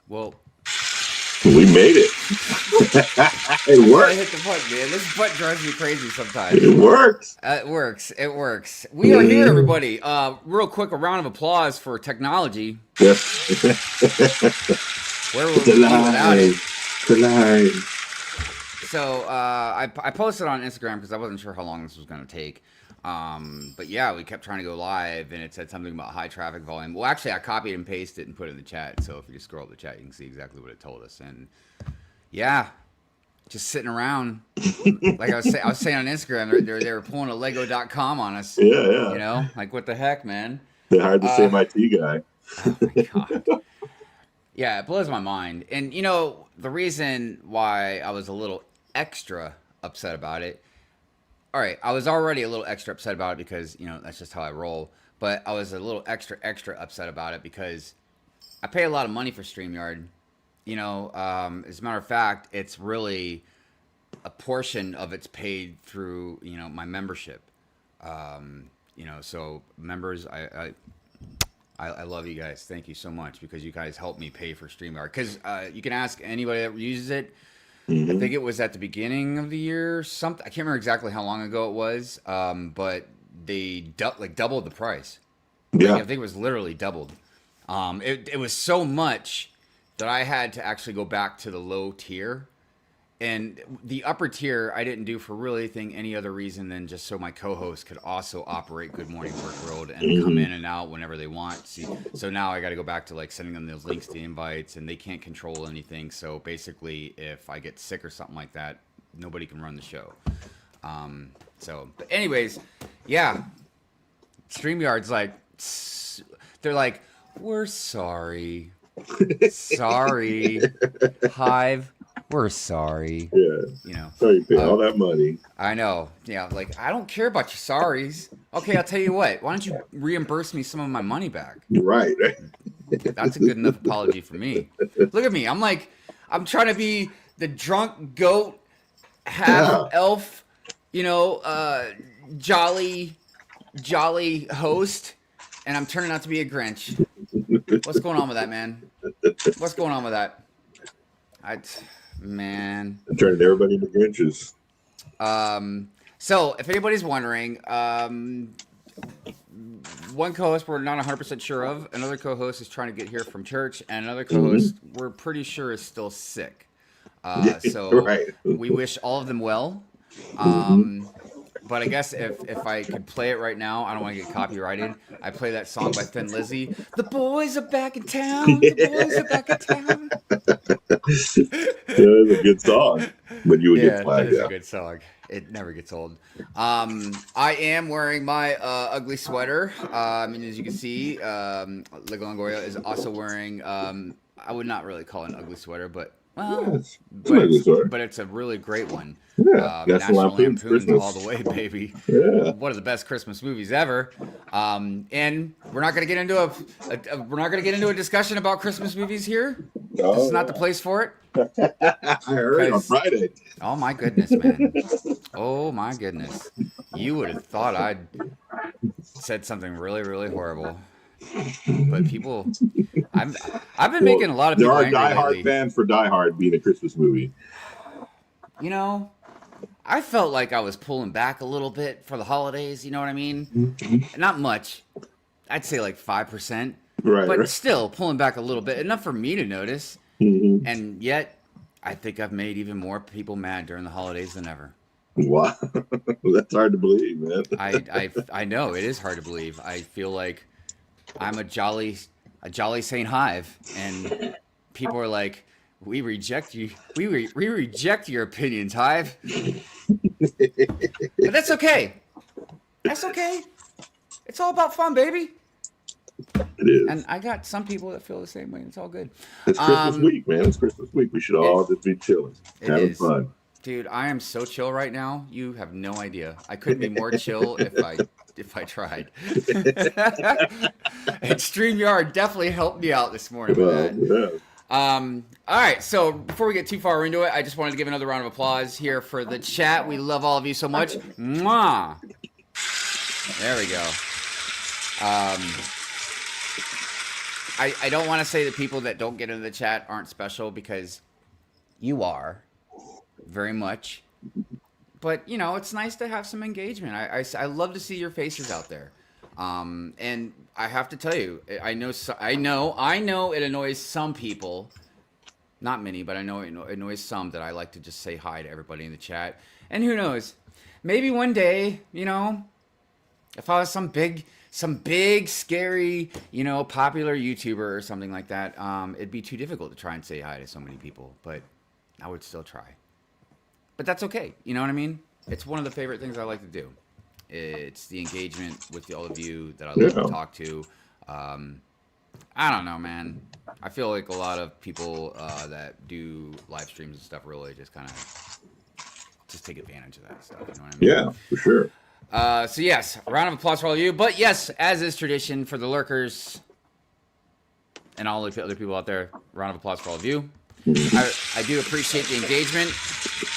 Well, we made it. It worked. I hit the button, man. This button drives me crazy sometimes. It works. It works. It works. We are here, everybody. Real quick, a round of applause for technology. Yes. Where would we be without it? Tonight. So I posted on Instagram because I wasn't sure how long this was going to take. But yeah, we kept trying to go live, and it said something about high traffic volume. Well, actually, I copied and pasted it and put it in the chat. So if you just scroll up the chat, you can see exactly what it told us. And yeah, just sitting around. Like I was saying on Instagram, they were pulling a Lego.com on us. Yeah. You know, like what the heck, man? They hired the same IT guy. Oh my god. Yeah, it blows my mind. And you know, the reason why I was a little extra upset about it. All right, I was already a little extra upset about it because, you know, that's just how I roll. But I was a little extra upset about it because I pay a lot of money for StreamYard. You know, as a matter of fact, it's really a portion of it's paid through, you know, my membership. You know, so members, I love you guys. Thank you so much because you guys help me pay for StreamYard. Because you can ask anybody that uses it. I think it was at the beginning of the year. I can't remember exactly how long ago it was, but they doubled the price. Yeah, I think it was literally doubled. It was so much that I had to actually go back to the low tier. And the upper tier I didn't do for really any other reason than just so my co-host could also operate Good Morning Work World and come in and out whenever they want. See, so now I got to go back to like sending them those links to the invites, and they can't control anything. So basically, if I get sick or something like that, nobody can run the show. But anyways, yeah, StreamYard's like, they're like, we're sorry, Hive. We're sorry. Yeah. You know. So you pay all that money. I know. Yeah. Like, I don't care about your sorries. Okay, I'll tell you what. Why don't you reimburse me some of my money back? Right. That's a good enough apology for me. Look at me. I'm trying to be the drunk goat, half elf, you know, jolly host, and I'm turning out to be a Grinch. What's going on with that, man? What's going on with that? Man. I'm turning everybody into Grinches. So if anybody's wondering, one co-host we're not 100% sure of. Another co-host is trying to get here from church, and another co-host we're pretty sure is still sick. So right. We wish all of them well. But I guess if I could play it right now, I don't want to get copyrighted. I play that song by Thin Lizzy. The boys are back in town. The boys are back in town. Yeah, that's a good song. But you would get flagged. That is a good song. It never gets old. I am wearing my ugly sweater. And as you can see, LegoLongoria is also wearing. I would not really call it an ugly sweater, but well, but it's a really great one. Yeah, National Lampoon's all the way, baby. Yeah. One of the best Christmas movies ever. And we're not going to get into a discussion about Christmas movies here. This is not the place for it. I heard it on Friday. Oh my goodness, man. Oh my goodness. You would have thought I'd said something really, really horrible. But people, I've been making a lot of people angry there are diehard lately. fans for Die Hard being a Christmas movie. You know, I felt like I was pulling back a little bit for the holidays. You know what I mean? Not much. I'd say like 5%. Right. But still pulling back a little bit, enough for me to notice. And yet, I think I've made even more people mad during the holidays than ever. Wow, that's hard to believe, man. I know it is hard to believe. I feel like I'm a jolly Saint Hive, and people are like, "We reject you. We reject your opinions, Hive." But that's okay. That's okay. It's all about fun, baby. It is. And I got some people that feel the same way. It's all good. It's Christmas week, man. It's Christmas week. We should all just be chilling, having fun. Dude, I am so chill right now. You have no idea. I couldn't be more chill if I tried. And StreamYard definitely helped me out this morning with that. Yeah. All right, so before we get too far into it, I just wanted to give another round of applause here for the chat. We love all of you so much. Mwah! There we go. I don't want to say that people that don't get into the chat aren't special, because you are very much. But, you know, it's nice to have some engagement. I love to see your faces out there. And I have to tell you, I know it annoys some people. Not many, but I know it annoys some that I like to just say hi to everybody in the chat. And who knows? Maybe one day, you know, if I was some big, scary, you know, popular YouTuber or something like that, it'd be too difficult to try and say hi to so many people. But I would still try. But that's okay. You know what I mean? It's one of the favorite things I like to do. It's the engagement with all of you that I love to talk to. I don't know, man. I feel like a lot of people that do live streams and stuff really just kind of just take advantage of that stuff. You know what I mean? Yeah, for sure. So yes, a round of applause for all of you. But yes, as is tradition for the lurkers and all the other people out there, round of applause for all of you. I do appreciate the engagement,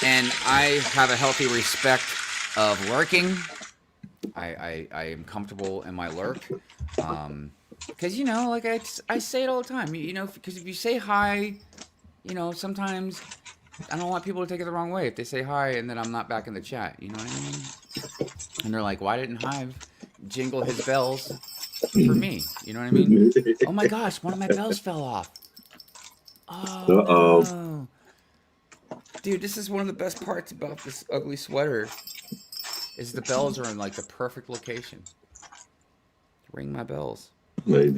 and I have a healthy respect of lurking. I am comfortable in my lurk. Because, you know, like I say it all the time, you know, because if you say hi, you know, sometimes I don't want people to take it the wrong way if they say hi and then I'm not back in the chat, you know what I mean? And they're like, why didn't Hive jingle his bells for me? You know what I mean? Oh my gosh, one of my bells fell off. Oh, no. Dude, this is one of the best parts about this ugly sweater, is the bells are in like the perfect location. Ring my bells. Now you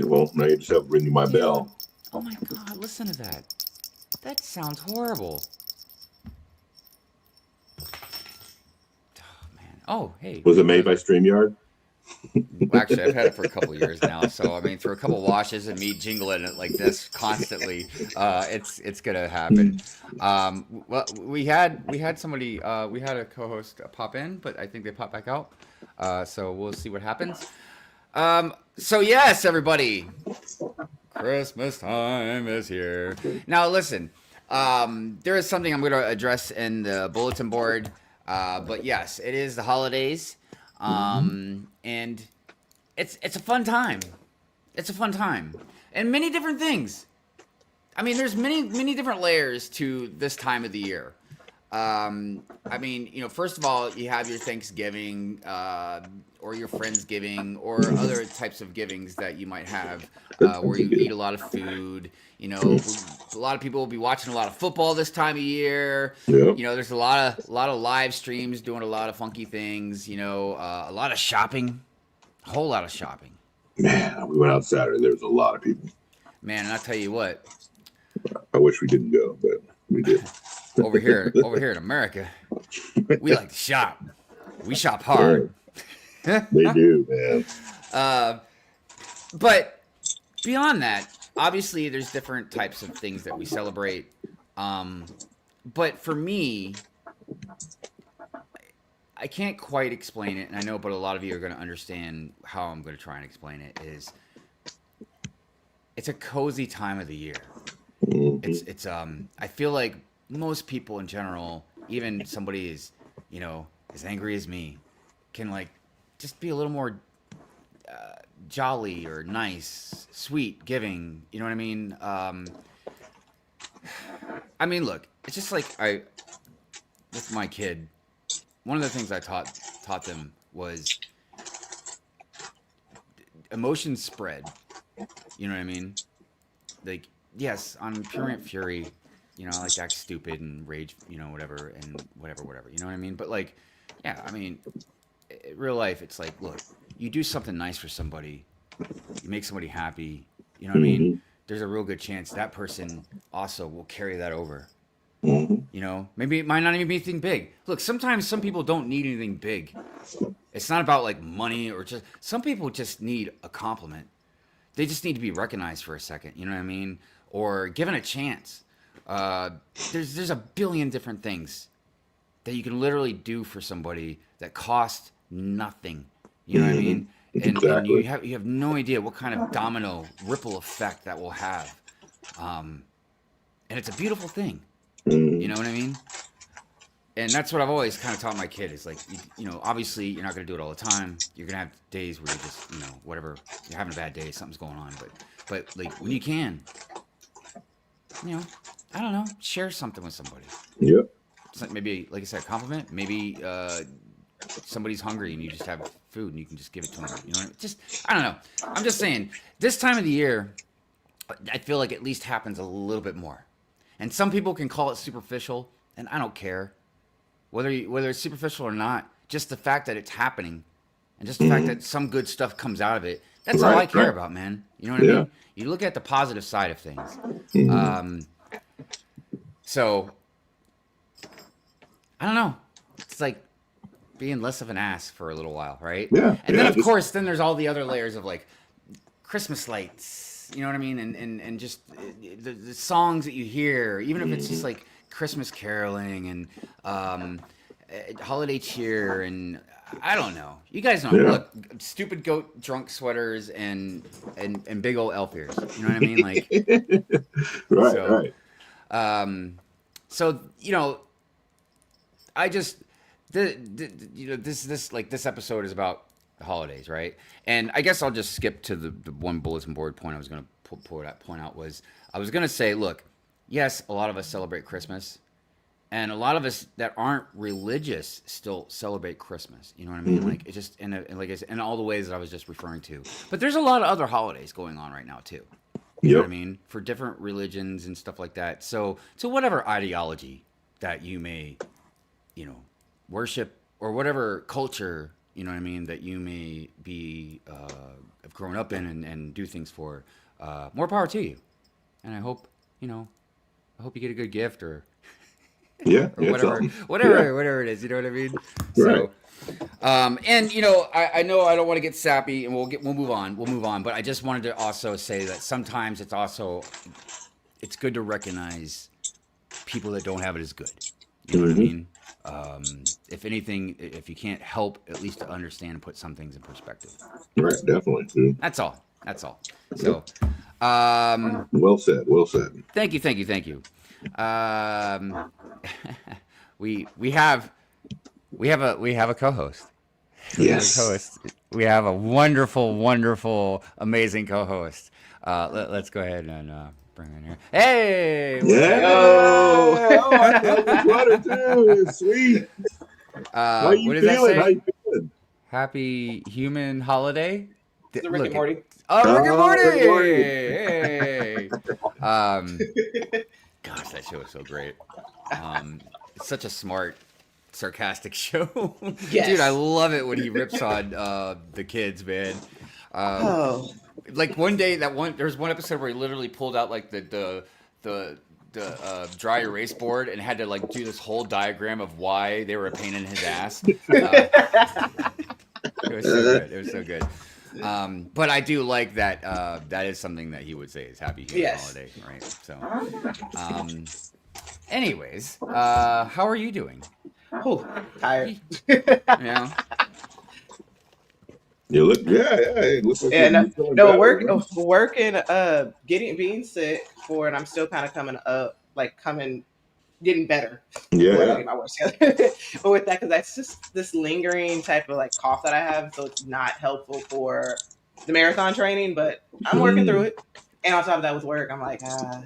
just have to ring my bell. Oh my God, listen to that. That sounds horrible. Oh, man. Oh, hey. Was it made by StreamYard? Actually, I've had it for a couple years now. So, I mean, through a couple washes and me jingling it like this constantly, it's going to happen. Well, we had somebody, we had a co-host pop in, but I think they popped back out. So we'll see what happens. So yes, everybody, Christmas time is here. Now listen, there is something I'm going to address in the bulletin board, but yes, it is the holidays, and it's a fun time. It's a fun time, and many different things. I mean, there's many different layers to this time of the year. I mean, you know, first of all, you have your Thanksgiving, or your Friendsgiving, or other types of givings that you might have, where you eat a lot of food. You know, a lot of people will be watching a lot of football this time of year. Yep. You know, there's a lot of live streams doing a lot of funky things. You know, a lot of shopping, a whole lot of shopping. Man, we went out Saturday. There was a lot of people. Man, and I'll tell you what. I wish we didn't go, but we did. Over here in America, we like to shop. We shop hard. They do, man. But beyond that, obviously there's different types of things that we celebrate. But for me, I can't quite explain it, and I know, but a lot of you are going to understand how I'm going to try and explain it. It's a cozy time of the year. It's I feel like most people in general, even somebody as, you know, as angry as me, can like just be a little more jolly or nice, sweet, giving. You know what I mean? I mean, look, it's just like with my kid, one of the things I taught them was emotions spread. You know what I mean? Like, yes, on Pure Fury, you know, I like act stupid and rage, you know, whatever, and whatever. You know what I mean? But like, yeah, I mean, in real life, it's like, look, you do something nice for somebody, you make somebody happy, you know what I mean? There's a real good chance that person also will carry that over. You know, maybe it might not even be anything big. Look, sometimes some people don't need anything big. It's not about like money or just, some people just need a compliment. They just need to be recognized for a second, you know what I mean? Or given a chance. There's a billion different things that you can literally do for somebody that cost nothing. You know what I mean? And you have no idea what kind of domino ripple effect that will have. And it's a beautiful thing. You know what I mean? And that's what I've always kind of taught my kid is like, you know, obviously you're not going to do it all the time. You're going to have days where you just, you know, whatever, you're having a bad day, something's going on. But but like when you can, you know, I don't know, share something with somebody. Yep. It's like maybe, like I said, a compliment. Maybe somebody's hungry and you just have food and you can just give it to them. You know, just I don't know. I'm just saying, this time of the year, I feel like at least happens a little bit more. And some people can call it superficial, and I don't care whether it's superficial or not. Just the fact that it's happening, and just the fact that some good stuff comes out of it. That's all I care about, man. You know what I mean? You look at the positive side of things. So I don't know. It's like being less of an ass for a little while, right? Yeah. And then of course, then there's all the other layers of like Christmas lights. You know what I mean? And just the songs that you hear, even if it's just like Christmas caroling and holiday cheer, and I don't know. You guys know. Look, stupid goat drunk sweaters and big old elf ears. You know what I mean? Like, right. So you know, I just you know, this episode is about the holidays, right? And I guess I'll just skip to the one bulletin board point I was going to point out was I was going to say, look, yes, a lot of us celebrate Christmas, and a lot of us that aren't religious still celebrate Christmas. You know what I mean? Like it just and like I said, in all the ways that I was just referring to. But there's a lot of other holidays going on right now too. You know what I mean? For different religions and stuff like that. So to whatever ideology that you may, you know, worship, or whatever culture, you know what I mean, that you may be have grown up in and do things for, more power to you. And I hope, you know, you get a good gift or whatever it is, you know what I mean? So and you know I know I don't want to get sappy, and we'll move on, but I just wanted to also say that sometimes it's good to recognize people that don't have it as good. You know what I mean? If anything, if you can't help, at least to understand and put some things in perspective. Right, definitely. That's all. So, well said. Thank you. We have a co-host. Yes. We have a wonderful, amazing co-host. Let's go ahead and bring in here. Hey! Oh, I love the sweater too. It's sweet. How you feeling? Happy human holiday. It's Rick and Morty. Oh, Rick and Morty! Rick and Morty. Hey! Gosh, that show is so great. It's such a smart, sarcastic show. Yes. Dude, I love it when he rips on the kids, man. Like one day, there's one episode where he literally pulled out like the dry erase board and had to like do this whole diagram of why they were a pain in his ass. It was so good. But I do like that. That is something that he would say is happy human holiday, right? So, anyways, how are you doing? Oh, tired. Yeah. You look, it looks like working, being sick and I'm still kind of getting better. Yeah. My words together. But with that, because that's just this lingering type of like cough that I have, so it's not helpful for the marathon training. But I'm working through it, and on top of that, with work, I'm like, no.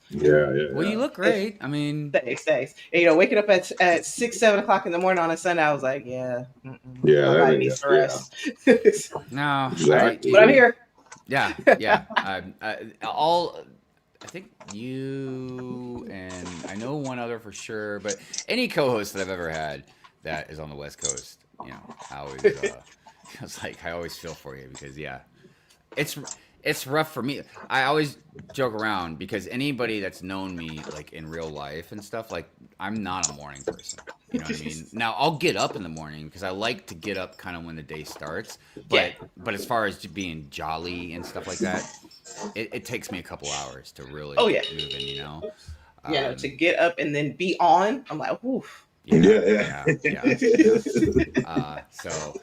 Yeah. Well, you look great. I mean, thanks. And, waking up at 6, 7 o'clock in the morning on a Sunday, I was like, nobody needs to rest. No, exactly. But I'm here. Yeah. I think you and I know one other for sure, but any co-host that I've ever had that is on the West Coast, you know, I always feel for you because it's rough for me. I always joke around because anybody that's known me like in real life and stuff, like I'm not a morning person. You know what I mean? Now I'll get up in the morning because I like to get up kind of when the day starts. But as far as being jolly and stuff like that, it takes me a couple hours to really move in, you know? To get up and then be on, I'm like, oof. Yeah. So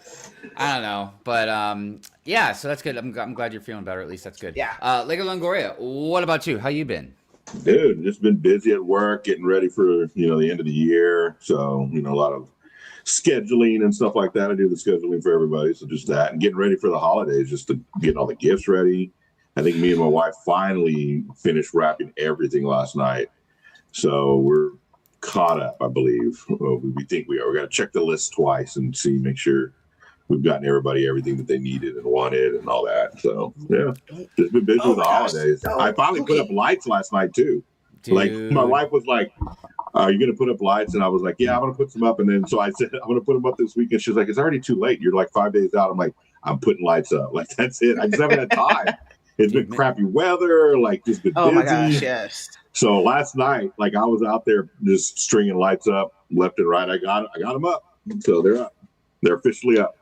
I don't know, but so that's good. I'm glad you're feeling better. At least that's good. Yeah. LegoLongoria, what about you? How you been? Dude, just been busy at work, getting ready for the end of the year. So a lot of scheduling and stuff like that. I do the scheduling for everybody, so just that, and getting ready for the holidays, just to get all the gifts ready. I think me and my wife finally finished wrapping everything last night. So we're caught up, I believe. Well, we think we are. We got to check the list twice and make sure we've gotten everybody everything that they needed and wanted and all that. So yeah, just been busy with the holidays. I finally put up lights last night too. Dude. Like my wife was like, "Are you gonna put up lights?" And I was like, "Yeah, I'm gonna put some up." And then so I said, "I'm gonna put them up this weekend." She's like, "It's already too late. You're like 5 days out." I'm like, "I'm putting lights up. Like that's it. I just haven't had time. It's been crappy weather. Like just been busy." Oh my gosh, yes. So last night, like I was out there just stringing lights up left and right. I got them up. So they're up. They're officially up.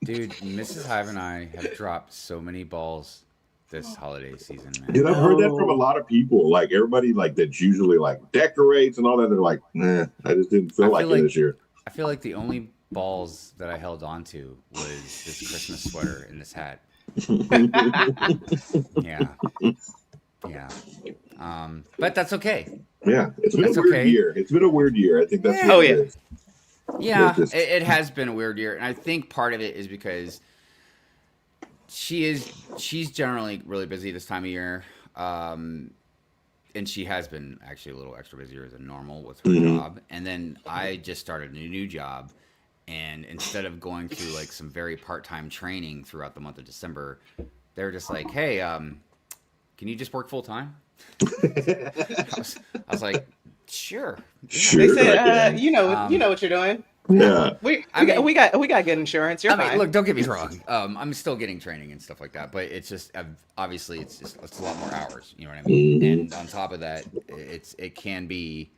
Dude, Mrs. Hive and I have dropped so many balls this holiday season, man. Dude, I've heard that from a lot of people. Like everybody like that's usually like decorates and all that. They're like, nah, I just didn't feel like it this year. I feel like the only balls that I held on to was this Christmas sweater and this hat. Yeah. Yeah. But that's okay. Yeah. It's been a weird year. It's been a weird year. I think that's what it is. Yeah, it has been a weird year. And I think part of it is because she's generally really busy this time of year. And she has been actually a little extra busier than normal with her job. And then I just started a new job. And instead of going through like some very part-time training throughout the month of December, they were just like, hey, can you just work full-time? I was like, sure. They said, you know what you're doing. Yeah, we got good insurance. You're fine. Look, don't get me wrong. I'm still getting training and stuff like that, but it's just obviously it's a lot more hours. You know what I mean? And on top of that, it can be,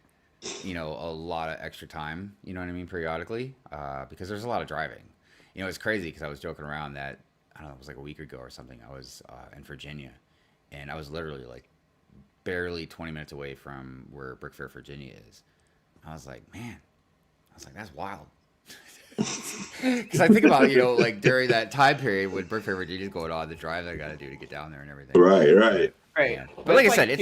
a lot of extra time. You know what I mean? Periodically, because there's a lot of driving. It's crazy because I was joking around that I don't know, it was like a week ago or something. I was in Virginia, and I was literally like barely 20 minutes away from where Brick Fair, Virginia is. I was like, man. That's wild. Because I think about, like during that time period when Brick Fair, Virginia is going on, the drive that I got to do to get down there and everything. Right. Yeah. But like I said, it's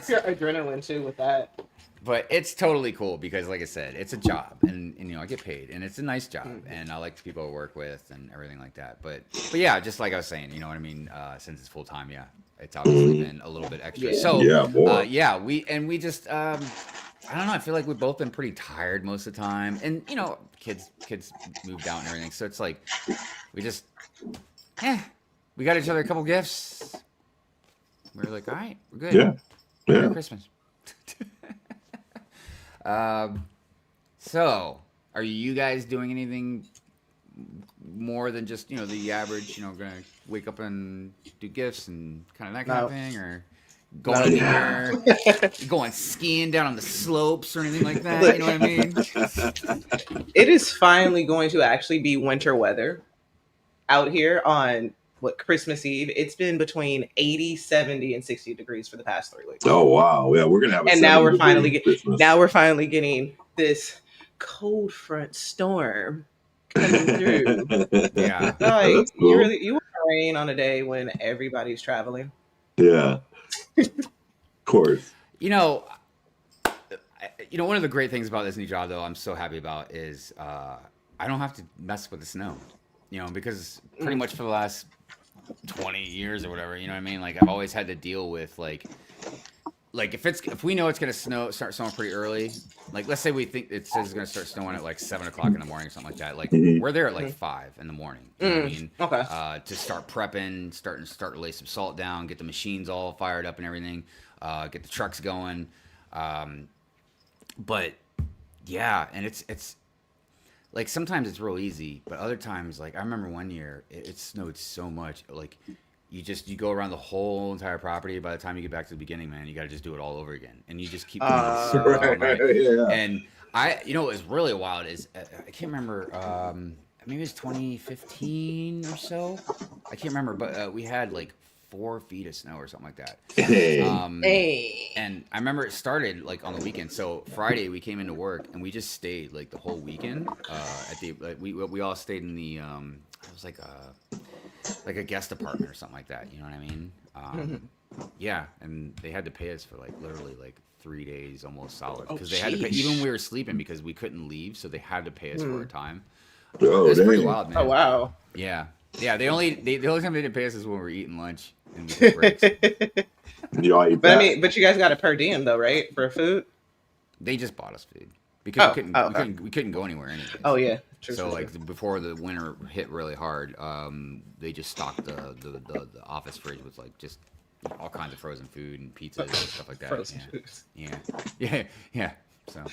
your adrenaline too with that. But it's totally cool because, like I said, it's a job, and I get paid, and it's a nice job, and I like the people I work with and everything like that. But yeah, just like I was saying, you know what I mean? Since it's full time, yeah, it's obviously been a little bit extra. Yeah. So we just. I don't know. I feel like we've both been pretty tired most of the time, and kids moved out and everything. So it's like we just, we got each other a couple gifts. We were like, all right, we're good. Yeah. Merry Christmas. So are you guys doing anything more than just the average? Gonna wake up and do gifts and kind of that kind of thing, or? Going anywhere, going skiing down on the slopes or anything like that. You know what I mean? It is finally going to actually be winter weather out here on Christmas Eve. It's been between 80, 70, and 60 degrees for the past 3 weeks. Oh wow, yeah, we're gonna have. And now we're finally getting this cold front storm coming through. Yeah, like cool. you want rain on a day when everybody's traveling. Yeah. Of course. One of the great things about this new job, though, I'm so happy about is I don't have to mess with the snow. Because pretty much for the last 20 years or whatever, you know what I mean? Like I've always had to deal with like if we know it's gonna start snowing pretty early, like let's say we think it says it's gonna start snowing at like 7 o'clock in the morning or something like that. Like we're there at like 5 in the morning. You know what I mean? Okay. To start prepping, start to lay some salt down, get the machines all fired up and everything, get the trucks going. But yeah, and it's like sometimes it's real easy, but other times, like I remember one year it snowed so much, like you go around the whole entire property. By the time you get back to the beginning, man, you got to just do it all over again, and you just keep doing Yeah. And what was really wild is I can't remember, maybe it was 2015 or so. I can't remember, but we had like 4 feet of snow or something like that. And I remember it started like on the weekend. So Friday we came into work and we just stayed like the whole weekend. We all stayed in the it was like a guest apartment or something like that. You know what I mean? Yeah, and they had to pay us for like literally like 3 days almost solid because they had to pay even when we were sleeping because we couldn't leave, so they had to pay us for our time. It was pretty wild, man. Oh wow. Yeah. Yeah, the only time they didn't pay us is when we were eating lunch and we took breaks. You all eat But I that? mean, but you guys got a per diem though, right? For food? They just bought us food because Okay. we couldn't go anywhere anyways. Oh yeah. True, So true, like true. before the winter hit really hard, they just stocked the office fridge with like just all kinds of frozen food and pizzas and stuff like that. Frozen foods. Yeah. So,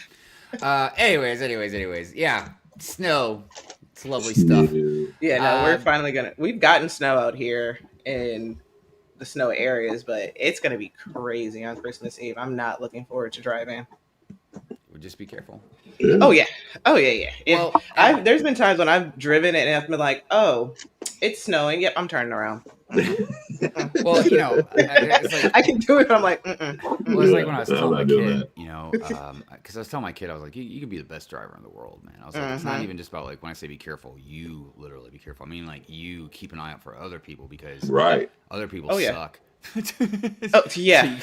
anyways, yeah, snow, it's lovely stuff. Yeah, no, we're finally we've gotten snow out here in the snow areas, but it's gonna be crazy on Christmas Eve. I'm not looking forward to driving. We'll just be careful. Oh yeah. Well, There's been times when I've driven it and I've been like, oh, it's snowing. Yep, I'm turning around. Well, it's like, I can do it, but I'm like, well, it's like when I was I'm telling my not doing kid, that. because I was telling my kid, I was like, you can be the best driver in the world, man. I was like, it's not even just about like when I say be careful, you literally be careful. I mean, like you keep an eye out for other people because other people suck. Oh yeah.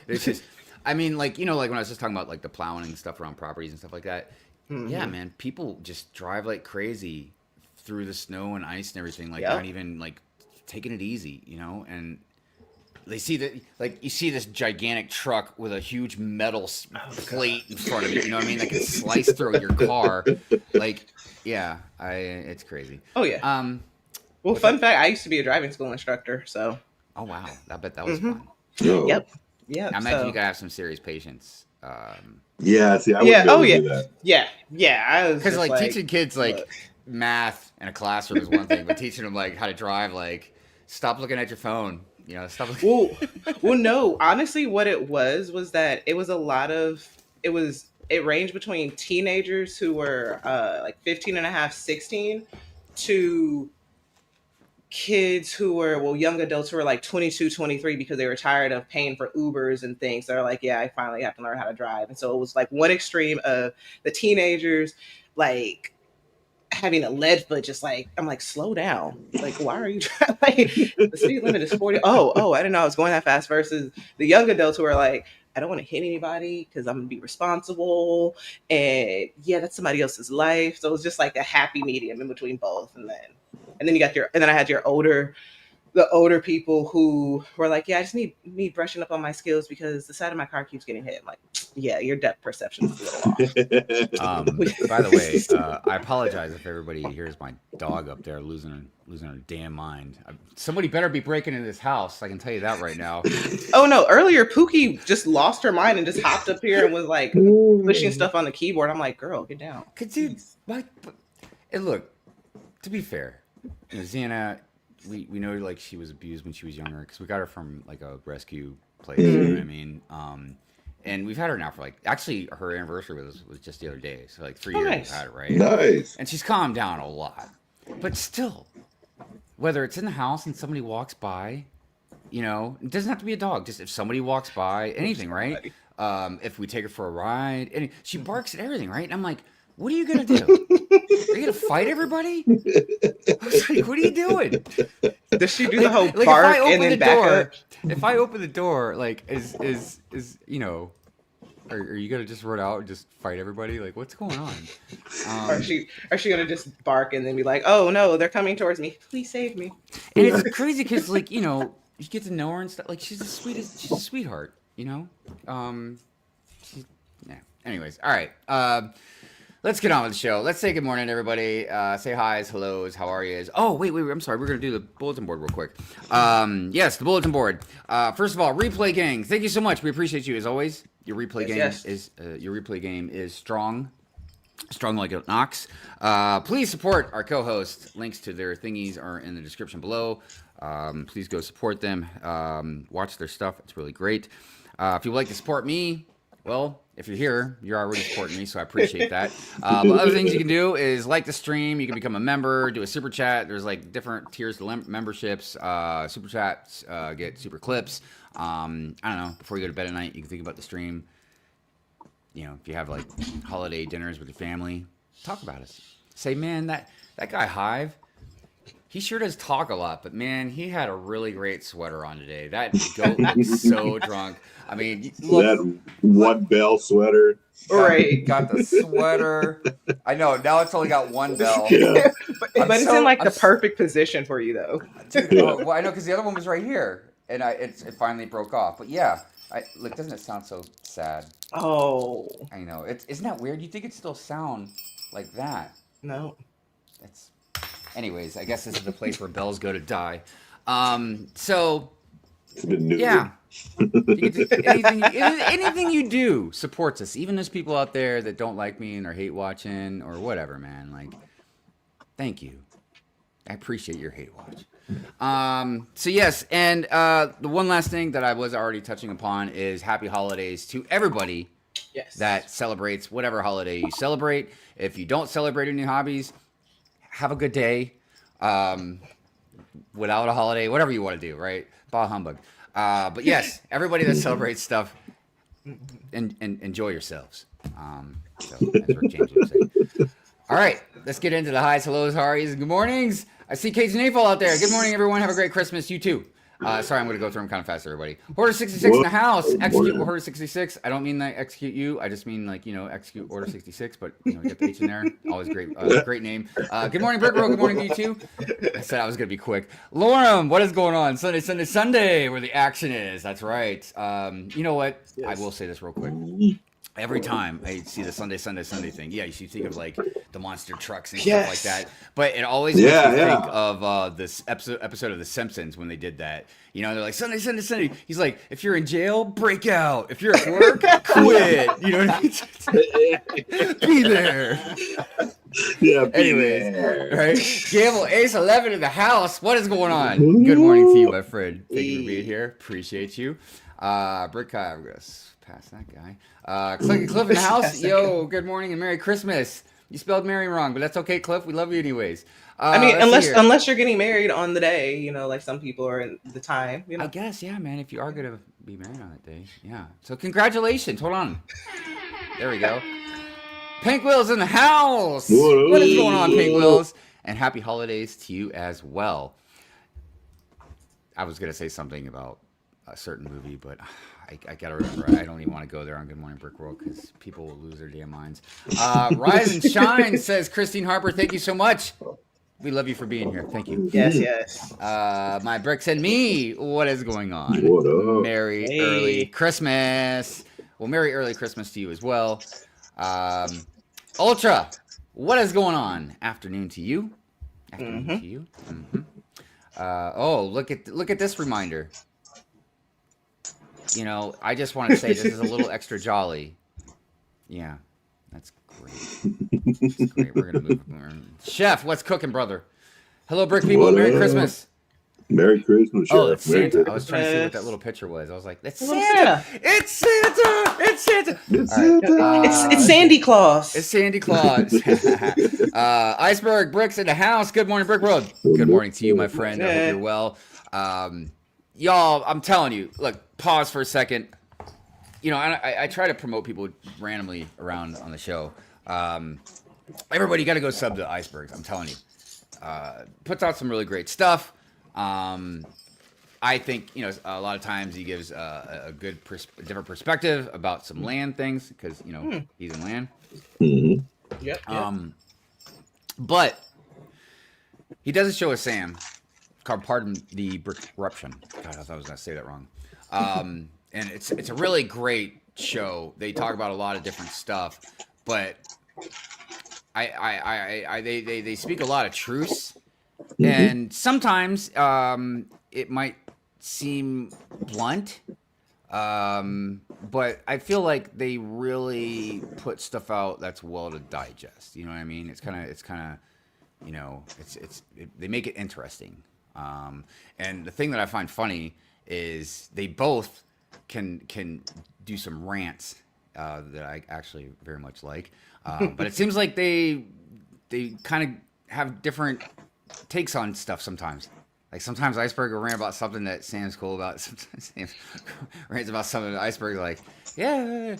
It's just, I mean, like like when I was just talking about like the plowing and stuff around properties and stuff like that. Mm-hmm. Yeah, man, people just drive like crazy through the snow and ice and everything, like Yep. not even like taking it easy, and they see that, like, you see this gigantic truck with a huge metal plate in front of it, you know what I mean, that can slice through your car, like, yeah, it's crazy. Oh yeah. Well, fun fact, I used to be a driving school instructor, so. Oh wow, I bet that was Mhm. fun. Oh. Yep. Yeah. I imagine you gotta have some serious patience. Yeah, see, I wouldn't be able to do that. Yeah. I was Because just like teaching kids like look. math in a classroom is one thing, but teaching them like how to drive, like, stop looking at your phone. Stop looking. Well, no. Honestly, what it was that it was a lot of it ranged between teenagers who were like 15 and a half, 16 to kids who were young adults who were like 22, 23 because they were tired of paying for Ubers and things. They're like, yeah, I finally have to learn how to drive. And so it was like one extreme of the teenagers like having a lead foot, just like, I'm like, slow down. Like, why are you trying? Like, the speed limit is 40. Oh, I didn't know I was going that fast. Versus the young adults who are like, I don't want to hit anybody because I'm gonna be responsible. And yeah, that's somebody else's life. So it was just like a happy medium in between both. And then you got and then I had the older people who were like, yeah, I just need brushing up on my skills because the side of my car keeps getting hit. I'm like, yeah, your depth perception is a little off. By the way, I apologize if everybody hears my dog up there losing her damn mind. Somebody better be breaking into this house. I can tell you that right now. Oh no! Earlier, Pookie just lost her mind and just hopped up here and was like pushing stuff on the keyboard. I'm like, girl, get down. Dude, and look, to be fair, Xana, we know like she was abused when she was younger because we got her from like a rescue place. You know what I mean? And we've had her now for like, actually her anniversary was just the other day. So like 3 years nice. we've had her, right? Nice. And she's calmed down a lot. But still, whether it's in the house and somebody walks by, it doesn't have to be a dog. Just if somebody walks by, anything, right? If we take her for a ride, and she barks at everything, right? And I'm like, what are you going to do? Are you going to fight everybody? I was like, what are you doing? Does she do the whole Like, bark and then back up? If I open the door, like, are you gonna just run out and just fight everybody? Like, what's going on? Or is she gonna just bark and then be like, oh no, they're coming towards me. Please save me. And it's crazy because, like, you get to know her and stuff. Like, she's a sweetheart. Anyways, all right. Let's get on with the show. Let's say good morning, everybody. Say hi's, hellos, how are you? Oh, wait, I'm sorry. We're going to do the bulletin board real quick. Yes, the bulletin board. First of all, Replay Gang, thank you so much. We appreciate you, as always. Your replay game is strong like it knocks. Please support our co-hosts. Links to their thingies are in the description below. Please go support them. Watch their stuff. It's really great. If you'd like to support me, well, if you're here, you're already supporting me, so I appreciate that. But other things you can do is like the stream. You can become a member, do a super chat. There's like different tiers to memberships. Super chats get super clips. I don't know. Before you go to bed at night, you can think about the stream. If you have like holiday dinners with your family, talk about us. Say, man, that guy Hive, He sure does talk a lot, but man, he had a really great sweater on today. That goat looks so drunk. I mean, look, That one bell sweater. Right. got the sweater. I know, now it's only got one bell. Yeah. but it's in like the perfect position for you though. Dude, well, I know, because the other one was right here, and it finally broke off. But yeah, look, doesn't it sound so sad? Oh. I know. Isn't that weird? You think it'd still sound like that? No. Anyways, I guess this is the place where bells go to die. So, It's been new. yeah. Anything you do supports us. Even those people out there that don't like me and are hate watching or whatever, man. Like, thank you. I appreciate your hate watch. So yes, and the one last thing that I was already touching upon is happy holidays to everybody that celebrates whatever holiday you celebrate. If you don't celebrate any hobbies, have a good day. Without a holiday, whatever you want to do, right? Bah humbug. But yes, everybody that celebrates stuff, and enjoy yourselves. So that's what James would say. All right, let's get into the highs, hellos, harries, and good mornings. I see Kate's Naples out there. Good morning, everyone. Have a great Christmas. You too. Sorry, I'm going to go through them kind of fast, everybody. Order 66 in the house. Execute Order 66. I don't mean like execute you. I just mean like, execute Order 66, but, you get the H in there. Always great. Great name. Good morning, Brick Roll. Good morning to you too. I said I was going to be quick. Lorem, what is going on? Sunday, where the action is. That's right. You know what? Yes. I will say this real quick. Every time I see the Sunday thing, you should think of like the monster trucks and stuff like that. But it always makes me think of this episode of The Simpsons when they did that. They're like, Sunday. He's like, if you're in jail, break out. If you're at work, quit. You know what I mean? Be there. Yeah. Anyways, right? Gamble Ace 11 in the house. What is going on? Good morning to you, my friend. Thank you for being here. Appreciate you. Brick Hive. I'm gonna pass that guy. Cliff in the house. Yo, good morning and Merry Christmas. You spelled Mary wrong, but that's okay, Cliff. We love you anyways. I mean, unless you're getting married on the day, like some people are in the time. I guess, yeah, man. If you are gonna be married on that day, yeah. So congratulations. Hold on. There we go. Pink Will's in the house. What is going on, Pink Wills? And happy holidays to you as well. I was gonna say something about a certain movie, but I gotta remember. I don't even want to go there on Good Morning Brick World because people will lose their damn minds. Rise and Shine says Christine Harper. Thank you so much. We love you for being here. Thank you. Yes. My Bricks and me. What is going on? What up? Merry early Christmas. Well, Merry early Christmas to you as well. Ultra. What is going on? Afternoon to you. Afternoon to you. Oh, look at this reminder. I just want to say this is a little extra jolly. Yeah, that's great. That's great. We're going to move. Chef, what's cooking, brother? Hello, Brick people. Merry Christmas. Merry Christmas, Chef. Oh, it's Santa. I was trying to see what that little picture was. I was like, that's Santa. It's Santa. It's Santa. It's Sandy Claus. It's Sandy Claus. Iceberg Bricks in the house. Good morning, Brick Road. Good morning to you, my friend. I hope you're well. Y'all, I'm telling you, look, pause for a second. I try to promote people randomly around on the show. Everybody got to go sub to Icebergs. I'm telling you. Puts out some really great stuff. I think, a lot of times he gives a good different perspective about some land things because, he's in land. Mm-hmm. Yep. But he does a show with Sam called Pardon the Brick Eruption. God, I thought I was going to say that wrong. And it's a really great show. They talk about a lot of different stuff, but they speak a lot of truths, and sometimes it might seem blunt, but I feel like they really put stuff out that's well to digest. You know what I mean? It's kind of they make it interesting. And the thing that I find funny is they both can do some rants that I actually very much like. But it seems like they kind of have different takes on stuff sometimes. Like sometimes Iceberg will rant about something that Sam's cool about. Sometimes Sam rants about something that Iceberg's like, yeah.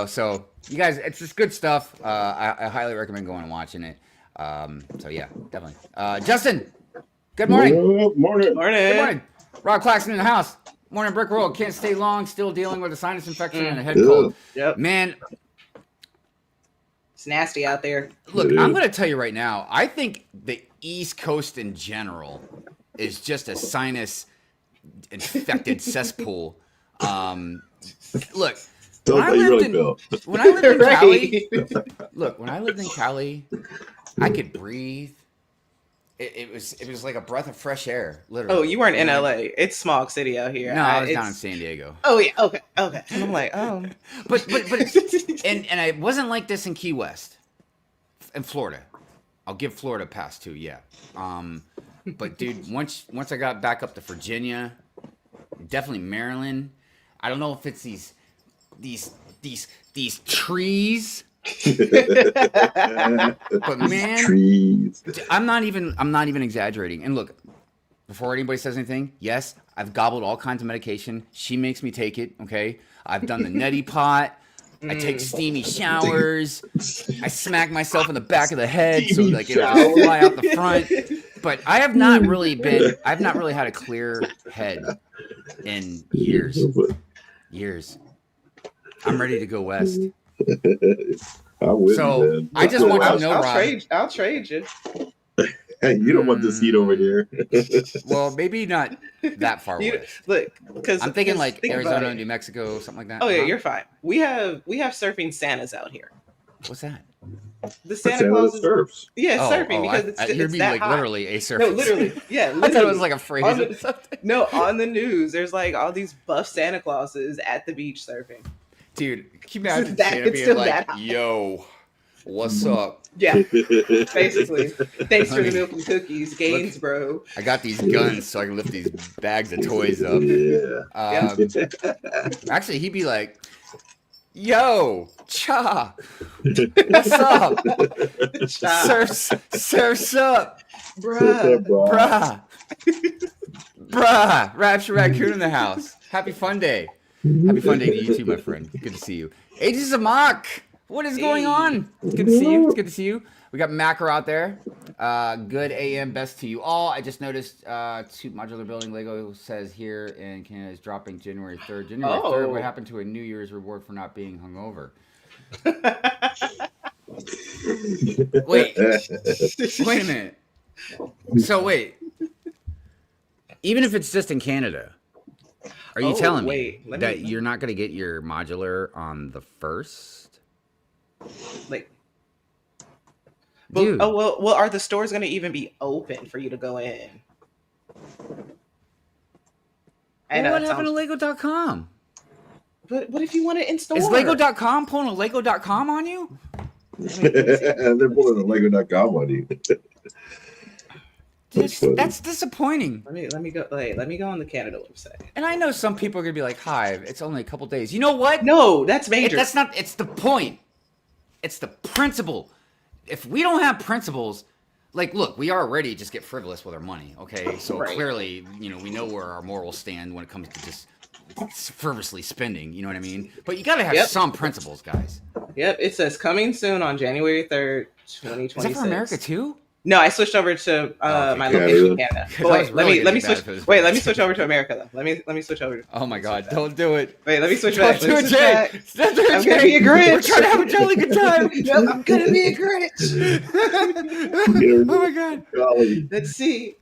So you guys, it's just good stuff. I highly recommend going and watching it. So yeah, definitely. Justin, Good morning. Morning. Good morning. Rob Claxton in the house. Morning, Brick World. Can't stay long. Still dealing with a sinus infection and a head cold. Yep. Man, it's nasty out there. look, I'm going to tell you right now. I think the East Coast in general is just a sinus-infected cesspool. Look, Don't when I you lived really in feel. when I lived in Right. Cali, look, when I lived in Cali, I could breathe. It was like a breath of fresh air, literally. Oh, you weren't in LA. It's smog city out here. No, I was down in San Diego. Oh yeah, okay. And I'm like, oh. But and I wasn't like this in Key West, in Florida. I'll give Florida a pass too, yeah. But dude, once I got back up to Virginia, definitely Maryland. I don't know if it's these trees. But man, Trees. I'm not even exaggerating. And look, before anybody says anything, yes, I've gobbled all kinds of medication. She makes me take it, okay? I've done the neti pot. I take steamy showers. I smack myself in the back of the head so like it'll fly out the front. But I've not really had a clear head in years. I'm ready to go west. I'm with So, you, man. I just want you to know, Rob. I'll trade you. Hey, you don't want this heat over here. Well, maybe not that far west. Look, because I'm thinking like Arizona, New Mexico, something like that. Oh yeah, Huh? you're fine. We have surfing Santas out here. What's that? The Santa Claus is surfs. surfing because you're it's being that like hot. literally a surfer. No, literally, yeah. I thought it was like a phrase On or the- something. No, on the news, there's like all these buff Santa Clauses at the beach surfing. Dude, can you imagine That- Santa it's being still like, that hot. yo, what's up? Yeah, basically. Thanks for the milk and cookies, Gaines, bro. I got these guns so I can lift these bags of toys up. Yeah. Actually, he'd be like, yo, cha, what's up? Surf's up, bruh. Rapture Raccoon in the house. Happy fun day. Happy fun day to you too, my friend. Good to see you. Ages of Mock. What is going on? It's good to see you. It's good to see you. We got Macro out there. Good AM, best to you all. I just noticed two modular building Lego says here in Canada is dropping January 3rd. January 3rd, what happened to a New Year's reward for not being hungover? Wait a minute. So wait. Even if it's just in Canada, are you telling me that you're not going to get your modular on the 1st? Like, dude. Well, are the stores going to even be open for you to go in? Well, what happened to Lego.com? But what if you want it in store? Is Lego.com pulling a Lego.com on you? They're pulling a Lego.com on you. That's disappointing. Let me go. Let me go on the Canada website. And I know some people are gonna be like, "Hive, it's only a couple days." You know what? No, that's major. That's not. It's the point. It's the principle. If we don't have principles, like, look, we already just get frivolous with our money. Okay, so clearly, we know where our morals stand when it comes to just frivolously spending. You know what I mean? But you gotta have some principles, guys. Yep. It says coming soon on January 3rd, 2026. Is that for America too? No, I switched over to my location in Canada. But wait, let me switch. Wait, let me switch over to America though. Let me switch over. Oh my God! Don't do it. Wait, let me switch back. Don't do it, Jay. Don't do it, I'm Jay. gonna be a Grinch. We're trying to have a jolly good time. No, I'm gonna be a Grinch. Oh my God! Let's see.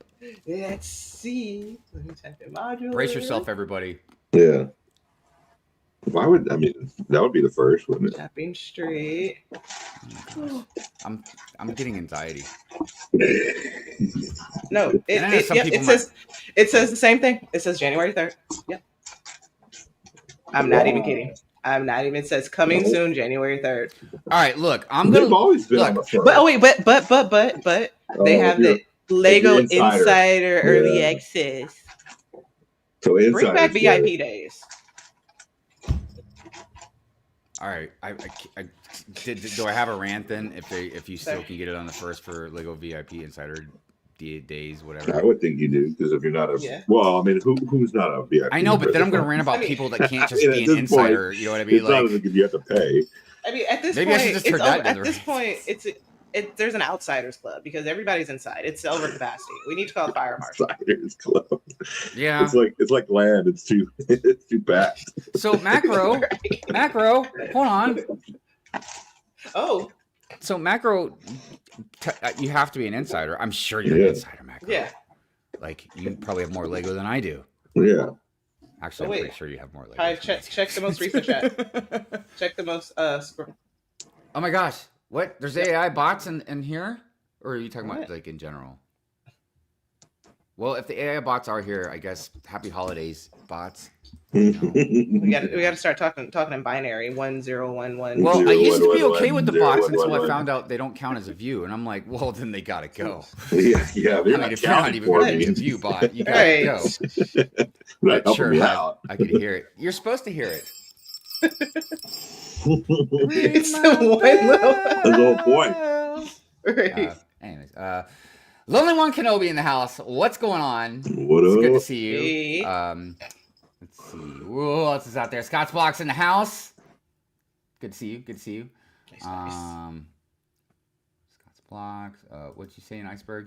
Let me type in modular. Brace yourself, everybody. Yeah. That would be the first, wouldn't it? Tapping straight. I'm getting anxiety. No, it says the same thing. It says January 3rd. Yep. I'm not even kidding. It says coming soon, January 3rd. All right, look, They've always been on the front. But they have the Lego Insider Early Access. So bring back VIP days. All right, do I have a rant then? If you still can get it on the 1st for Lego VIP Insider days, whatever. I would think you do, because if you're not who's not a VIP? I know, but then I'm going to rant about people that can't just be an insider. You know what I mean? It's not like you have to pay. I mean, at this maybe point, I should just turn that into the at this point, there's an outsiders club because everybody's inside. It's over capacity. We need to call the fire marshal. Outsiders club. Yeah. It's like land. It's too packed. So macro, hold on. Oh. So macro, you have to be an insider. I'm sure you're an insider, macro. Yeah. Like you probably have more Lego than I do. Yeah. Actually, I'm pretty sure you have more Lego. Hive, check the most recent chat. Check the most Oh my gosh. What? There's AI bots in here? Or are you talking about like in general? Well, if the AI bots are here, I guess happy holidays, bots. You know. we got to start talking in binary 1011. Well, I used to be okay with the bots until I found out they don't count as a view, and I'm like, well, then they gotta go. Yeah. I mean, if you're not even going to be a view bot, you gotta go. But sure, I could hear it. You're supposed to hear it. It's the one little. That's the whole point. Right. Anyways, Lonely One Kenobi in the house. What's going on? What It's up? good to see you. Hey. Let's see. Who else is out there? Scott's Blocks in the house. Good to see you. Good to see you. Nice. Scott's Blocks. What'd you say in Iceberg?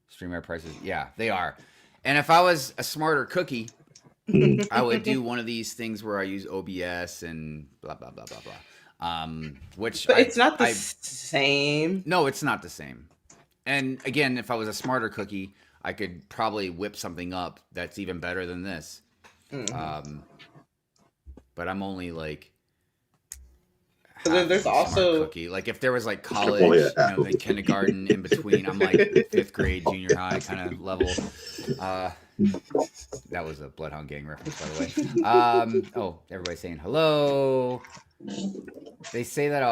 Stream air prices. Yeah, they are. And if I was a smarter cookie, I would do one of these things where I use OBS and blah blah blah blah blah. Which But it's not the same. No, it's not the same. And again, if I was a smarter cookie, I could probably whip something up that's even better than this. But I'm only like. So then there's also cookie. Like if there was like college, like kindergarten in between, I'm like 5th grade, junior high kind of level. That was a Bloodhound Gang reference, by the way. Oh, everybody's saying hello. They say that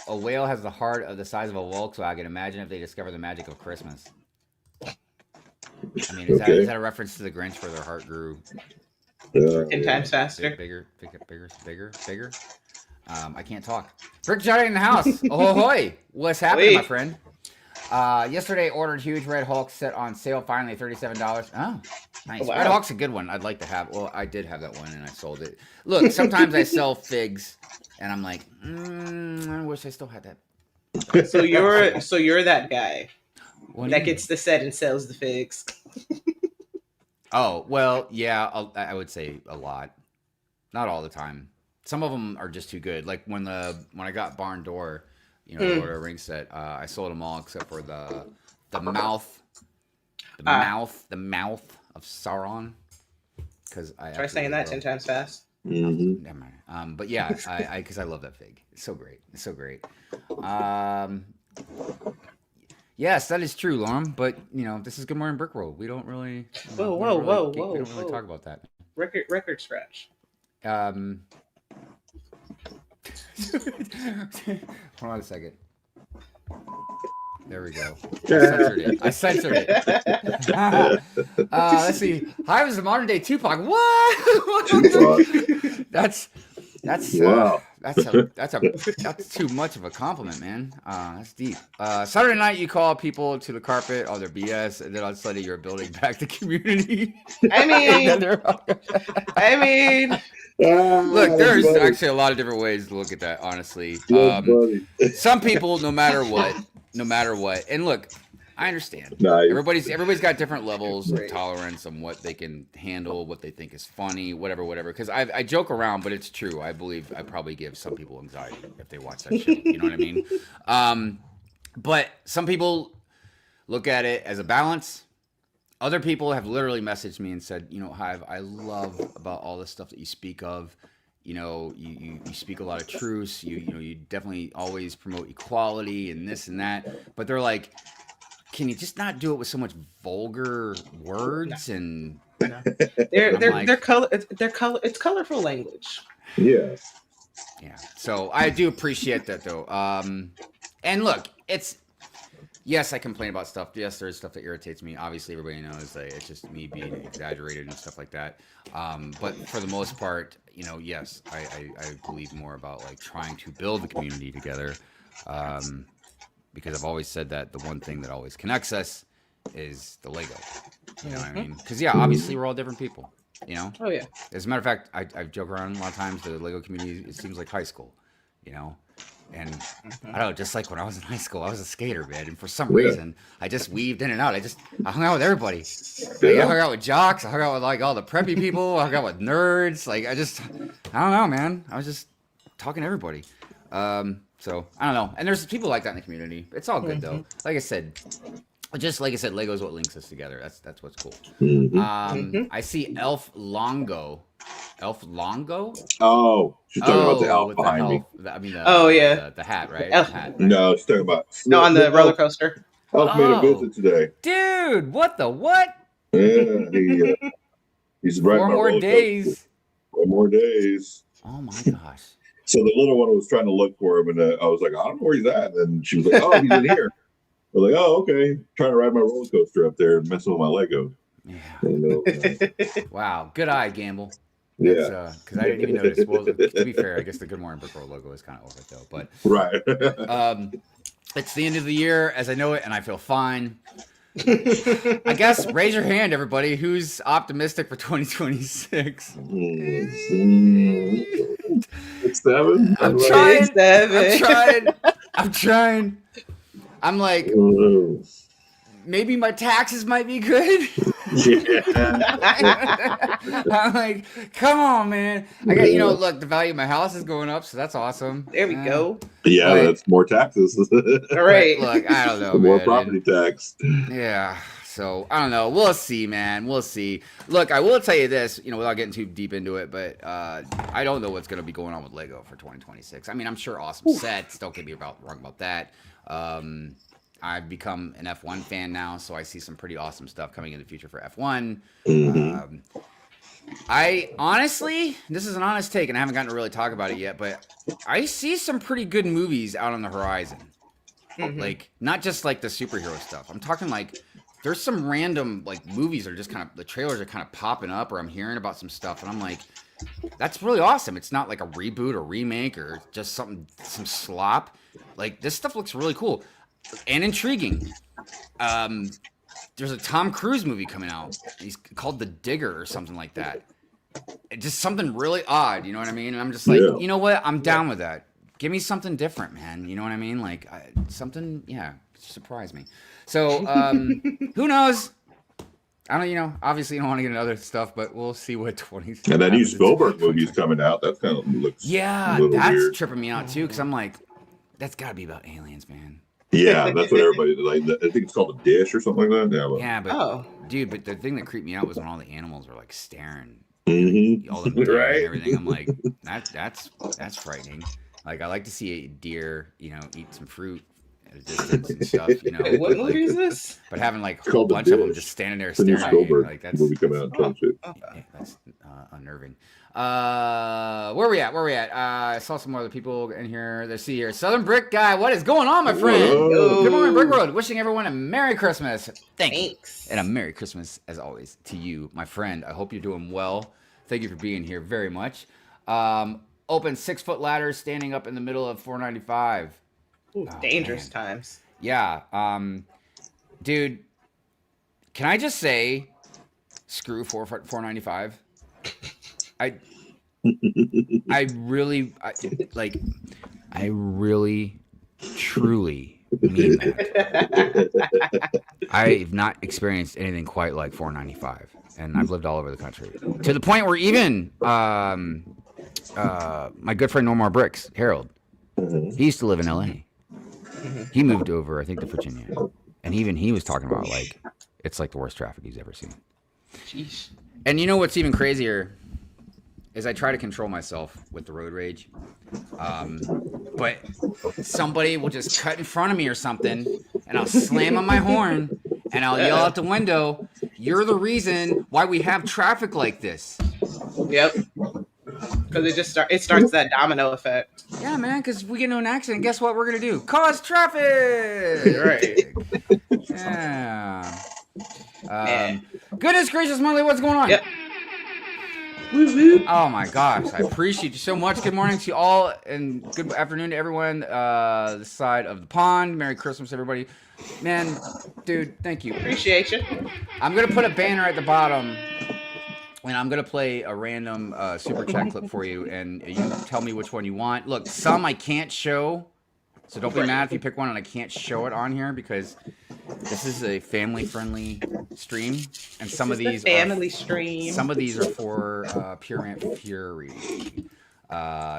a whale has the heart of the size of a Volkswagen. Imagine if they discover the magic of Christmas. I mean, is that a reference to the Grinch where their heart grew 10 times faster? Bigger. I can't talk. Brick Johnny in the house. Ahoy! What's happening, my friend? Yesterday, ordered huge Red Hulk set on sale. Finally, $37. Oh, nice. Oh, wow. Red Hulk's a good one. I'd like to have. Well, I did have that one, and I sold it. Look, sometimes I sell figs, and I'm like, I wish I still had that. So you're that guy that gets the set and sells the figs. Oh well, yeah. I would say a lot, not all the time. Some of them are just too good. Like when I got Barn Door, the Lord of the Rings set, I sold them all except for the mouth of Sauron. Because I try saying that 10 times fast. Mm-hmm. Never mind. But yeah, because I love that fig. It's so great. It's so great. Yes, that is true, Lauren. But this is Good Morning Brick World. We don't really. Whoa! We don't really talk about that. Record scratch. Hold on a second. There we go. Yeah. I censored it. Let's see. Hive is the modern day Tupac. What? Tupac. That's Wow. That's too much of a compliment, man. That's deep. Saturday night, you call people to the carpet, all their BS, and then on Sunday, you're building back the community. I mean, look, there's actually a lot of different ways to look at that. Honestly, some people, no matter what, and look, I understand. Nice. Everybody's got different levels of tolerance on what they can handle, what they think is funny, whatever. Because I joke around, but it's true. I believe I probably give some people anxiety if they watch that shit. You know what I mean? But some people look at it as a balance. Other people have literally messaged me and said, Hive, I love about all the stuff that you speak of. You speak a lot of truths. You definitely always promote equality and this and that. But they're like, can you just not do it with so much vulgar words and they're color? It's colorful language. Yeah. Yeah. So I do appreciate that though. And look, yes, I complain about stuff. Yes, there's stuff that irritates me. Obviously, everybody knows that it's just me being exaggerated and stuff like that. But for the most part, yes, I believe more about like trying to build the community together. Because I've always said that the one thing that always connects us is the Lego. You know what I mean? Because obviously we're all different people. Oh yeah. As a matter of fact, I joke around a lot of times. The Lego community, it seems like high school. And Mhm. I don't know, just like when I was in high school, I was a skater, man. And for some reason, I just weaved in and out. I hung out with everybody. Like, I hung out with jocks. I hung out with like all the preppy people. I hung out with nerds. Like I don't know, man. I was just talking to everybody. So I don't know. And there's people like that in the community. It's all good though. Like I said, Lego is what links us together. That's what's cool. I see Elf Longo. Oh, she's talking about the elf with behind me. I mean, the hat, right? Elf. The hat, right? No, she's talking about on the roller coaster. Elf made a visit today. Dude, what the what? Yeah, he's right. 4 more days. 4 more days. Oh my gosh. So the little one was trying to look for him, and I was like, I don't know where he's at. And she was like, oh, he's in here. I was like, oh, okay. Trying to ride my roller coaster up there and messing with my Lego. Yeah. Wow. Good eye, Gamble. Yeah. Because I didn't even notice. Well, to be fair, I guess the Good Morning Brick Roll logo is kind of over it though. But right. It's the end of the year as I know it, and I feel fine. I guess raise your hand, everybody. Who's optimistic for 2026? 7. I'm trying. I'm like, maybe my taxes might be good. I'm like, come on, man. I got, look, the value of my house is going up, so that's awesome. There we go. Yeah, that's more taxes. All right. Look, I don't know, more man. property tax. Yeah. So I don't know. We'll see, man. We'll see. Look, I will tell you this, without getting too deep into it, but I don't know what's going to be going on with Lego for 2026. I mean, I'm sure awesome sets. Don't get me wrong about that. I've become an F1 fan now, so I see some pretty awesome stuff coming in the future for F1. I honestly, this is an honest take, and I haven't gotten to really talk about it yet, but I see some pretty good movies out on the horizon. Like, not just like the superhero stuff. I'm talking like, there's some random like movies that are just the trailers are kind of popping up, or I'm hearing about some stuff, and I'm like, that's really awesome. It's not like a reboot or remake or just some slop. Like, this stuff looks really cool and intriguing. There's a Tom Cruise movie coming out. He's called The Digger or something like that. Just something really odd, you know what I mean? And I'm just like, you know what? I'm down with that. Give me something different, man. You know what I mean? Like, something, surprise me. So, who knows? I don't, obviously you don't want to get into other stuff, but we'll see what 20. And that new Spielberg movie's coming out. That kind of looks that's weird. Tripping me out too, because I'm like, that's got to be about aliens, man. Yeah, that's what everybody like. I think it's called A Dish or something like that. Yeah, but dude, but the thing that creeped me out was when all the animals were like staring, all the right, and everything. I'm like, that's frightening. Like, I like to see a deer, eat some fruit at a distance and stuff. What movie is this? But having like a whole bunch of them just standing there staring at you, like that's movie coming out. That's unnerving. Where we at? I saw some other people in here. Let's see here. Southern Brick Guy, what is going on, my friend? Good morning, Brick Road. Wishing everyone a Merry Christmas. Thanks. And a Merry Christmas, as always, to you, my friend. I hope you're doing well. Thank you for being here very much. Open 6-foot ladder standing up in the middle of 495. Dangerous times. Yeah. Dude, can I just say, screw 495? I really, truly mean that. I've not experienced anything quite like 495, and I've lived all over the country to the point where even my good friend No More Bricks, Harold, he used to live in LA. He moved over, I think, to Virginia, and even he was talking about like it's like the worst traffic he's ever seen. Jeez. And you know what's even crazier is I try to control myself with the road rage. But somebody will just cut in front of me or something, and I'll slam on my horn, and I'll yell out the window, "You're the reason why we have traffic like this." Yep. Because it starts that domino effect. Yeah, man, because we get into an accident, guess what we're going to do? Cause traffic! Right. Yeah. Goodness gracious, Marley, what's going on? Yep. Oh my gosh, I appreciate you so much. Good morning to you all, and good afternoon to everyone this side of the pond. Merry Christmas, everybody. Man, dude, thank you. Appreciate you. I'm going to put a banner at the bottom, and I'm going to play a random super chat clip for you, and you tell me which one you want. Look, some I can't show So don't be mad if you pick one and I can't show it on here because this is a family-friendly stream, and some of these stream. Some of these are for Pure Ant Fury.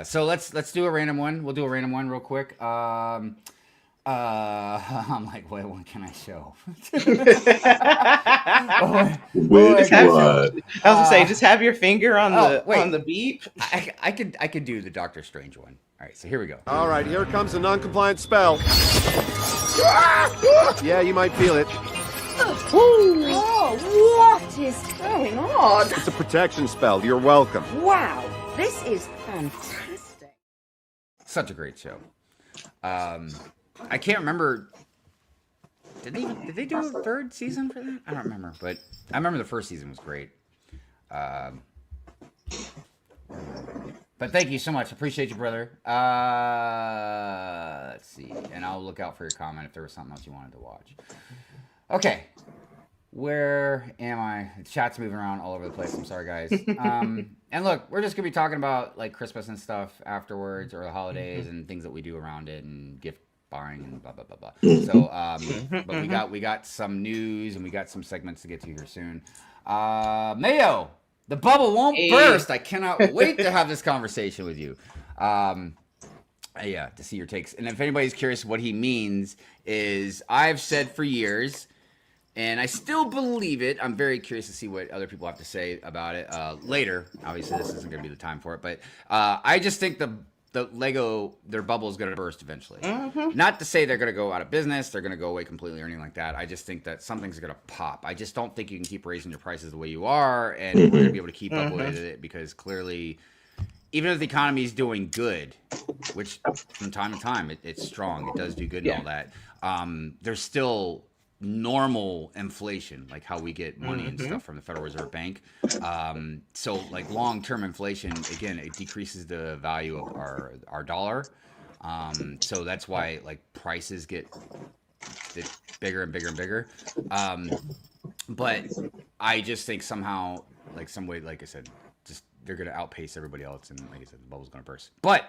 So let's do a random one. We'll do a random one real quick. I'm like, what one can I show? Which one? I was gonna say, just have your finger on the beep. I could do the Doctor Strange one. All right, so here we go. All right, here comes a non-compliant spell. Yeah, you might feel it. Oh, what is going on? It's a protection spell. You're welcome. Wow, this is fantastic. Such a great show. I can't remember. Did they do a third season for that? I don't remember, but I remember the first season was great. But thank you so much. Appreciate you, brother. Let's see. And I'll look out for your comment if there was something else you wanted to watch. Okay. Where am I? The chat's moving around all over the place. I'm sorry, guys. And look, we're just going to be talking about like Christmas and stuff afterwards, or the holidays and things that we do around it, and gift buying and blah, blah, blah, blah. So, but we got some news and we got some segments to get to here soon. Mayo! The bubble won't burst. I cannot wait to have this conversation with you. Yeah, to see your takes. And if anybody's curious what he means is I've said for years, and I still believe it. I'm very curious to see what other people have to say about it later. Obviously, this isn't going to be the time for it. But I just think the Lego, their bubble is going to burst eventually. Not to say they're going to go out of business, they're going to go away completely or anything like that. I just think that something's going to pop. I just don't think you can keep raising your prices the way you are, and we're going to be able to keep up with it because clearly, even if the economy is doing good, which from time to time it's strong, it does do good and all that, there's still normal inflation, like how we get money and stuff from the Federal Reserve Bank. So like long-term inflation, again, it decreases the value of our dollar. So that's why like prices get bigger and bigger and bigger. But I just think somehow, like some way, like I said, just they're going to outpace everybody else. And like I said, the bubble's going to burst. But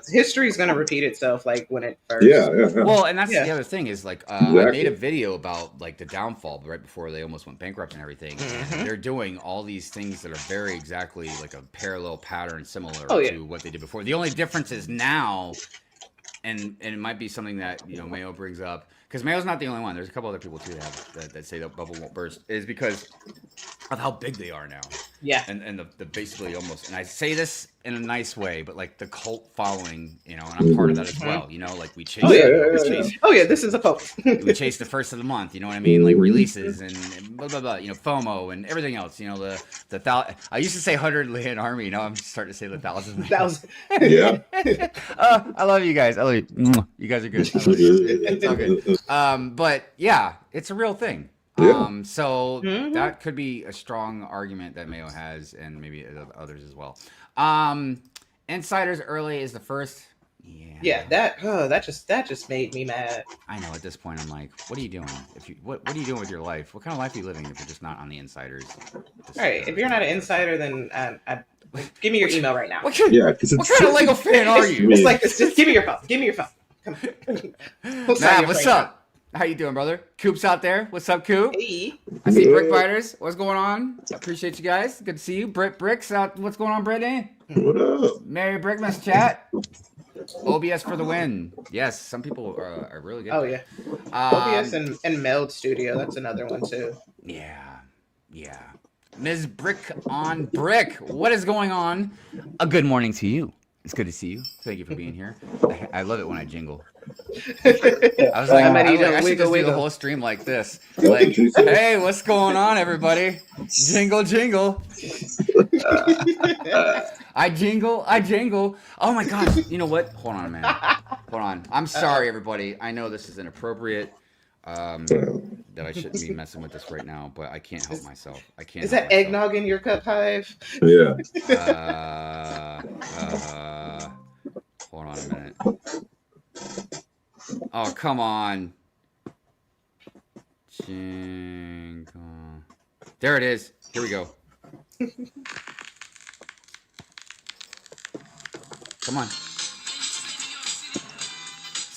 history's going to repeat itself like when it first. Yeah. Well, and that's the other thing is like I made a video about like the downfall right before they almost went bankrupt and everything. And they're doing all these things that are very exactly like a parallel pattern similar to what they did before. The only difference is now, and it might be something that Mayo brings up, because Mayo's not the only one. There's a couple other people too that say that bubble won't burst, is because of how big they are now. Yeah. And the basically almost, and I say this in a nice way, but like the cult following, and I'm part of that as well. Like we chase. This is a cult. We chase the first of the month. You know what I mean? Like releases and blah blah blah. FOMO and everything else. I used to say 100-land army. Now I'm starting to say the 1,000. Yeah. I love you guys. I love you. You guys are good. I love you. It's all good. But yeah, it's a real thing. So that could be a strong argument that Mayo has, and maybe others as well. Insiders early is the first. Yeah. That just made me mad. I know. At this point, I'm like, what are you doing? What are you doing with your life? What kind of life are you living if you're just not on the insiders? All right. If you're not an insider, then give me your email right now. What kind of Lego fan are you? It's like this. Just give me your phone. Give me your phone. Come on. Matt, what's up? How you doing, brother? Coop's out there. What's up, Coop? Hey. I see Brick Biters. What's going on? Appreciate you guys. Good to see you. Brickz out. What's going on, Brittany? What up? Merry Brickmas chat. OBS for the win. Yes, some people are really good. Oh yeah. OBS and Meld Studio. That's another one too. Yeah. Ms. Brick on Brick. What is going on? A good morning to you. It's good to see you. Thank you for being here. I love it when I jingle. I was like, I should just do the whole stream like this. Like, hey, what's going on, everybody? Jingle, jingle. I jingle. Oh my gosh. You know what? Hold on a minute. Hold on. I'm sorry, everybody. I know this is inappropriate. That I shouldn't be messing with this right now, but I can't help myself. I can't. Is that eggnog in your cup, Hive? Yeah. Hold on a minute. Oh, come on. Jingle. There it is. Here we go. Come on.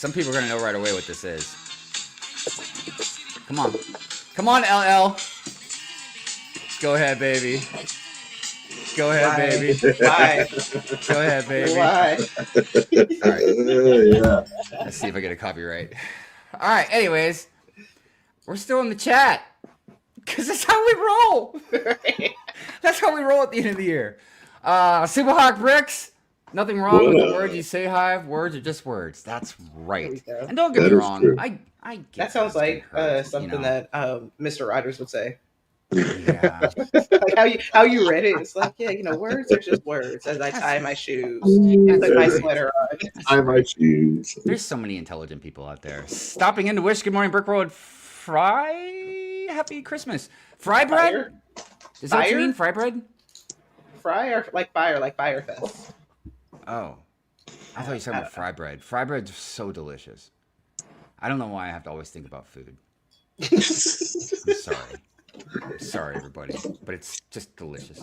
Some people are gonna know right away what this is. Come on. Come on, LL. Go ahead, baby. Go ahead, baby. Why? Go ahead, baby. Why? All right. Yeah. Let's see if I get a copyright. All right. Anyways, we're still in the chat because that's how we roll. That's how we roll at the end of the year. Superhawk Bricks. Nothing wrong with the words you say, Hive. Words are just words. That's right. And don't get me wrong. True. I get That sounds like hurt, something you know? that Mr. Rogers would say. Yeah. Like how you read it. It's like, yeah, words are just words. As I tie my shoes and put my sweater on. I might choose. There's so many intelligent people out there. Stopping in to wish good morning, Brick Road Fry. Happy Christmas. Fry bread? Fire? Is that what you Fire? mean? Fry bread? Fry or like Firefest. Oh. I thought you said about fry bread. Fry bread's so delicious. I don't know why I have to always think about food. I'm sorry. I'm sorry, everybody. But it's just delicious.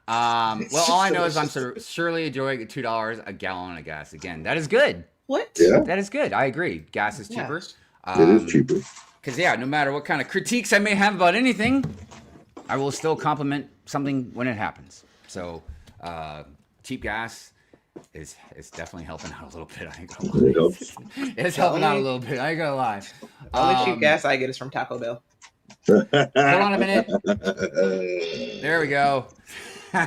Well, all I know is I'm surely enjoying $2 a gallon of gas. Again, that is good. What? Yeah. That is good. I agree. Gas is cheaper. It is cheaper. Because, yeah, no matter what kind of critiques I may have about anything, I will still compliment something when it happens. So, cheap gas is definitely helping out a little bit. I ain't gonna lie. It helps. It's helping out a little bit. I ain't gonna lie. The only cheap gas I get is from Taco Bell. Hold on a minute. There we go.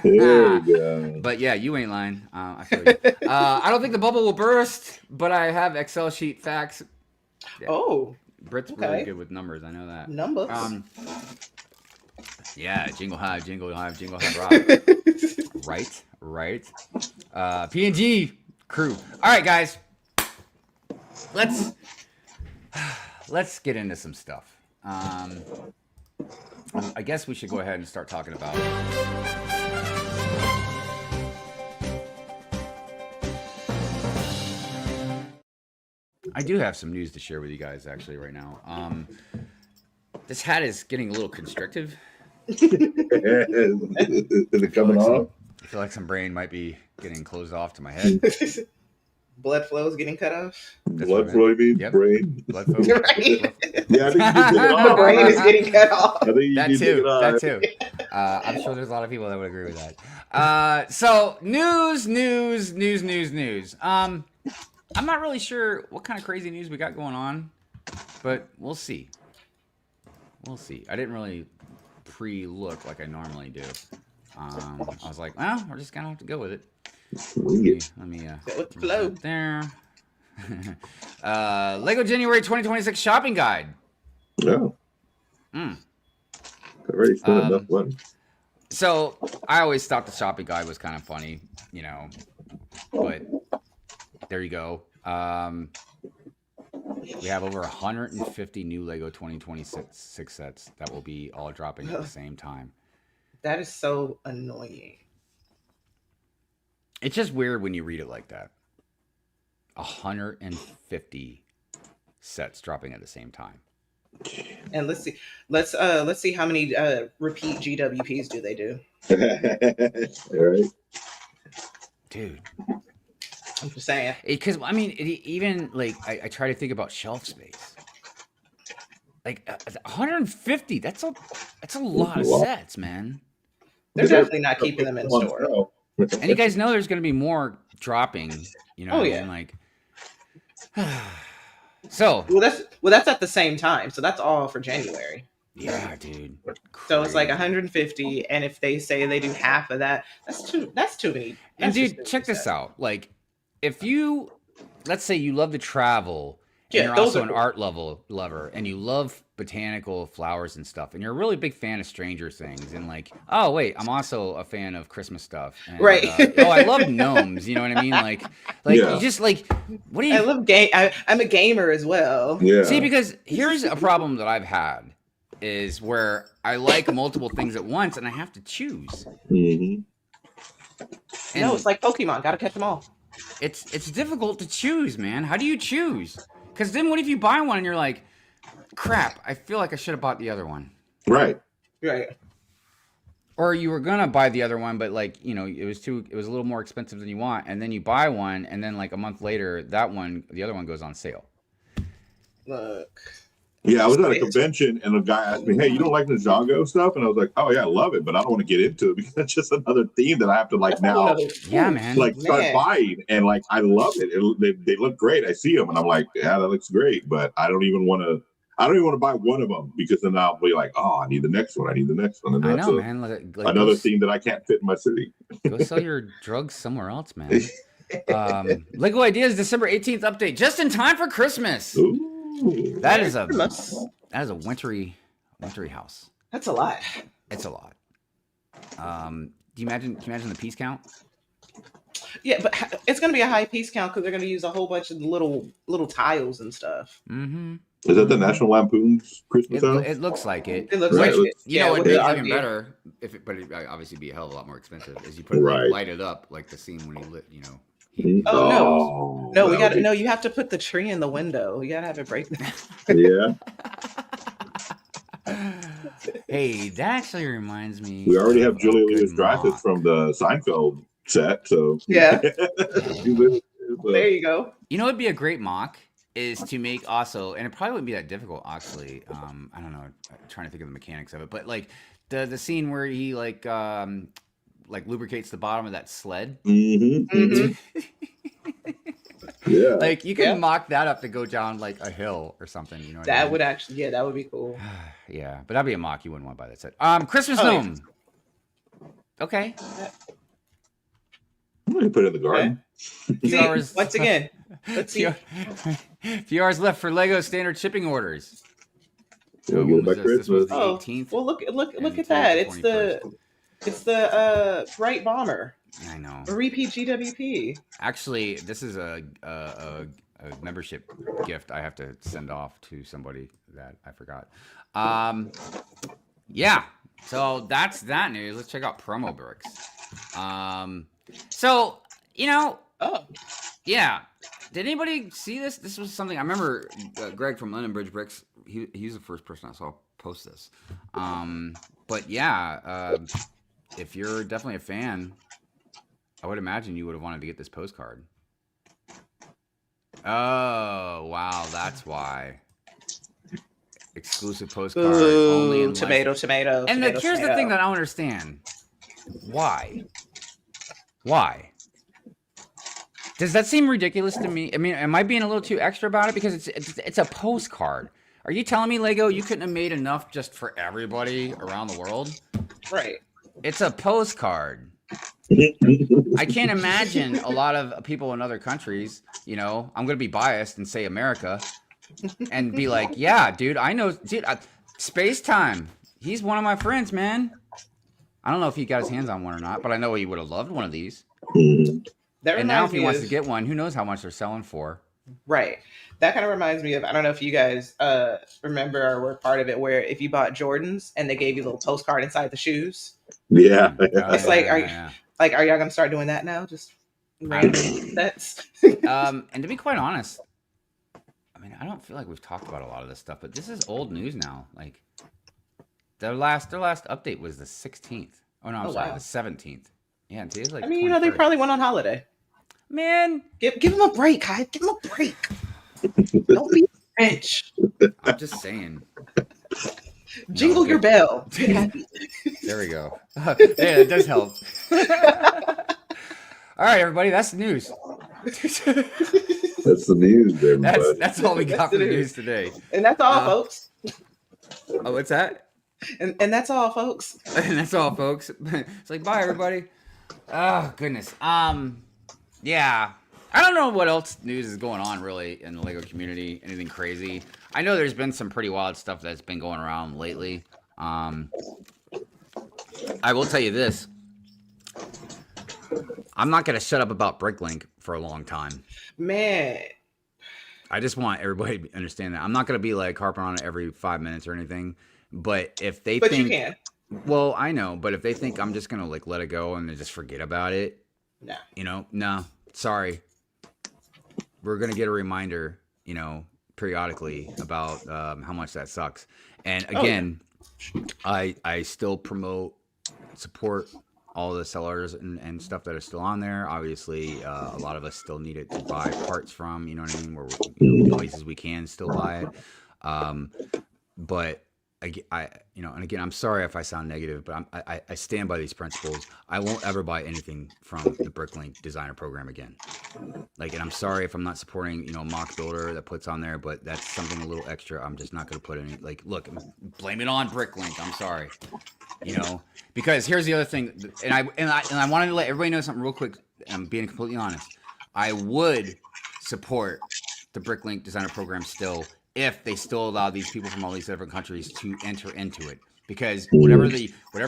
There we go. But yeah, you ain't lying. I feel you. I don't think the bubble will burst, but I have Excel sheet facts. Yeah. Oh, Brit's really good with numbers. I know that. numbers. Yeah, jingle hive, jingle hive, jingle hive rock. Right. P&G crew. All right, guys. Let's get into some stuff. I guess we should go ahead and start talking about I do have some news to share with you guys actually right now. This hat is getting a little constrictive. Is it coming off? I feel like some brain might be getting closed off to my head. Blood flow is getting cut off. Blood flow, you mean? Yep. Brain? Blood flow. Right. Yeah, I think you did it The off. brain is getting cut off. I think you That did too. it off. That too. I'm sure there's a lot of people that would agree with that. So news. I'm not really sure what kind of crazy news we got going on, but we'll see. I didn't really pre-look like I normally do. I was like, well, we're just gonna have to go with it. Let me With the flow. there. Lego January 2026 shopping guide. No. Already spent enough money. So I always thought the shopping guide was kind of funny, but there you go. We have over 150 new Lego 2026 sets that will be all dropping at the same time. That is so annoying. It's just weird when you read it like that. 150 sets dropping at the same time. And let's see how many repeat GWPs do they do. All right. Dude. I'm just saying. Because, even, like, I try to think about shelf space. Like, 150, that's a lot of sets, man. They're definitely not keeping them in store. And you guys know there's going to be more dropping, Oh, what yeah. I mean? Like, so. Well, that's at the same time. So that's all for January. Yeah, dude. So it's like Crazy. 150, and if they say they do half of that, that's too many. And That's just dude, check this out. Like, if you, let's say you love to travel, and Yeah, you're those also are an cool. art lover, and you love botanical flowers and stuff, and you're a really big fan of Stranger Things, and like, oh wait, I'm also a fan of Christmas stuff. And, Right. I love gnomes. You know what I mean? Like Yeah. you just like, what do you? I love game. I'm a gamer as well. Yeah. See, because here's a problem that I've had is where I like multiple things at once, and I have to choose. Mhm. And No, it's like Pokemon. Got to catch them all. it's difficult to choose, man. How do you choose? Because then what if you buy one and you're like, crap, I feel like I should have bought the other one. Right. Right. Or you were gonna buy the other one, but like, it was a little more expensive than you want, and then you buy one, and then like a month later, the other one goes on sale. Look. Yeah, I was at a convention and a guy asked me, "Hey, you don't like Ninjago stuff?" And I was like, "Oh yeah, I love it, but I don't want to get into it because that's just another theme that I have to like now, Yeah, man. like start buying." And like, I love it. They look great. I see them, and I'm like, "Yeah, that looks great," but I don't even want to. I don't even want to buy one of them because then I'll be like, "Oh, I need the next one. I need the next one." And I that's know, man. Like, another theme that I can't fit in my city. Go sell your drugs somewhere else, man. Lego Ideas December 18th update, just in time for Christmas. Ooh. That is a wintry house. That's a lot. It's a lot. Can you imagine the piece count? Yeah, but it's gonna be a high piece count because they're gonna use a whole bunch of little tiles and stuff. Mm-hmm. Is that the National Lampoon's Christmas house? It looks like it. It looks like it. You know, it'd be even better but it'd obviously be a hell of a lot more expensive as you put it, light it up like the scene when he lit. You know. No, you have to put the tree in the window. You gotta have it break down. Yeah. Hey, that actually reminds me. We already have Julia Louis-Dreyfus from the Seinfeld set, so yeah. There you go. You know, it'd be a great mock is to make also, and it probably wouldn't be that difficult actually. I don't know, I'm trying to think of the mechanics of it, but like the scene where he like lubricates the bottom of that sled. Mm-hmm. Yeah. Like you can mock that up to go down like a hill or something. You know what I mean? Would actually, that would be cool. Yeah, but that'd be a mock. You wouldn't want to buy that set. Christmas gnome. Okay. I'm gonna put it in the garden. See, once again, let's see. Few hours left for Lego standard shipping orders. We'll get it by Christmas. The 18th. Well, look at that. It's the Bright Bomber. I know. A repeat GWP. Actually, this is a membership gift I have to send off to somebody that I forgot. Yeah. So that's that news. Let's check out promo bricks. So, you know, yeah. Did anybody see this? This was something I remember. Greg from London Bridge Bricks. He's the first person I saw post this. But yeah, if you're definitely a fan, I would imagine you would have wanted to get this postcard. Oh wow, that's why. Exclusive postcard. Only in tomato. And here's the thing that I don't understand. Why? Does that seem ridiculous to me? I mean, am I being a little too extra about it? Because it's a postcard. Are you telling me, Lego, you couldn't have made enough just for everybody around the world? Right. It's a postcard. I can't imagine a lot of people in other countries, you know, I'm going to be biased and say America, and be like, yeah, dude, I know, dude, Space Time. He's one of my friends, man. I don't know if he got his hands on one or not, but I know he would have loved one of these. And now if he wants to get one, who knows how much they're selling for. Right. That kind of reminds me of, I don't know if you guys remember or were part of it, where if you bought Jordans and they gave you a little postcard inside the shoes. Yeah. It's are y'all gonna start doing that now? Just random sets. And to be quite honest, I mean, I don't feel like we've talked about a lot of this stuff, but this is old news now. Like their last update was the 16th. Oh no, I'm sorry, the 17th. Yeah, today's like. I mean, 21st. They probably went on holiday. Man, give them a break, Kai. Give them a break. Don't be rich. I'm just saying. Jingle your bell. There we go. Yeah, it does help. All right, everybody, that's the news. That's the news, everybody. That's all we got for the news today. And that's all, folks. Oh, what's that? And that's all, folks. And that's all, folks. It's like, bye, everybody. Oh, goodness. Yeah. I don't know what else news is going on, really, in the LEGO community. Anything crazy. I know there's been some pretty wild stuff that's been going around lately. I will tell you this. I'm not going to shut up about Bricklink for a long time. Man. I just want everybody to understand that. I'm not going to be like harping on it every 5 minutes or anything. But if they think... But you can. Well, I know. But if they think I'm just going to like let it go and just forget about it. No. You know, no. Sorry. We're going to get a reminder, you know, periodically about how much that sucks. And again, I still promote, support all the sellers and stuff that are still on there. Obviously, a lot of us still need it to buy parts from. You know what I mean? Where places we can still buy it. But and again, I'm sorry if I sound negative, but I stand by these principles. I won't ever buy anything from the Bricklink designer program again. Like, and I'm sorry if I'm not supporting, a mock builder that puts on there, but that's something a little extra. I'm just not going to put any, like, look, blame it on Bricklink. I'm sorry, because here's the other thing. And I wanted to let everybody know something real quick. And I'm being completely honest. I would support the Bricklink designer program still, if they still allow these people from all these different countries to enter into it. Because whatever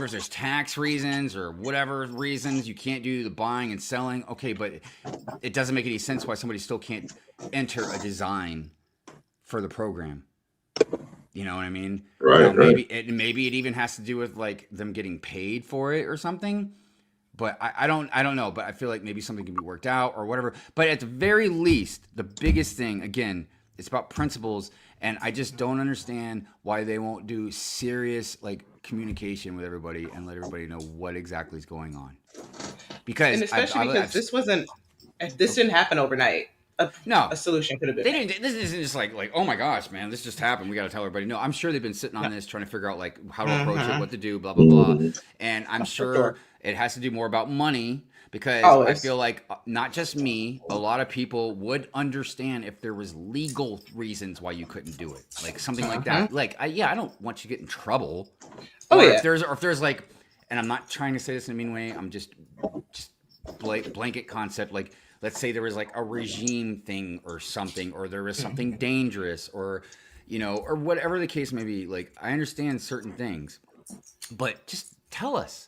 there's tax reasons or whatever reasons you can't do the buying and selling, okay, but it doesn't make any sense why somebody still can't enter a design for the program. You know what I mean? Right. Maybe it even has to do with like them getting paid for it or something. But I don't know. But I feel like maybe something can be worked out or whatever. But at the very least, the biggest thing, again, it's about principles, and I just don't understand why they won't do serious like communication with everybody and let everybody know what exactly is going on. Because and especially because this didn't happen overnight. A solution could have been. This isn't just like oh my gosh, man, this just happened. We got to tell everybody. No, I'm sure they've been sitting on this trying to figure out like how to approach it, what to do, blah blah blah. And I'm sure it has to do more about money. Because I feel like not just me, a lot of people would understand if there was legal reasons why you couldn't do it, like something like that. Like, I don't want you to get in trouble. If there's like, and I'm not trying to say this in a mean way. I'm just blanket concept. Like, let's say there was like a regime thing or something, or there was something dangerous, or or whatever the case may be. Like, I understand certain things, but just tell us.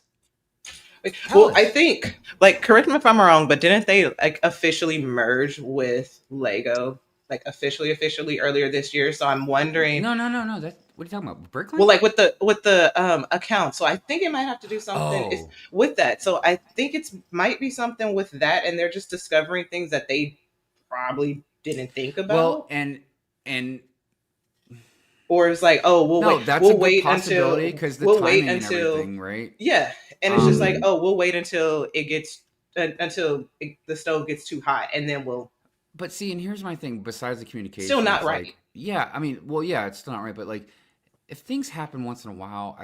I think, like, correct me if I'm wrong, but didn't they like officially merge with Lego, like officially earlier this year? So I'm wondering. No. What are you talking about? Bricklink? Well, like with the account. So I think it might have to do something with that. So I think might be something with that, and they're just discovering things that they probably didn't think about. Well, and. Or it's like, we'll wait until because the timing and everything, right? Yeah, and it's just like, we'll wait until it gets the stove gets too hot, and then we'll. But see, and here's my thing. Besides the communication, still not right. Like, yeah, I mean, it's still not right. But like, if things happen once in a while,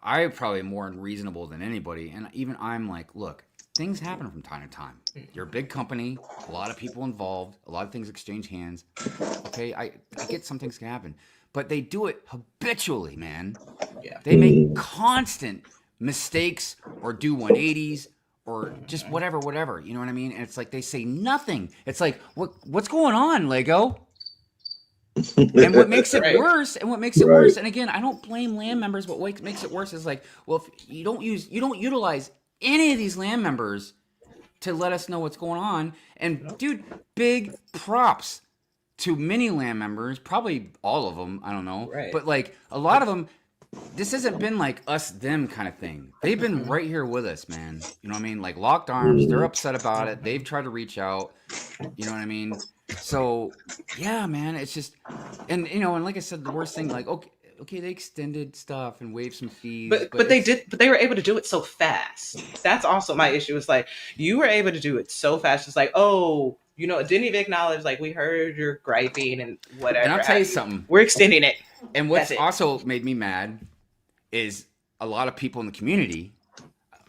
I probably am more unreasonable than anybody, and even I'm like, look. Things happen from time to time. You're a big company, a lot of people involved, a lot of things exchange hands. Okay, I get some things can happen, but they do it habitually, man. Yeah. They make constant mistakes or do 180s or just whatever. You know what I mean? And it's like they say nothing. It's like, what's going on, Lego? And what makes it worse, and again, I don't blame land members, but what makes it worse is like, well, if you don't utilize any of these land members to let us know what's going on. And dude, big props to many land members, probably all of them, I don't know. Right. But like a lot of them, this hasn't been like us, them kind of thing. They've been right here with us, man. You know what I mean? Like locked arms, they're upset about it. They've tried to reach out, you know what I mean? So yeah, man, it's just, and and like I said, the worst thing, like, okay, they extended stuff and waived some fees. But they were able to do it so fast. That's also my issue. It's like, you were able to do it so fast. It's like, it didn't even acknowledge, like, we heard your griping and whatever. And I'll tell you something. We're extending it. And what's also made me mad is a lot of people in the community,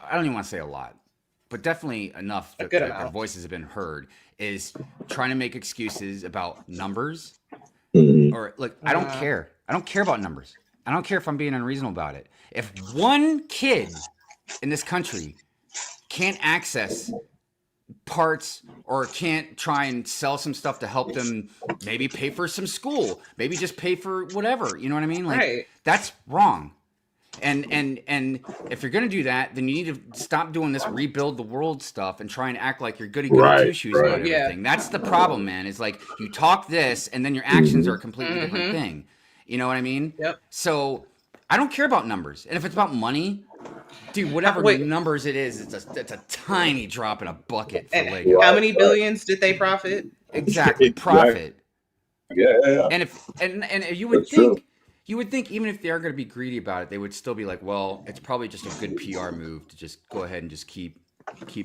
I don't even want to say a lot, but definitely enough that their voices have been heard, is trying to make excuses about numbers. Or, look, I don't care. I don't care about numbers. I don't care if I'm being unreasonable about it. If one kid in this country can't access parts or can't try and sell some stuff to help them maybe pay for some school, maybe just pay for whatever, you know what I mean? Like, that's wrong. And if you're going to do that, then you need to stop doing this rebuild the world stuff and try and act like you're goody two shoes about everything. That's the problem, man. Is like you talk this and then your actions are a completely different thing. You know what I mean? Yep. So I don't care about numbers. And if it's about money, dude, whatever numbers it is, it's a tiny drop in a bucket for Lego. How many billions did they profit? Exactly, profit. Yeah. And if you would think, you would think even if they are going to be greedy about it, they would still be like, well, it's probably just a good PR move to just go ahead and just keep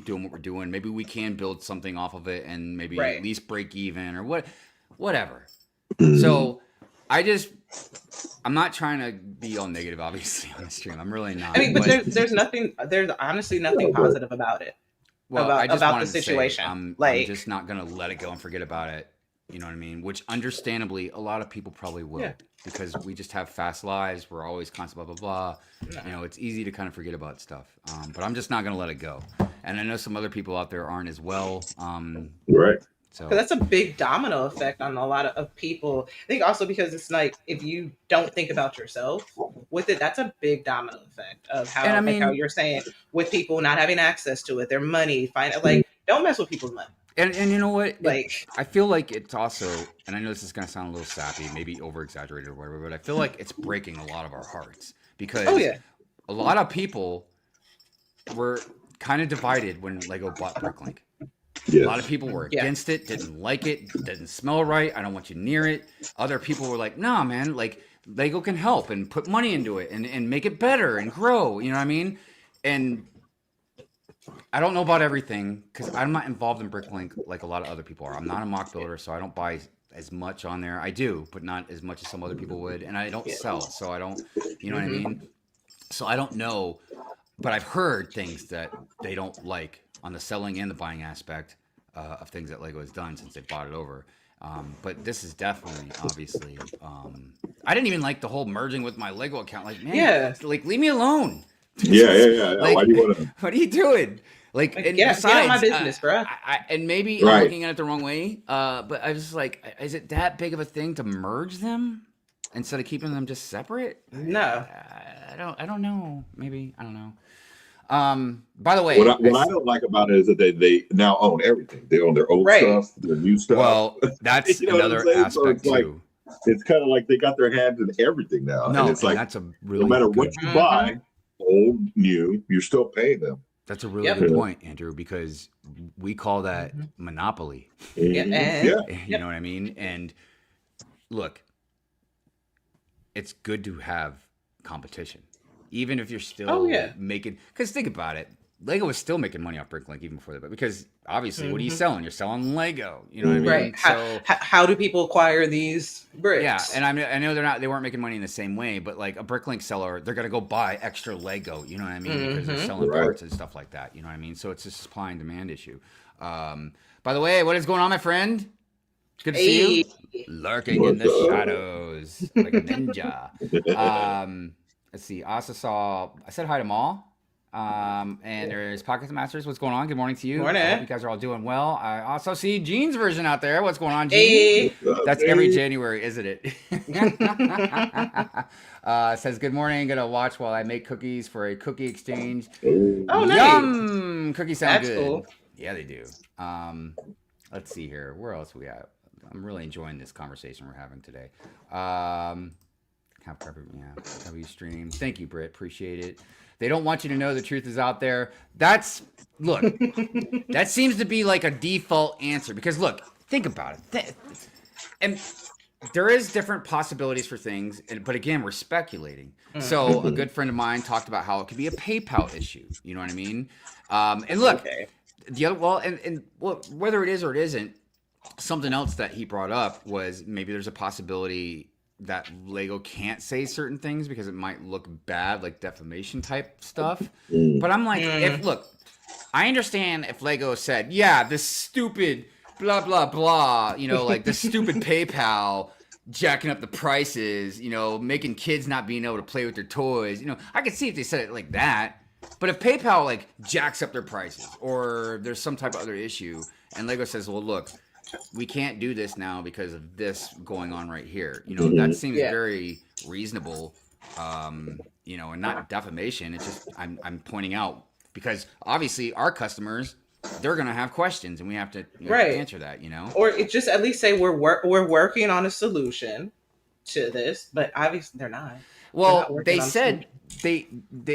doing what we're doing. Maybe we can build something off of it and maybe at least break even or whatever. So I'm not trying to be all negative, obviously, on the stream. I'm really not. I mean, but there's honestly nothing positive about it. Well, I just about wanted the to situation. say, I'm just not going to let it go and forget about it. You know what I mean? Which, understandably, a lot of people probably will because we just have fast lives. We're always constant blah, blah, blah. You know, it's easy to kind of forget about stuff. But I'm just not going to let it go. And I know some other people out there aren't as well. Right. So that's a big domino effect on a lot of people. I think also because it's like if you don't think about yourself with it, that's a big domino effect of how, how you're saying with people not having access to it, their money, don't mess with people's money. And you know what? I feel like it's also, and I know this is going to sound a little sappy, maybe over exaggerated or whatever, but I feel like it's breaking a lot of our hearts because a lot of people were kind of divided when Lego bought Bricklink. Yes. A lot of people were against it, didn't like it, didn't smell right. I don't want you near it. Other people were like, nah, man, like Lego can help and put money into it and make it better and grow. You know what I mean? And I don't know about everything because I'm not involved in Bricklink like a lot of other people are. I'm not a mock builder, so I don't buy as much on there. I do, but not as much as some other people would. And I don't sell, so I don't, you know what I mean? So I don't know, but I've heard things that they don't like on the selling and the buying aspect of things that Lego has done since they bought it over. But this is definitely, obviously, I didn't even like the whole merging with my Lego account. Like, man, like leave me alone. Yeah. Like, why do you want to? What are you doing? Like, and get besides, out of my business, bro. And maybe I'm looking at it the wrong way. But I was just like, is it that big of a thing to merge them instead of keeping them just separate? No, I don't know. Maybe I don't know. By the way, what I don't like about it is that they now own everything. They own their old stuff, their new stuff. Well, that's another aspect so too. It's kind of like they got their hands in everything now. No, and it's like that's a really no matter good, what you buy, old, new, you're still paying them. That's a really good point, Andrew, because we call that monopoly. You know what I mean? And look, it's good to have competition. Even if you're still making, because think about it, Lego was still making money off Bricklink even before that, but because obviously, what are you selling? You're selling Lego. You know what I mean? Right. So how do people acquire these bricks? Yeah, and I know they weren't making money in the same way, but like a Bricklink seller, they're gonna go buy extra Lego. You know what I mean? Because they're selling parts and stuff like that. You know what I mean? So it's a supply and demand issue. By the way, what is going on, my friend? It's good to see you. Lurking in the shadows like a ninja. Let's see. I said hi to Maul. And there's Pocket Masters. What's going on? Good morning to you. Morning. I hope you guys are all doing well. I also see Gene's version out there. What's going on, Gene? That's every January, isn't it? Says, good morning. Gonna watch while I make cookies for a cookie exchange. Oh, nice. Yum! Cookies sound good. Cool. Yeah, they do. Let's see here. Where else we at? I'm really enjoying this conversation we're having today. W stream. Thank you, Britt. Appreciate it. They don't want you to know the truth is out there. Look, that seems to be like a default answer because look, think about it. And there is different possibilities for things, but again, we're speculating. So a good friend of mine talked about how it could be a PayPal issue. You know what I mean? And look, the other, whether it is or it isn't, something else that he brought up was maybe there's a possibility that Lego can't say certain things because it might look bad, like defamation type stuff. But I'm like, I understand if Lego said, yeah, this stupid blah, blah, blah, you know, like this stupid PayPal jacking up the prices, you know, making kids not being able to play with their toys. You know, I could see if they said it like that. But if PayPal like jacks up their prices or there's some type of other issue and Lego says, well, look, we can't do this now because of this going on right here. You know, that seems very reasonable, you know, and not defamation. It's just, I'm pointing out because obviously our customers, they're going to have questions and we have to answer that, you know? Or it just at least say we're working on a solution to this, but obviously they're not. Well, they said they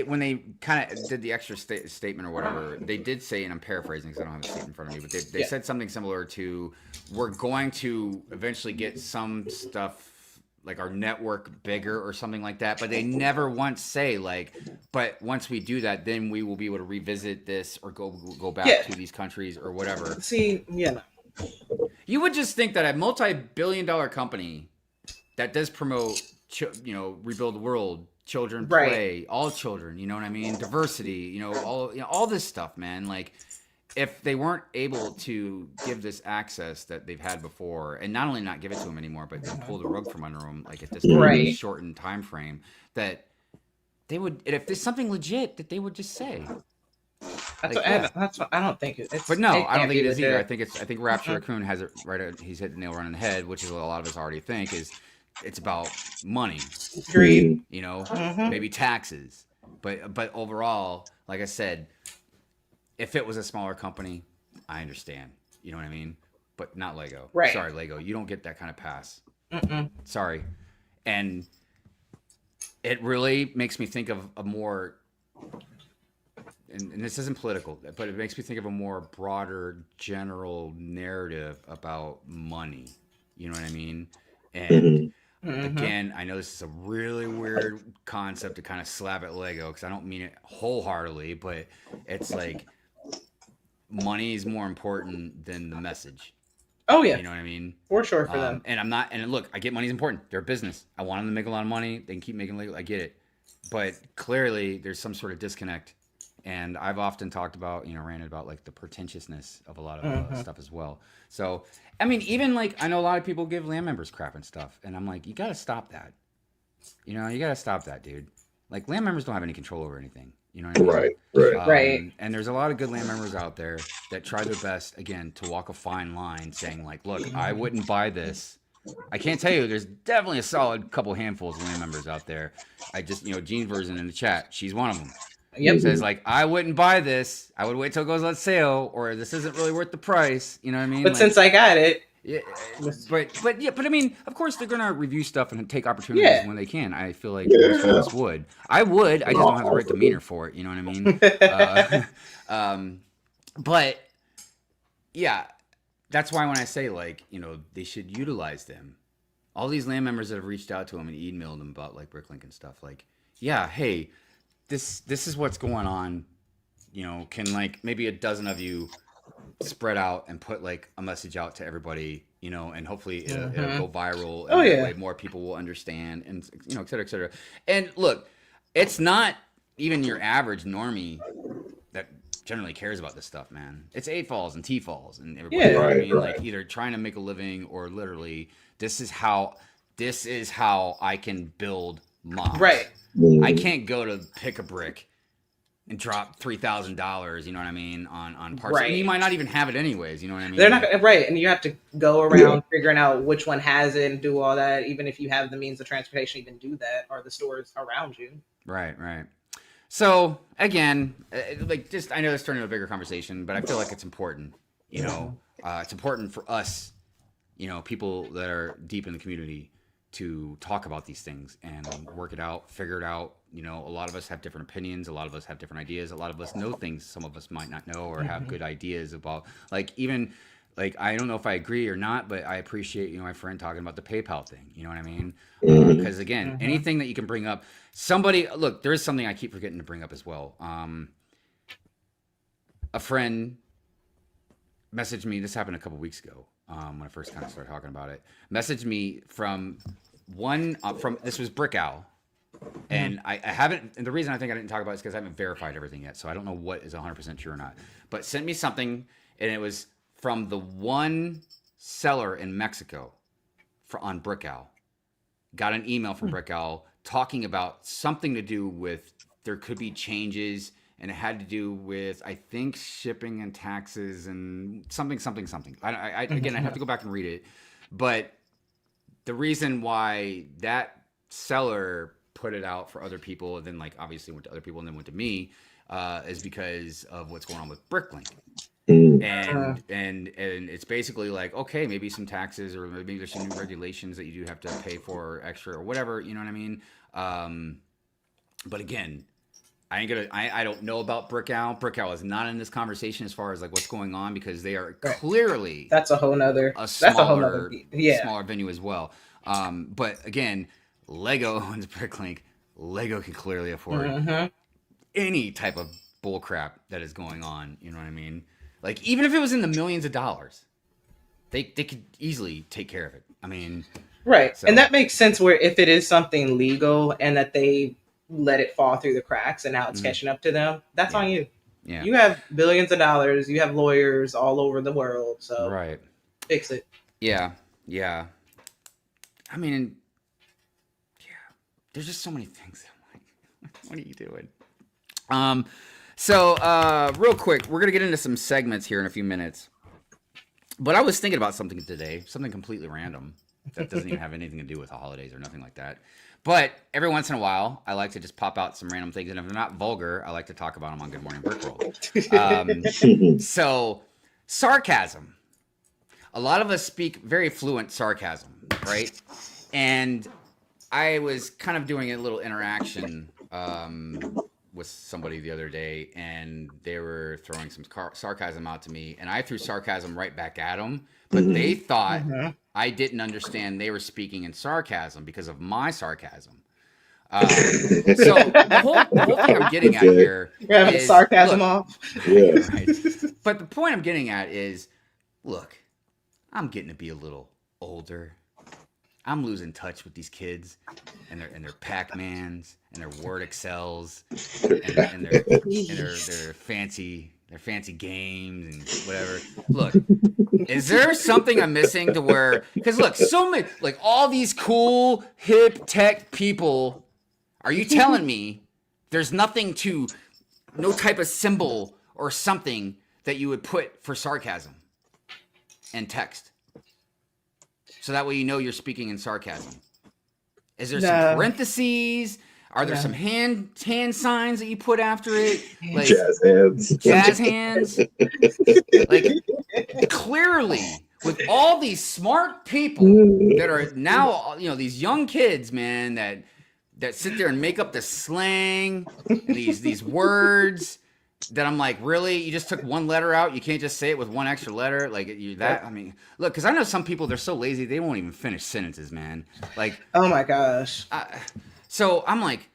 when they kind of did the extra statement or whatever, they did say, and I'm paraphrasing because I don't have a statement in front of me, but they said something similar to, we're going to eventually get some stuff like our network bigger or something like that, but they never once say like, but once we do that, then we will be able to revisit this or go back to these countries or whatever. See, yeah. You would just think that a multi-billion-dollar company that does promote, rebuild the world, children play, all children, you know what I mean? Diversity, all this stuff, man. Like, if they weren't able to give this access that they've had before, and not only not give it to them anymore, but then pull the rug from under them, like at this shortened time frame, that they would, if there's something legit, that they would just say. That's like, what I don't think it's. But no, I don't think it is either. I think Rapture Raccoon has it right. He's hit the nail right on the head, which is what a lot of us already think is. It's about money, greed, maybe taxes, but overall, like I said, if it was a smaller company, I understand. You know what I mean? But not Lego. Right. Sorry, Lego. You don't get that kind of pass. Sorry. And it really makes me think of a more, and this isn't political, but it makes me think of a more broader, general narrative about money. You know what I mean? And again, I know this is a really weird concept to kind of slap at Lego because I don't mean it wholeheartedly, but it's like money is more important than the message. Oh yeah, you know what I mean? For sure for them. And I'm not. And look, I get money's important. They're a business. I want them to make a lot of money. They can keep making Lego. I get it, but clearly there's some sort of disconnect. And I've often talked about, ranted about like the pretentiousness of a lot of stuff as well. So, I mean, even like I know a lot of people give land members crap and stuff, and I'm like, you got to stop that. You got to stop that, dude. Like land members don't have any control over anything. You know what I mean? Right. And there's a lot of good land members out there that try their best, again, to walk a fine line, saying like, look, I wouldn't buy this. I can't tell you. There's definitely a solid couple handfuls of land members out there. I just, Jean version in the chat. She's one of them. Yep. Says like, I wouldn't buy this. I would wait till it goes on sale, or this isn't really worth the price. You know what I mean? But since I got it, but I mean, of course they're gonna review stuff and take opportunities when they can. I feel like most of us would. I would. I just don't have the right demeanor for it. You know what I mean? But yeah, that's why when I say like, they should utilize them. All these land members that have reached out to them and emailed them about like Bricklink and stuff, like, yeah, hey. This is what's going on, can like maybe a dozen of you spread out and put like a message out to everybody, and hopefully it'll go viral and that way more people will understand and, et cetera, et cetera. And look, it's not even your average normie that generally cares about this stuff, man. It's A-falls and T-falls and everybody, you know what I mean? Like either trying to make a living or literally this is how I can build mobs. Right. I can't go to pick a brick and drop $3,000, you know what I mean, on parts. Right. And you might not even have it anyways, you know what I mean? They're not right, and you have to go around figuring out which one has it and do all that, even if you have the means of transportation, even do that, or the stores around you. Right. So again, I know this turned into a bigger conversation, but I feel like it's important. It's important for us, people that are deep in the community, to talk about these things and work it out, figure it out. A lot of us have different opinions. A lot of us have different ideas. A lot of us know things some of us might not know or have good ideas about. Like even like I don't know if I agree or not, but I appreciate my friend talking about the PayPal thing. You know what I mean? Because again, anything that you can bring up, look, there is something I keep forgetting to bring up as well. A friend messaged me. This happened a couple weeks ago. When I first kind of started talking about it, messaged me from this was Brick Owl, and I haven't, and the reason I think I didn't talk about it is because I haven't verified everything yet, so I don't know what is 100% true or not, but sent me something, and it was from the one seller in Mexico on Brick Owl. Got an email from Brick Owl talking about something to do with there could be changes. And it had to do with, I think, shipping and taxes and something. Again, I have to go back and read it. But the reason why that seller put it out for other people, and then like obviously went to other people and then went to me, is because of what's going on with Bricklink. And it's basically like, okay, maybe some taxes or maybe there's some new regulations that you do have to pay for extra or whatever. You know what I mean? But again, I don't know about Brick Owl. Brick Owl is not in this conversation as far as like what's going on because they are clearly that's a whole nother smaller venue as well. But again, Lego owns Bricklink. Lego can clearly afford any type of bull crap that is going on. You know what I mean? Like, even if it was in the millions of dollars, they could easily take care of it. I mean, right. So- And that makes sense where if it is something legal and that they let it fall through the cracks and now it's catching up to them, that's on you. yeah, You have billions of dollars. You have lawyers all over the world. So right. fix it. Yeah. I mean, yeah. There's just so many things. I'm like, what are you doing? So real quick, we're gonna get into some segments here in a few minutes. But I was thinking about something today, something completely random that doesn't even have anything to do with the holidays or nothing like that. But every once in a while, I like to just pop out some random things, and if they're not vulgar, I like to talk about them on Good Morning Brick World. So, sarcasm. A lot of us speak very fluent sarcasm, right? And I was kind of doing a little interaction with somebody the other day, and they were throwing some sarcasm out to me, and I threw sarcasm right back at them, but they thought I didn't understand they were speaking in sarcasm because of my sarcasm. So the whole thing I'm getting at here You're having is, sarcasm look, off. Yeah. right? But the point I'm getting at is, look, I'm getting to be a little older. I'm losing touch with these kids and their Pac-Mans and their Word Excels and their fancy games and whatever. Look, is there something I'm missing to where? Because look, so many, like, all these cool hip tech people. Are you telling me there's no type of symbol or something that you would put for sarcasm and text? So that way you know you're speaking in sarcasm. Is there some parentheses? Are there some hand signs that you put after it? Like jazz hands. Like, clearly, with all these smart people that are now, these young kids, man, that sit there and make up the slang and these words. That I'm like, really? You just took one letter out? You can't just say it with one extra letter? Like, I mean, look, because I know some people, they're so lazy, they won't even finish sentences, man. Like, oh my gosh. So I'm like,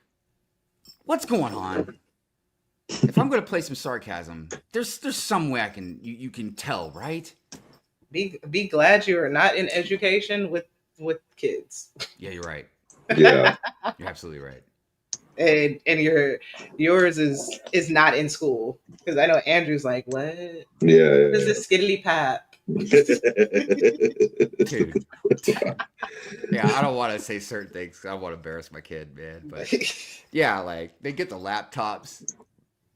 what's going on? If I'm going to play some sarcasm, there's some way you can tell, right? Be glad you are not in education with kids. Yeah, you're right. Yeah. You're absolutely right. And yours is not in school, because I know Andrew's like, what? Yeah. What is this skiddly pap? Dude. Yeah, I don't want to say certain things. I don't want to embarrass my kid, man. But yeah, like, they get the laptops,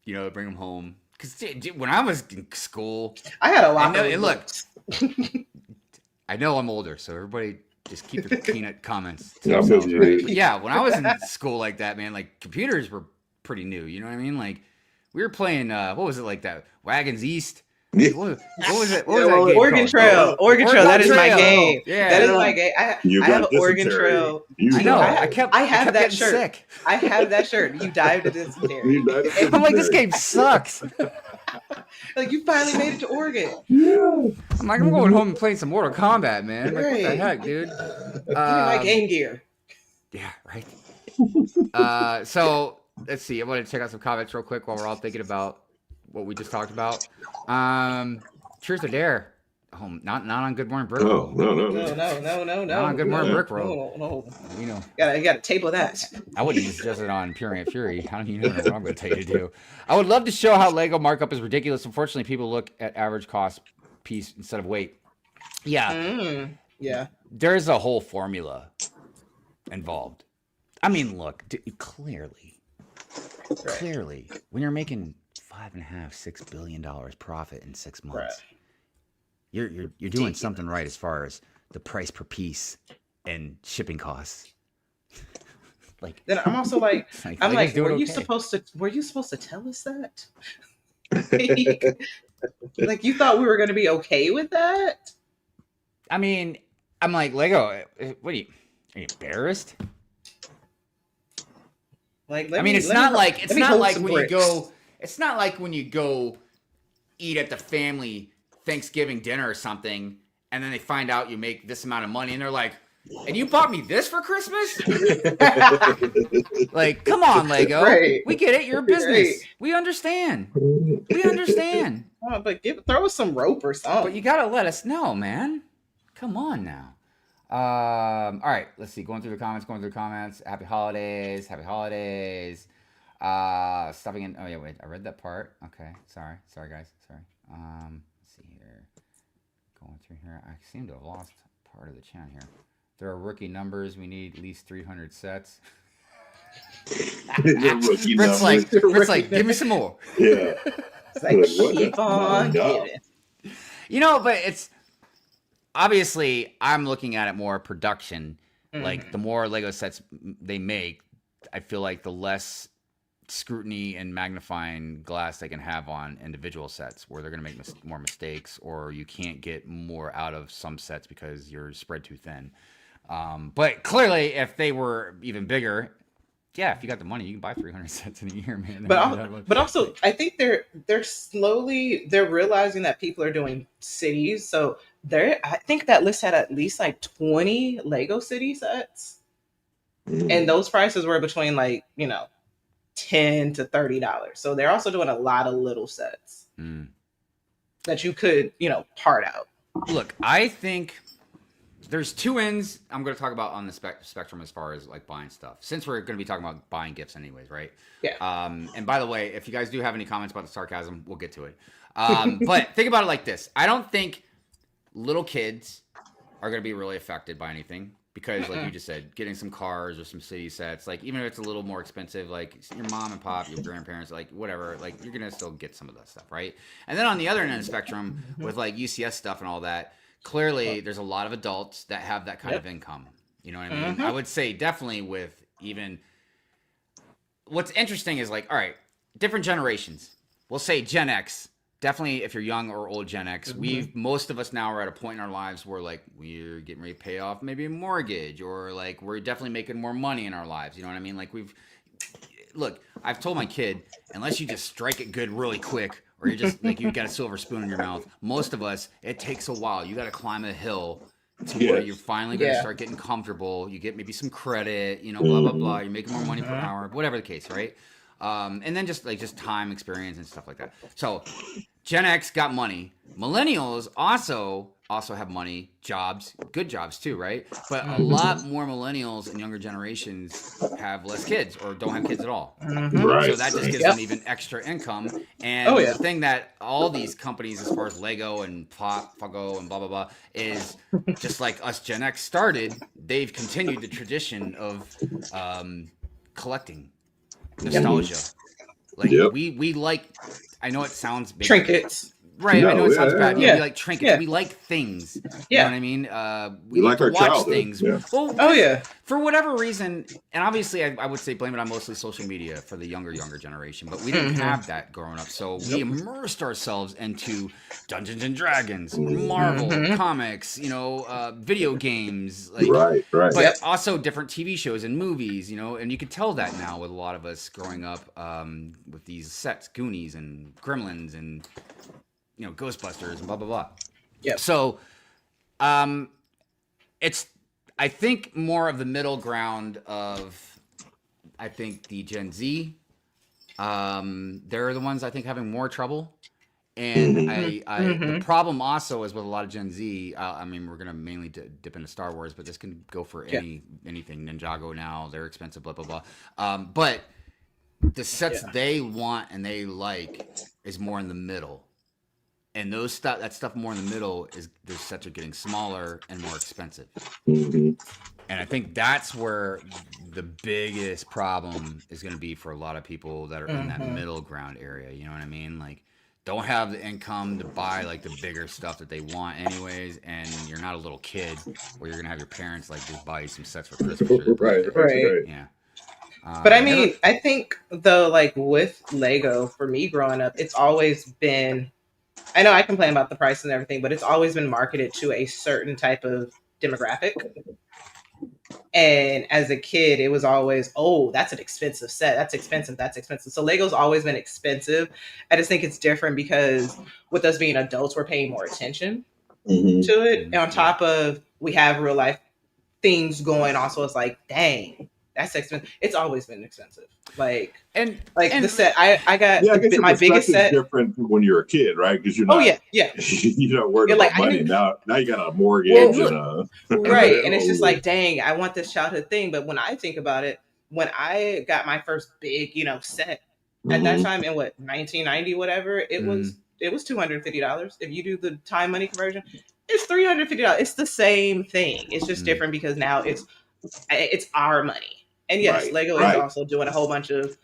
they bring them home. Because when I was in school, I had a lot of and look, I know I'm older, so everybody just keep your peanut comments to themselves, right? But yeah, when I was in school like that, man, like, computers were pretty new. You know what I mean? Like, we were playing, what was it, like that? Wagons East? What was it? What was that game Oregon called? Trail. Oregon Trail. That is my game. Yeah. That is my game. I have an Oregon Trail. I know. I have that shirt. Sick. I have that shirt. You died to dysentery. I'm like, this game sucks. Like, you finally made it to Oregon. I'm like, I'm going home and playing some Mortal Kombat, man. I'm like, what the heck, dude? Give me my Game Gear. Yeah, right. So let's see. I want to check out some comments real quick while we're all thinking about what we just talked about. Truth or dare? Oh, not on Good Morning Brick Roll. No. Not on Good Morning Brick Roll. No. You Gotta table that. I wouldn't even suggest it on Pure Ant Fury. I don't even know what I'm going to tell you to do. I would love to show how Lego markup is ridiculous. Unfortunately, people look at average cost piece instead of weight. Yeah. Yeah. There's a whole formula involved. I mean, look, clearly, when you're making $5.5-6 billion profit in 6 months, you're doing something right as far as the price per piece and shipping costs. Like, then I'm also like, were you supposed to tell us that? Like, you thought we were going to be okay with that? I mean, I'm like, Lego, what are you embarrassed? Like, it's not like when you go eat at the family Thanksgiving dinner or something, and then they find out you make this amount of money, and they're like, And you bought me this for Christmas? Like, come on, Lego. Right. We get it. You're a business. Right. We understand. We understand. Oh, but throw us some rope or something. But you gotta let us know, man. Come on now. All right, let's see. Going through the comments. Happy holidays. Stopping in. Oh yeah, wait. I read that part. Okay. Sorry, guys. Sorry. Let's see here. Going through here. I seem to have lost part of the chat here. There are rookie numbers. We need at least 300 sets. Brick's like, give me some more. Yeah. It's like, keep on giving. You know, but it's obviously I'm looking at it more production. Like the more Lego sets they make, I feel like the less scrutiny and magnifying glass they can have on individual sets where they're going to make more mistakes, or you can't get more out of some sets because you're spread too thin. But clearly, if they were even bigger, yeah, if you got the money, you can buy 300 sets in a year, man. But also, I think they're realizing that people are doing cities. So I think that list had at least like 20 Lego city sets, and those prices were between like $10 to $30. So they're also doing a lot of little sets that you could part out. Look, I think there's two ends I'm going to talk about on the spectrum as far as like buying stuff, since we're going to be talking about buying gifts anyways, right? Yeah. And by the way, if you guys do have any comments about the sarcasm, we'll get to it. But think about it like this. I don't think little kids are going to be really affected by anything because, like you just said, getting some cars or some city sets, like even if it's a little more expensive, like your mom and pop, your grandparents, like whatever, like you're going to still get some of that stuff, right? And then on the other end of the spectrum with like UCS stuff and all that, clearly there's a lot of adults that have that kind of income. You know what I mean? I would say definitely with even what's interesting is like, all right, different generations. We'll say Gen X. Definitely if you're young or old Gen X, most of us now are at a point in our lives where like we're getting ready to pay off maybe a mortgage, or like we're definitely making more money in our lives. You know what I mean? Like I've told my kid, unless you just strike it good really quick, or you're just like you got a silver spoon in your mouth, most of us, it takes a while. You got to climb a hill to where you're finally going to start getting comfortable. You get maybe some credit, blah, blah, blah. You're making more money per hour, whatever the case, right? And then just time, experience, and stuff like that. So Gen X got money. Millennials also have money, jobs, good jobs too, right? But a lot more millennials and younger generations have less kids or don't have kids at all. Right. So that just gives them even extra income. And the thing that all these companies, as far as Lego and Funko and blah, blah, blah, is just like us Gen X started, they've continued the tradition of collecting nostalgia. Like we like, I know it sounds big. Trinkets. Right, I know it sounds bad. Yeah, we like trinkets. We like things. You know what I mean? We like to watch things. Yeah. Well, for whatever reason, and obviously I would say blame it on mostly social media for the younger generation, but we didn't have that growing up. So we immersed ourselves into Dungeons and Dragons, Marvel, comics, video games. Like, right. But also different TV shows and movies, and you could tell that now with a lot of us growing up with these sets, Goonies and Gremlins and Ghostbusters and blah, blah, blah. Yeah. So, it's, I think, more of the middle ground of, I think, the Gen Z. They're the ones, I think, having more trouble. And the problem also is with a lot of Gen Z, I mean, we're going to mainly dip into Star Wars, but this can go for anything. Ninjago now, they're expensive, blah, blah, blah. But the sets they want and they like is more in the middle. And that stuff more in the middle is those sets are getting smaller and more expensive. And I think that's where the biggest problem is going to be for a lot of people that are in that middle ground area. You know what I mean? Like, don't have the income to buy like the bigger stuff that they want anyways, and you're not a little kid where you're going to have your parents like just buy you some sets for Christmas. Right. Yeah. But I mean, I think though, like with Lego, for me growing up, it's always been, I know I complain about the price and everything, but it's always been marketed to a certain type of demographic. And as a kid, it was always, oh, that's an expensive set. That's expensive. So Lego's always been expensive. I just think it's different because with us being adults, we're paying more attention to it. And on top of, we have real life things going on. So it's like, dang, that's expensive. It's always been expensive. Like and the set, I got Yeah, I guess your my biggest perspective's set. different from when you're a kid, right? Because you're not. Oh yeah, yeah. You're not worried You're about like, I money. didn't- Now you got a mortgage Well, and right, and it's just Oh, like, dang, I want this childhood thing. But when I think about it, when I got my first big, set at that Mhm. time in 1990, whatever, it was $250. If you do the time money conversion, it's $350. It's the same thing. It's just different because now it's our money. And yes, Right, Lego right. is also doing a bunch of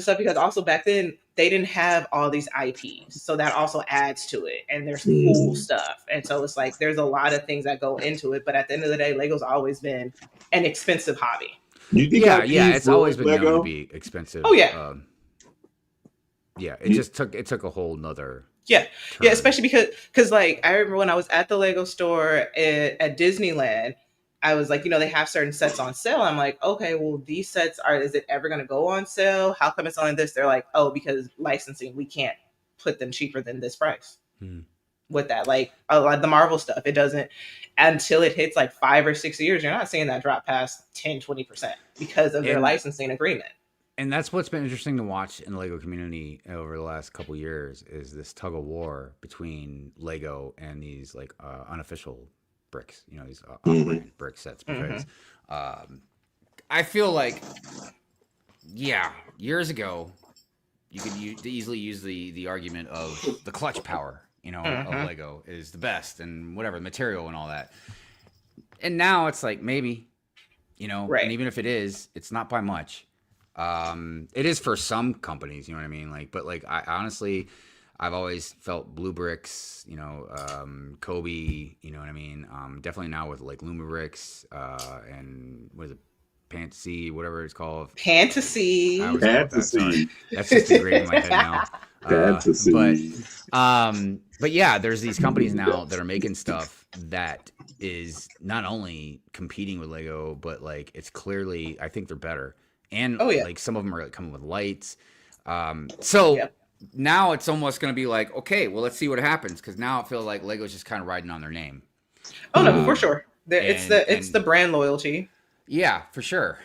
stuff because also back then they didn't have all these IPs, so that also adds to it. And there's cool stuff, and so it's like there's a lot of things that go into it. But at the end of the day, Lego's always been an expensive hobby. You think yeah, IPs it's always ruin been known Lego? to be expensive. Oh, yeah. Yeah, it took a whole nother Yeah, turn. especially because like I remember when I was at the Lego store at Disneyland, I was like, they have certain sets on sale. I'm like, okay, well, these sets is it ever going to go on sale? How come it's only this? They're like, oh, because licensing, we can't put them cheaper than this price. With that, like a lot of the Marvel stuff, it doesn't until it hits like 5 or 6 years. You're not seeing that drop past 10-20% because of their licensing agreement. And that's what's been interesting to watch in the Lego community over the last couple years is this tug of war between Lego and these like unofficial bricks, these off-brand brick sets. Because I feel like, years ago, you could easily use the argument of the clutch power, of Lego is the best and whatever, material and all that. And now it's like maybe, right. And even if it is, it's not by much. It is for some companies, you know what I mean? Like, but like, I honestly, I've always felt Drewbrickz, Kobe, you know what I mean? Definitely now with like LumaBricks, and what is it? Fantasy, whatever it's called. Fantasy. That's just ingrained in my head now. Fantasy. But yeah, there's these companies now that are making stuff that is not only competing with Lego, but like it's clearly, I think they're better. And like some of them are like coming with lights. Now it's almost going to be like, okay, well, let's see what happens. Because now it feels like Lego's just kind of riding on their name. Oh, no, for sure. It's the brand loyalty. Yeah, for sure.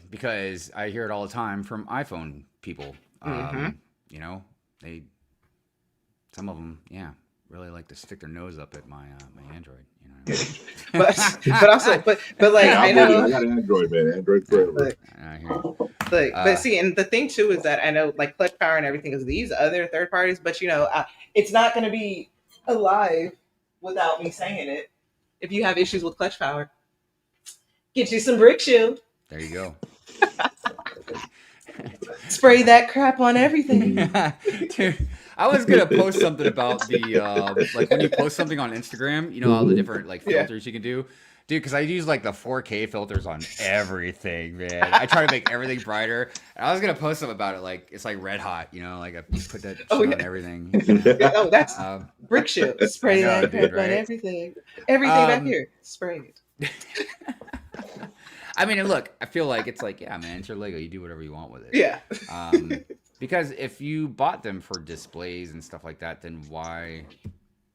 Because I hear it all the time from iPhone people. Some of them, really like to stick their nose up at my Android. but like I know I got an Android, man. Android forever. But see, and the thing too is that I know like Clutch Power and everything is these other third parties, but it's not going to be alive without me saying it. If you have issues with Clutch Power, get you some Brick Shield. There you go. Spray that crap on everything. Dude, I was gonna post something about the like when you post something on Instagram, all the different like filters you can do. Dude, because I use like the 4K filters on everything, man. I try to make everything brighter. And I was gonna post something about it, like it's like red hot, like I put that shit on everything. Oh, that's Brick Shield. Spray that crap on everything. Everything back here, spray it. I mean, and look, I feel like it's like, yeah, man, it's your Lego. You do whatever you want with it. Yeah. Because if you bought them for displays and stuff like that, then why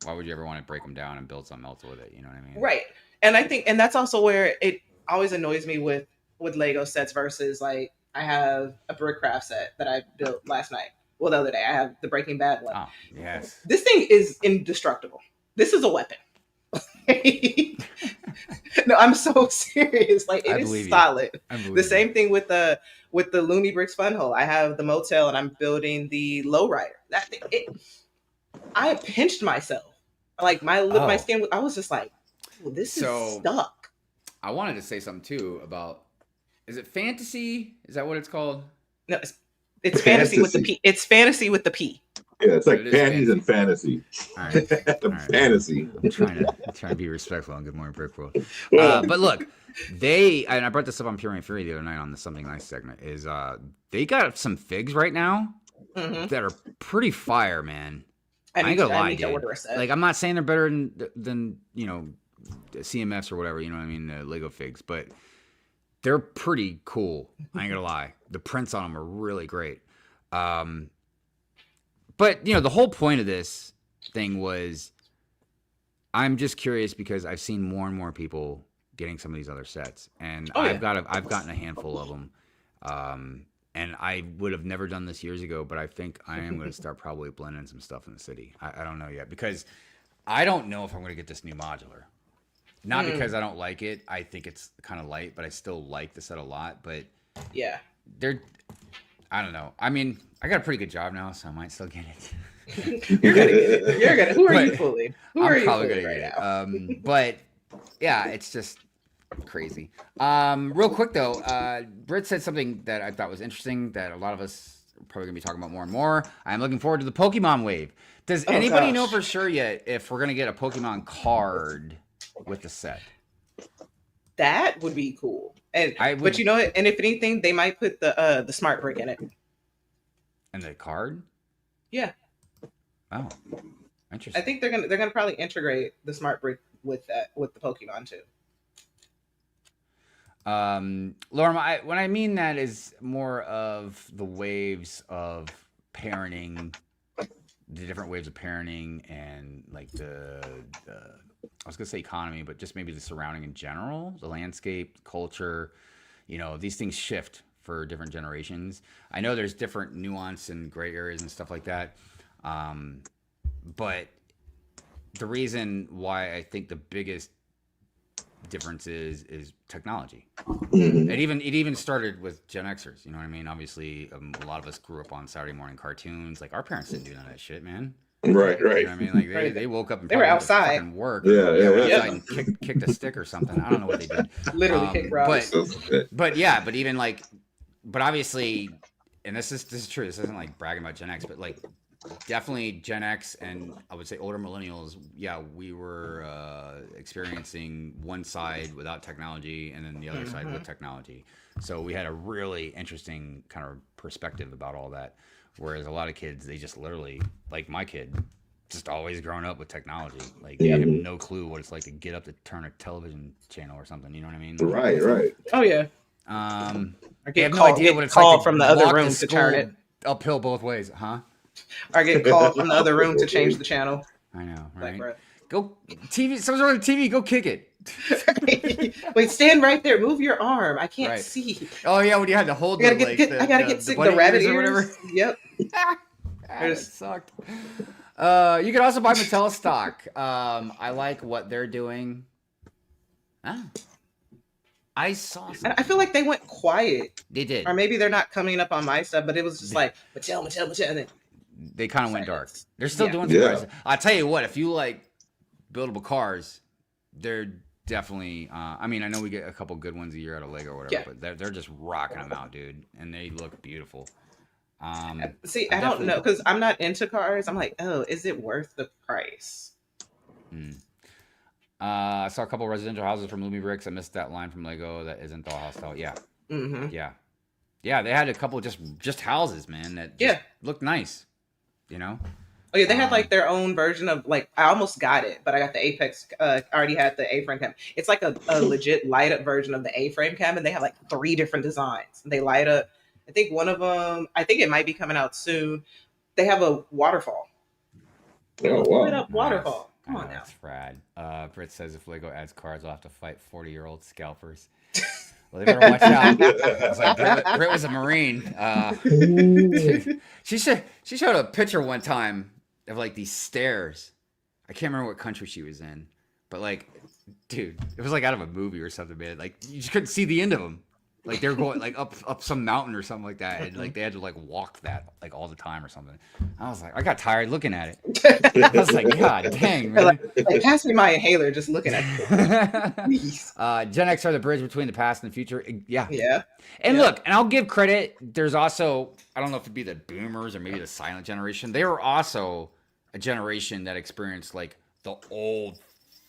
would you ever want to break them down and build something else with it? You know what I mean? Right. And I think, and that's also where it always annoys me with Lego sets versus like I have a Brickcraft set that I built last night. Well, the other day I have the Breaking Bad one. Oh, yes. This thing is indestructible. This is a weapon. No, I'm so serious. Like it is solid. The same thing with the LumiBricks Fun Hole. I have the motel and I'm building the lowrider. That thing, I pinched myself. Like my skin. I was just like, well, this is stuck. I wanted to say something too about. Is it fantasy? Is that what it's called? No, it's fantasy with the P. It's fantasy with the P. Yeah, it's like panties and fantasy. All right. Fantasy. I'm trying to be respectful on Good Morning Brick World. But look, and I brought this up on Pure and Fury the other night on the Something Nice segment, is they got some figs right now that are pretty fire, man. I ain't gonna lie, dude. Like, I'm not saying they're better than CMFs or whatever, you know what I mean, the Lego figs, but they're pretty cool. I ain't gonna lie. The prints on them are really great. But, the whole point of this thing was, I'm just curious because I've seen more and more people getting some of these other sets, and Oh, I've yeah. gotten a handful of them. And I would have never done this years ago, but I think I am going to start probably blending some stuff in the city. I don't know yet, because I don't know if I'm going to get this new modular. Not because I don't like it. I think it's kind of light, but I still like the set a lot. But Yeah. I don't know. I mean, I got a pretty good job now, so I might still get it. You're gonna get it. You're gonna. Who are you But fooling? Who I'm are you probably fooling gonna right get now? it. But yeah, it's just crazy. Real quick though, Britt said something that I thought was interesting that a lot of us are probably gonna be talking about more and more. I'm looking forward to the Pokemon wave. Does anybody know gosh. for sure yet if we're gonna get a Pokemon card with the set? That would be cool. And I would- but you know what? And if anything, they might put the smart brick in it. And the card? Yeah. Oh, interesting. I think they're gonna probably integrate the smart brick with the Pokemon too. Laura, when I mean that is more of the waves of parenting, the different waves of parenting, and like the I was gonna say economy, but just maybe the surrounding in general, the landscape, culture. You know, these things shift for different generations. I know there's different nuance and gray areas and stuff like that, but the reason why I think the biggest difference is technology. It even started with Gen Xers. You know what I mean? Obviously, a lot of us grew up on Saturday morning cartoons. Like, our parents didn't do none of that shit, man. Right, You right. know what I mean? Like, they woke up and They were probably went to outside. fucking work. Yeah, yeah, were yeah. outside and kicked a stick or something. I don't know what they did. Literally kick rocks. But yeah, but even like, but obviously, and this is true. This isn't like bragging about Gen X, but like, definitely Gen X and I would say older millennials. Yeah, we were experiencing one side without technology and then the other side with technology. So we had a really interesting kind of perspective about all that. Whereas a lot of kids, they just literally, like my kid, just always grown up with technology. Like, they have no clue what it's like to get up to turn a television channel or something. You know what I mean? Right, right. Oh yeah. Or They have no idea what it's like from the other room to turn it. Uphill both ways, huh? Or get called from the other room to change the channel. I know, Like, right? bruh. Go TV. Someone's on the TV. Go kick it. Wait, stand right there. Move your arm. I can't Right. see. Oh yeah, when you had to hold I gotta the, get, like, I gotta the get sick. bunny The rabbit ears or whatever. ears. Yep. That sucked. You can also buy Mattel stock. I like what they're doing. I saw And something. I feel like they went quiet, They did. or maybe they're not coming up on my stuff. But it was just like Mattel, and then They kind of went dark. They're still Yeah. doing Yeah. surprises. I'll tell you what, if you like buildable cars, they're definitely, I mean, I know we get a couple good ones a year out of Lego or whatever, Yeah. but they're just rocking them out, dude. And they look beautiful. see, I don't know because I'm not into cars. I'm like, oh, is it worth the price? I saw a couple residential houses from IBrick. I missed that line from Lego that isn't dollhouse style. Yeah. Mm-hmm. Yeah, they had a couple just houses, man, that just looked nice. You know? Oh yeah, they had like their own version of like I almost got it, but I got the Apex. I already had the A-frame cam. It's like a legit light up version of the A-frame cam, and they have like 3 different designs. They light up. I think one of them. I think it might be coming out soon. They have a waterfall. Oh, Lit wow. up waterfall. I Come know, on now. that's rad. Britt says if Lego adds cards, I'll have to fight 40-year-old scalpers. Well, they better watch out. I was like, Britt was a Marine. She showed a picture one time of like these stairs. I can't remember what country she was in, but like, dude, it was like out of a movie or something, man. Like, you just couldn't see the end of them. Like, they were going like up some mountain or something like that, and like they had to like walk that like all the time or something. I was like, I got tired looking at it. I was like, God dang, man. like pass me my inhaler. Just looking at it. Please. Gen X are the bridge between the past and the future. Yeah. Yeah. And look, and I'll give credit. There's also, I don't know if it'd be the boomers or maybe the silent generation. They were also a generation that experienced like the old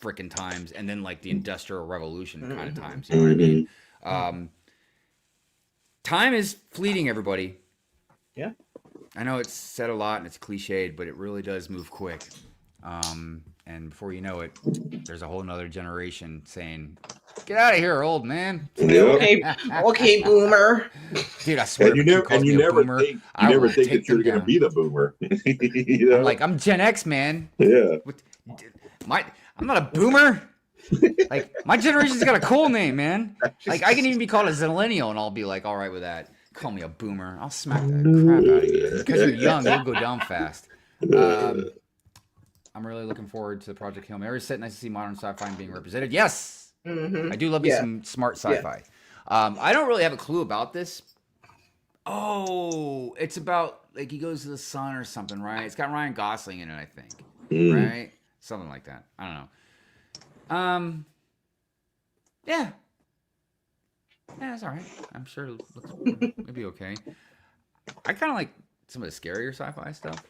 freaking times and then like the industrial revolution kind of times. You know what I mean? Time is fleeting, everybody. Yeah. I know it's said a lot and it's cliched, but it really does move quick. And before you know it, there's a whole nother generation saying, "Get out of here, old man." Yeah. Okay, boomer. Dude, I swear. And you if a kid never, calls and me you a never boomer, think, I will that take you're them going to down. be the boomer. You know? I'm like, I'm Gen X, man. Yeah. I'm not a boomer. Like, my generation's got a cool name, man. Like, I can even be called a zillennial, and I'll be like, all right with that. Call me a boomer. I'll smack the crap out of you. Because you're young, you'll go down fast. I'm really looking forward to Project Hail Mary. It's nice to see modern sci-fi being represented. Yes! I do love me some smart sci-fi. I don't really have a clue about this. Oh, it's about, like, he goes to the sun or something, right? It's got Ryan Gosling in it, I think. Right? Something like that. I don't know. Yeah. Yeah, it's all right. I'm sure it'll be okay. I kind of like some of the scarier sci-fi stuff.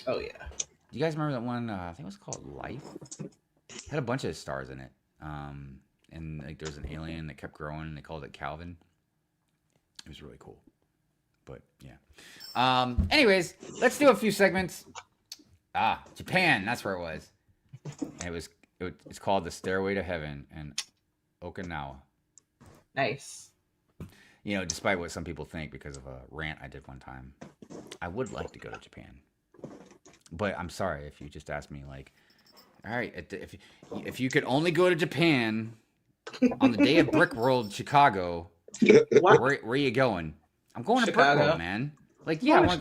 Oh, yeah. Do you guys remember that one? I think it was called Life. It had a bunch of stars in it. And like there was an alien that kept growing, and they called it Calvin. It was really cool. But yeah. Anyways, let's do a few segments. Japan. That's where it was. And it's called The Stairway to Heaven in Okinawa. Nice. You know, despite what some people think because of a rant I did one time, I would like to go to Japan. But I'm sorry if you just asked me, like, all right, if you could only go to Japan on the day of Brick World Chicago, where are you going? I'm going to Brick World, man. Like, yeah, I want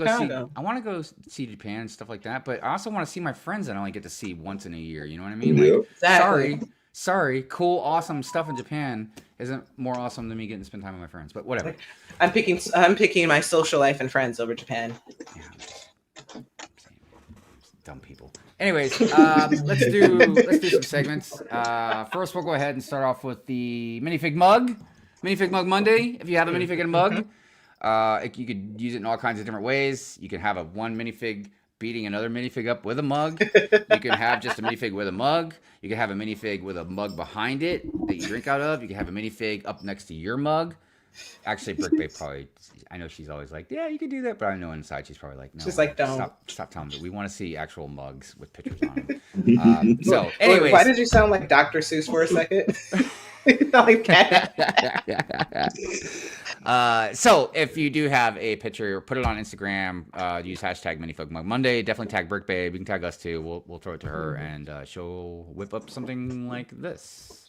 to go see Japan and stuff like that. But I also want to see my friends that I only get to see once in a year. You know what I mean? Like, Exactly. sorry, cool, awesome stuff in Japan isn't more awesome than me getting to spend time with my friends. But whatever. I'm picking my social life and friends over Japan. Yeah, dumb people. Anyways, let's do some segments. First, we'll go ahead and start off with the minifig mug. Minifig mug Monday. If you have a minifig in a mug, you could use it in all kinds of different ways. You can have one minifig beating another minifig up with a mug. You can have just a minifig with a mug. You can have a minifig with a mug behind it that you drink out of. You can have a minifig up next to your mug. Actually, BrickBabe probably, I know she's always like, yeah, you can do that, but I know inside she's probably like, no. She's like, don't. Stop telling me. We want to see actual mugs with pictures on them. So, anyways. Why did you sound like Dr. Seuss for a second? Like that. So, if you do have a picture, put it on Instagram. Use hashtag MinifigMugMonday. Definitely tag BrickBabe. You can tag us too. We'll throw it to her, and she'll whip up something like this.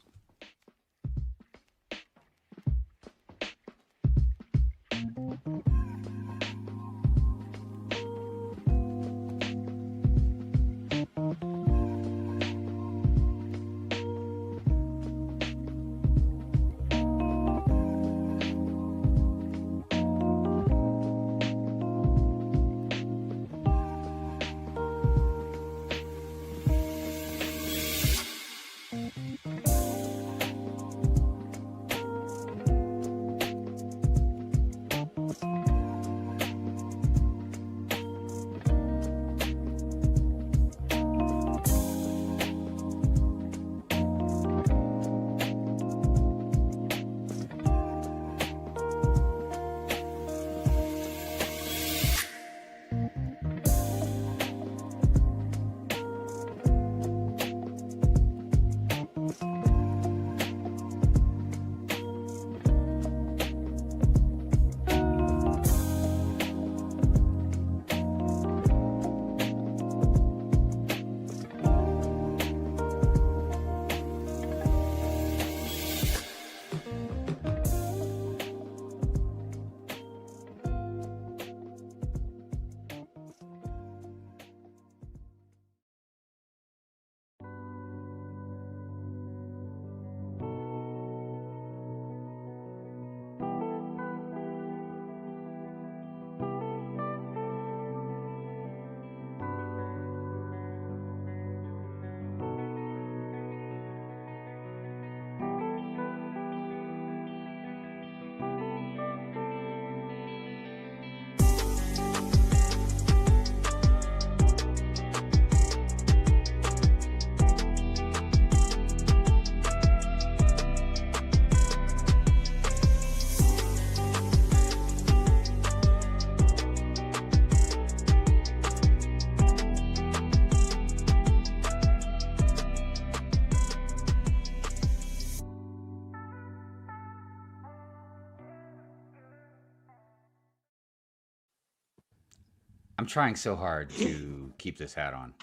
I'm trying so hard to keep this hat on.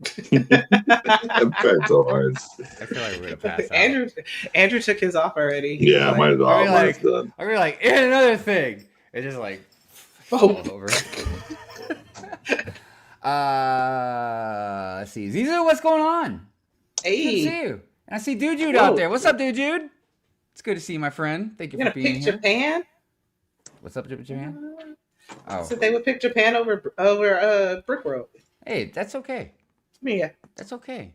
Petard's. I feel like we're gonna pass out. Andrew took his off already. Yeah, Like, mine's I mean, mine's like, done. I mean, like, and another thing. It's just like Oh. all over. Let's see. Zizu, what's going on? Good to see Hey, you. And I see Dude out there. What's up, Dude? It's good to see you, my friend. Thank you you're for gonna being pick here. Japan? What's up, Japan? Oh, So they would pick Japan over Brick World. hey, that's okay. Yeah. That's okay.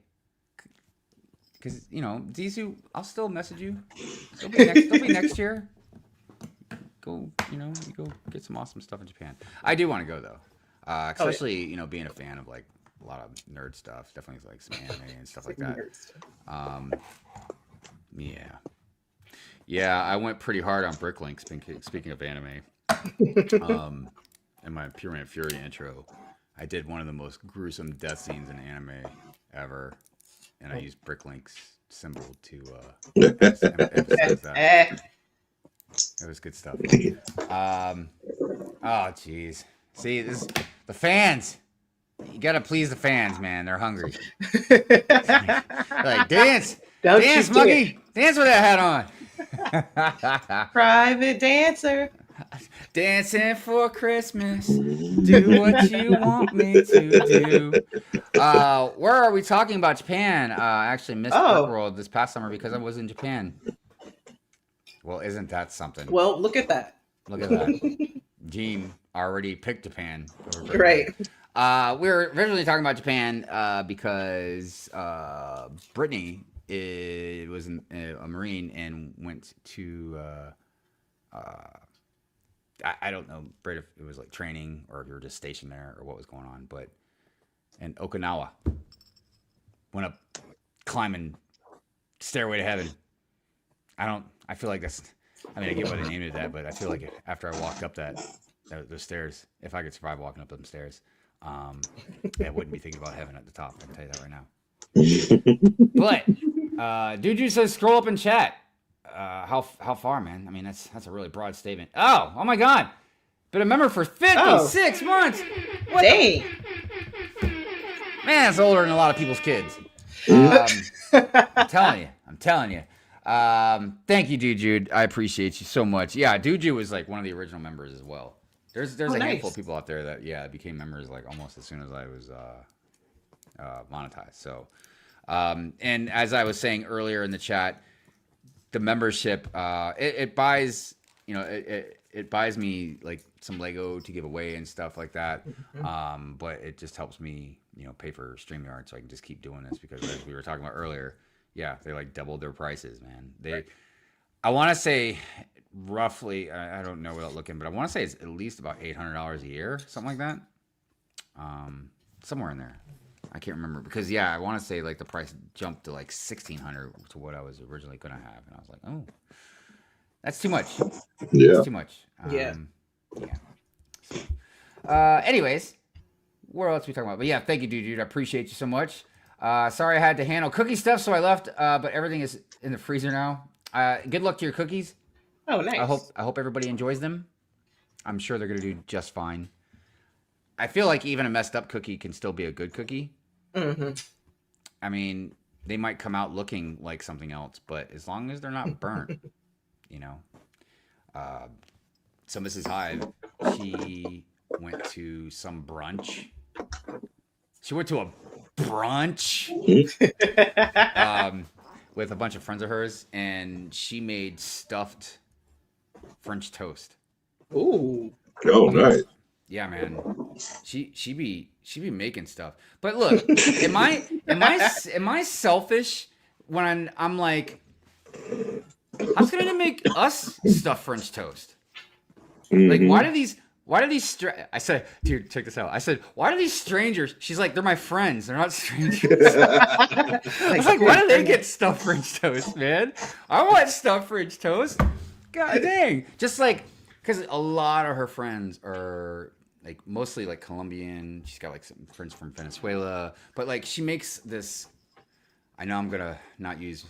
Because, you know, Zizu, I'll still message you. It'll be next year. Go, you know, you go get some awesome stuff in Japan. I do want to go, though. Especially, you know, being a fan of, like, a lot of nerd stuff. Definitely, like, some anime and stuff like that. Yeah. Yeah, I went pretty hard on Bricklink, speaking of anime. In my Pyramid Fury intro, I did one of the most gruesome death scenes in anime ever. And I used Bricklink's symbol to emphasize that. It was good stuff. Oh, jeez. See, this the fans. You gotta please the fans, man. They're hungry. Like, dance, dance, Muggy, dance with that hat on. Private dancer. Dancing for Christmas. Do what you want me to do. Where are we talking about Japan? I actually missed Brick World this past summer because I was in Japan. Well, isn't that something? Well, look at that. Look at that. Gene already picked Japan. Right. We were originally talking about Japan because Brittany was a Marine and went to I don't know, Britt, if it was like training or if you were just stationed there or what was going on, but in Okinawa, went up climbing Stairway to Heaven. I feel like that's, I mean, I get why they named it that, but I feel like after I walked up those stairs, if I could survive walking up them stairs, I wouldn't be thinking about heaven at the top. I can tell you that right now. But Dude says scroll up in chat. How far, man? I mean, that's a really broad statement. Oh my God! Been a member for 56 months. What Dang. Man, that's older than a lot of people's kids. I'm telling you. Thank you, Dude. I appreciate you so much. Yeah, Dude was like one of the original members as well. There's a handful of people out there that became members like almost as soon as I was monetized. So, and as I was saying earlier in the chat, the membership it buys, you know, it buys me like some Lego to give away and stuff like that. But it just helps me, you know, pay for StreamYard so I can just keep doing this because as we were talking about earlier, yeah, they like doubled their prices, man. I want to say roughly, I don't know without looking, but I want to say it's at least about $800 a year, something like that. Somewhere in there. I can't remember because I want to say like the price jumped to like $1,600 to what I was originally going to have, and I was like, oh, that's too much. Yeah, that's too much. Yeah. So, anyways, what else are we talking about? But yeah, thank you, Dude. I appreciate you so much. Sorry I had to handle cookie stuff, so I left. But everything is in the freezer now. Good luck to your cookies. Oh, nice. I hope everybody enjoys them. I'm sure they're gonna do just fine. I feel like even a messed up cookie can still be a good cookie. Mm-hmm. I mean, they might come out looking like something else, but as long as they're not burnt, you know. So Mrs. Hive, she went to some brunch. She went to a brunch with a bunch of friends of hers, and she made stuffed French toast. Ooh. Oh, nice. Yeah, man. She be making stuff. But look, am I selfish when I'm like, I was gonna make us stuffed French toast? Like, why do these I said, dude, check this out. I said, why do these strangers? She's like, they're my friends. They're not strangers. I was like, why do they get stuffed French toast, man? I want stuffed French toast. God dang. Just like, because a lot of her friends are like mostly like Colombian. She's got like some friends from Venezuela. But like she makes this, I know I'm going to not use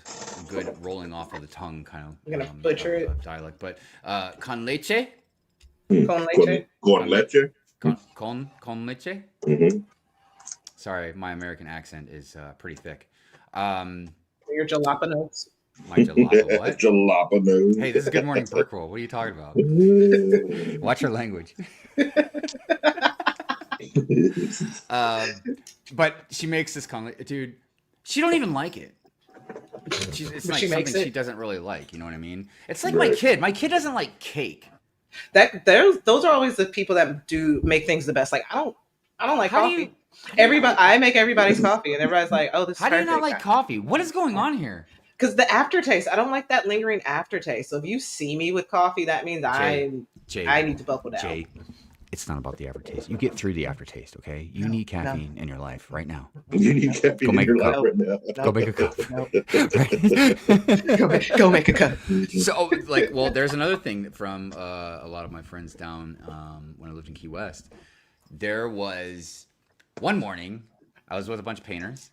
good rolling off of the tongue kind of. I'm going to butcher it. Dialect. But con leche. Con leche. Con leche. Con leche. Sorry, my American accent is pretty thick. Your jalapenos. My jalapa, what? Jalapeno. Hey, this is Good Morning Brick Roll. What are you talking about? Watch your language. But she makes this comment, dude. She don't even like it. It's like something she doesn't really like. You know what I mean? It's like my kid. My kid doesn't like cake. Those are always the people that do make things the best. Like I don't like coffee. I make everybody's coffee, and everybody's like, "Oh, this." How do you not like coffee? What is going on here? Because the aftertaste, I don't like that lingering aftertaste. So if you see me with coffee, that means I need to buckle down. Jay, it's not about the aftertaste. You get through the aftertaste, okay? You need caffeine in your life right now. You need caffeine in your life right now. Go make a cup. Go make a cup. So, there's another thing from a lot of my friends down when I lived in Key West. There was one morning, I was with a bunch of painters,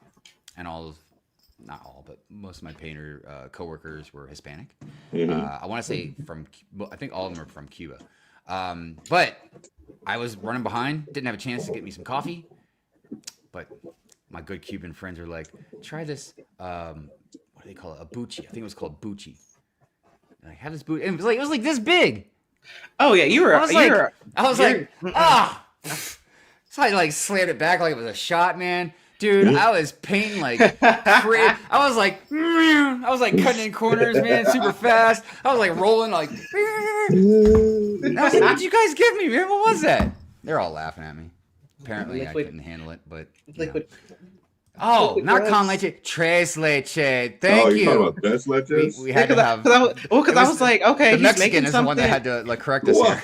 and not all, but most of my painter coworkers were Hispanic. I want to say I think all of them are from Cuba. But I was running behind, didn't have a chance to get me some coffee. But my good Cuban friends were like, try this, what do they call it? A bucci. I think it was called bucci. And I had this bucci. It was like this big. Oh, yeah. I was like, ah. So I slammed it back like it was a shot, man. Dude, I was painting like crazy. I was like cutting in corners, man, super fast. I was like rolling like. I was like, what did you guys give me, man? What was that? They're all laughing at me. Apparently, I couldn't handle it, but. Liquid. Oh, not con leche, tres leche. Thank you. Talking about tres leches? We had to have. Because I was like, okay, the he's Mexican making is something. the one that had to correct us here.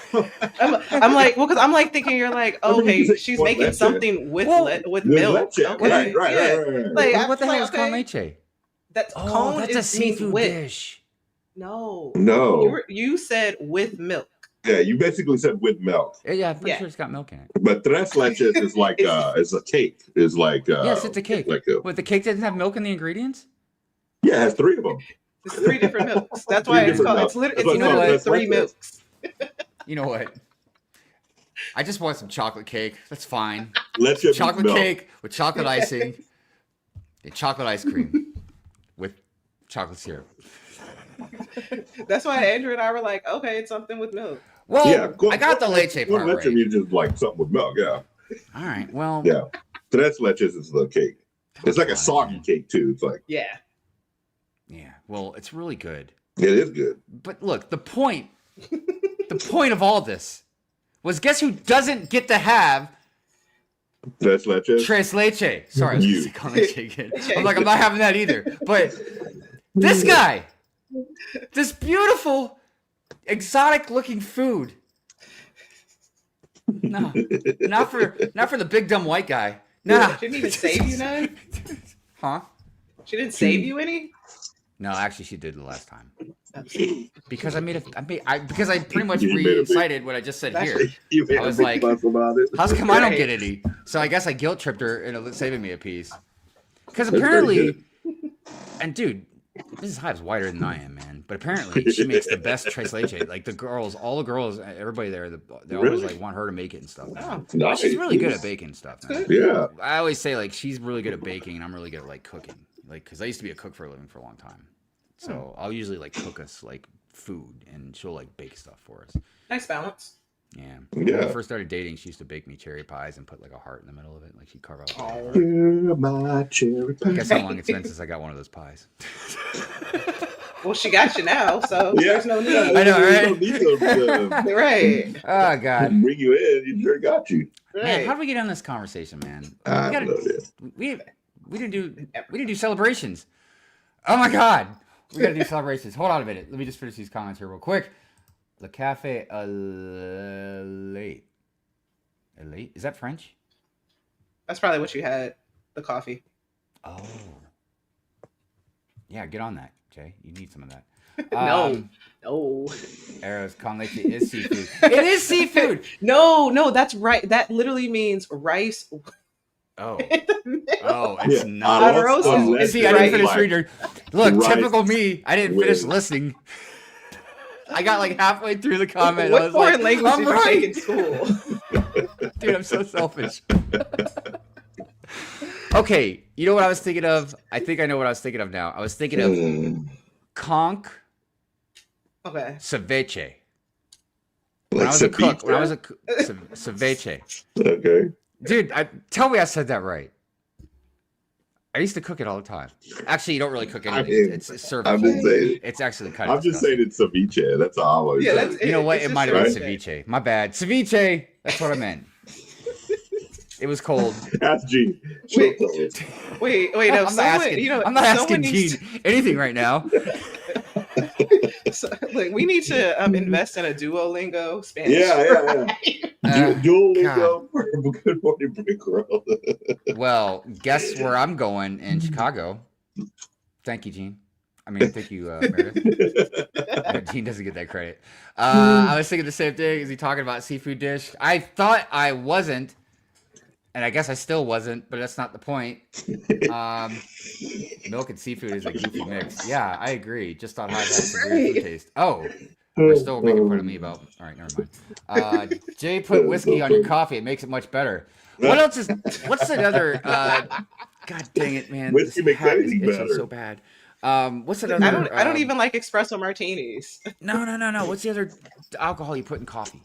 I'm like, because I'm like thinking you're like, okay, she's making something with milk. Okay. Right. Like, what the hell is con leche? That's cone. That's a seafood dish. No. You said with milk. Yeah, you basically said with milk. Yeah, I'm pretty sure it's got milk in it. But tres leches is like it's a cake. It's like yes, it's a cake. But the cake doesn't have milk in the ingredients? Yeah, it has 3 of them. It's 3 different milks. That's why it's called. It's literally 3 milks. You know what? I just want some chocolate cake. That's fine. Chocolate cake with chocolate icing and chocolate ice cream with chocolate syrup. That's why Andrew and I were like, okay, it's something with milk. Well, yeah, I got the leche part right. You just like something with milk, yeah. All right, well. Yeah. Tres leches is the cake. It's like a soggy cake, too. It's like. Yeah. Yeah, well, it's really good. It is good. But look, the point of all this was guess who doesn't get to have tres leches? Tres leche. Sorry, I was going to call leche again. I'm like, I'm not having that either. But this guy, this beautiful, exotic-looking food. No, not for the big dumb white guy. Nah. She didn't even save you none? Huh? She didn't save you any? No, actually, she did the last time. Because I pretty much recited what I just said here. I was like, how's come I don't get any? So I guess I guilt tripped her into saving me a piece. Because apparently, and dude, Mrs. Hive's whiter than I am, man. But apparently, she makes the best tres leche. Like all the girls, everybody there, they always like want her to make it and stuff. Oh, nice. She's really good at baking stuff. Man. Yeah. I always say like she's really good at baking, and I'm really good at like cooking. Like, because I used to be a cook for a living for a long time. So I'll usually like cook us like food, and she'll like bake stuff for us. Nice balance. Yeah. When I first started dating, she used to bake me cherry pies and put like a heart in the middle of it. Like she'd carve out. You're my cherry pie. Guess how long it's been since I got one of those pies. Well, she got you now, so there's no need. I know, right? Right. Oh God. Bring you in. You sure got you. Right. Man, how do we get on this conversation, man? We didn't do celebrations. Oh my God. We gotta do celebrations. Hold on a minute. Let me just finish these comments here real quick. Le Café Elate. Elate? Is that French? That's probably what you had. The coffee. Oh. Yeah, get on that, Jay. You need some of that. No. Arrows con leche is seafood. It is seafood. No, that's right. That literally means rice. Oh, it's not. See, I didn't finish reading. Look, typical me. I didn't finish listening. I got like halfway through the comment. What I was foreign like, language did you take in school? Dude, I'm so selfish. Okay, you know what I was thinking of? I think I know what I was thinking of now. I was thinking of conch Okay. ceviche. When Like I was a cook, ceviche? ceviche. Okay. Dude, tell me I said that right. I used to cook it all the time. Actually, you don't really cook anything. I mean, It's served I'm just cold. saying. It's actually kind of I'm just saying it's ceviche. That's all I always Yeah, say. that's You know what? It's It just might have been ceviche. ceviche. My bad. Ceviche. That's what I meant. It was cold. Ask G. Wait. She'll tell us. Wait. No, I'm not someone, asking. you know, I'm not asking someone needs Gene anything right now. like, we need to invest in a Duolingo Spanish. Yeah. Duolingo God. for Good Morning Brick World. Well, guess where I'm going in Chicago. Thank you, Gene. I mean, thank you, Meredith. Yeah, Gene doesn't get that credit. I was thinking the same thing. Is he talking about seafood dish? I thought I wasn't, and I guess I still wasn't, but that's not the point. Milk and seafood is a goofy mix. Yeah, I agree. Just thought how it has some weird food taste. Oh, we're still making fun of me about. All right, never mind. Jay put whiskey on your coffee. It makes it much better. What else is? What's that other? God dang it, man! Whiskey This makes hat is anything itching better. so bad. What's that other? I don't even like espresso martinis. No. What's the other alcohol you put in coffee?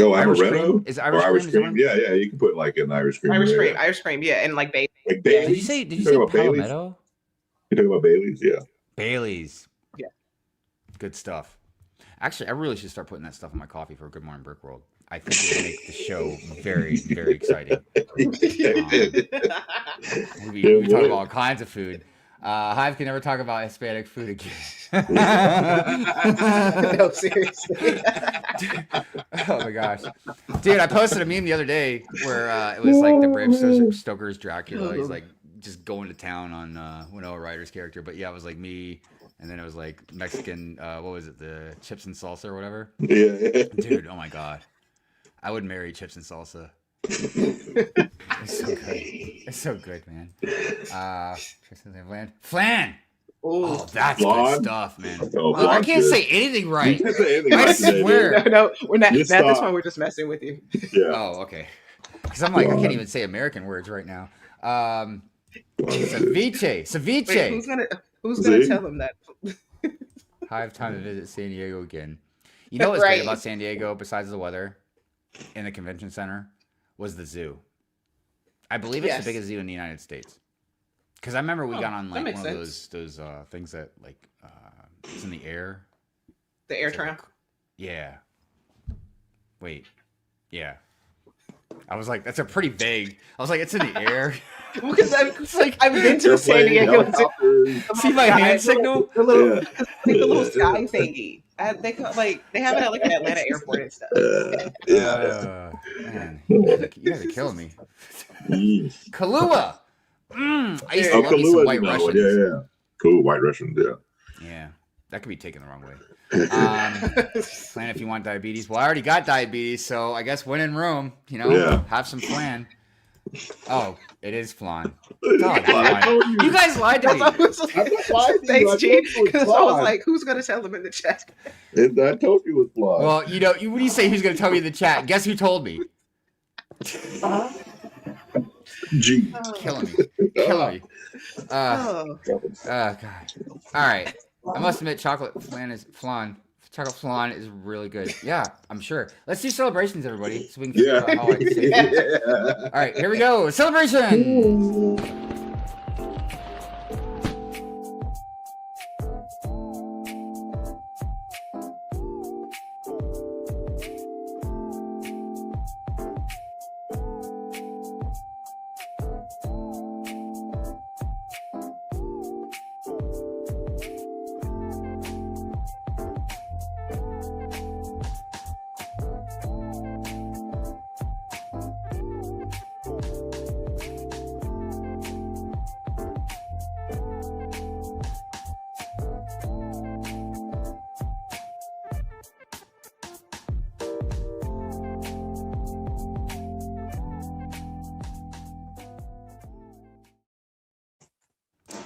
Oh, Irish amaretto? cream? Is it Irish Irish cream? Is that cream? Yeah. You can put like an Irish cream. Irish in there. cream, yeah, and like Bailey's. Like Did Bailey's? you say? Did you talking say about Bailey's? palmetto? You talking about Bailey's? Yeah. Bailey's. Yeah. Good stuff. Actually, I really should start putting that stuff in my coffee for Good Morning Brick World. I think it would make the show very, very exciting. We'll be talking about all kinds of food. Hive can never talk about Hispanic food again. No, seriously. Oh my gosh, dude! I posted a meme the other day where it was like the Bram Stoker's Dracula. He's like just going to town on Winona Ryder's character, but yeah, it was like me, and then it was like Mexican. What was it? The chips and salsa or whatever. Yeah. Dude, oh my god, I would marry chips and salsa. It's so good. It's so good, man. Flan. Oh, That's Flan? good stuff, man. Oh, Look, I flan's can't good. say anything right. You can't say anything I right today, swear. dude. no, we're not. Just At this stop. point, we're just messing with you. Yeah. Oh, okay. Because I'm like, I can't even say American words right now. Ceviche. Wait, who's gonna See? tell them that? I have time to visit San Diego again. You know what's great Right. about San Diego, besides the weather, in the convention center, was the zoo. I believe it's Yes. the biggest zoo in the United States. Because I remember we got on that like makes one of sense. those things that like it's in the air. The air It's tram. like- Yeah. Wait. Yeah. I was like, that's a pretty vague. I was like, it's in the air. Because I've been to San Airplane, Diego. helicopters. See my hand signal? The little, Yeah. like the little sky thingy. They have it at like an Atlanta airport and stuff. Yeah. Man, you guys are killing me. Kahlua. I used to Oh, love me some Kahlua, White Russians. Yeah. Cool, White Russians, yeah. Yeah, that could be taken the wrong way. Flan if you want diabetes. Well, I already got diabetes, so I guess when in Rome, Yeah. have some flan. Oh, it is flan. I told you. You guys lied to me. Thanks, Gene. Because I was like, who's gonna tell them in the chat? I told you it was flawed. Well, when you say who's going to tell me in the chat, guess who told me? G. Killing me. Killing me. Oh, God. All right. I must admit, chocolate flan. Chocolate flan is really good. Yeah, I'm sure. Let's do celebrations, everybody, so we can figure Yeah. out how I can say it. All right, here we go. Celebration.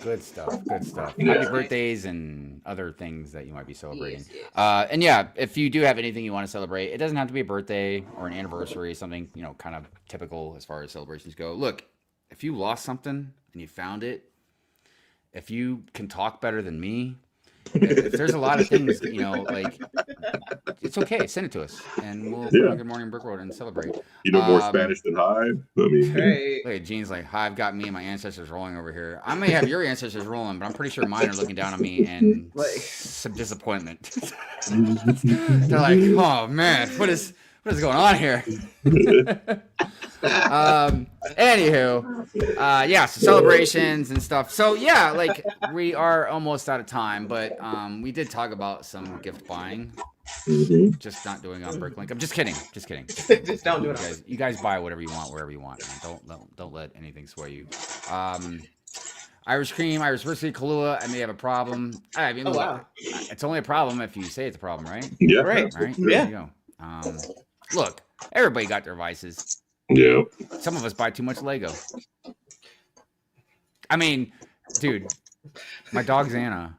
Good stuff. Good stuff. Yeah. Happy birthdays and other things that you might be celebrating. yes. And yeah, if you do have anything you want to celebrate, it doesn't have to be a birthday or an anniversary, something, kind of typical as far as celebrations go. Look, if you lost something and you found it, if you can talk better than me, if there's a lot of things, like, it's okay. Send it to us, and we'll put on Good Morning Brick World and celebrate. You know more Spanish than Hive. I mean, Right. Look at Gene's like, Hive got me and my ancestors rolling over here. I may have your ancestors rolling, but I'm pretty sure mine are looking down on me and Like- some disappointment. They're like, oh man, what is going on here? Anywho, yeah, so celebrations and stuff. So yeah, like we are almost out of time, but we did talk about some gift buying. Just not doing on Bricklink. I'm just kidding. Just don't do it. You guys buy whatever you want, wherever you want. Man. Don't let anything sway you. Irish cream, Irish whiskey, Kahlua. I may have a problem. I mean, look, it's only a problem if you say it's a problem, right? Yeah. Right. Right. Yeah. There you go. Look, everybody got their vices. Yeah. Some of us buy too much Lego. I mean, dude, my dog Xana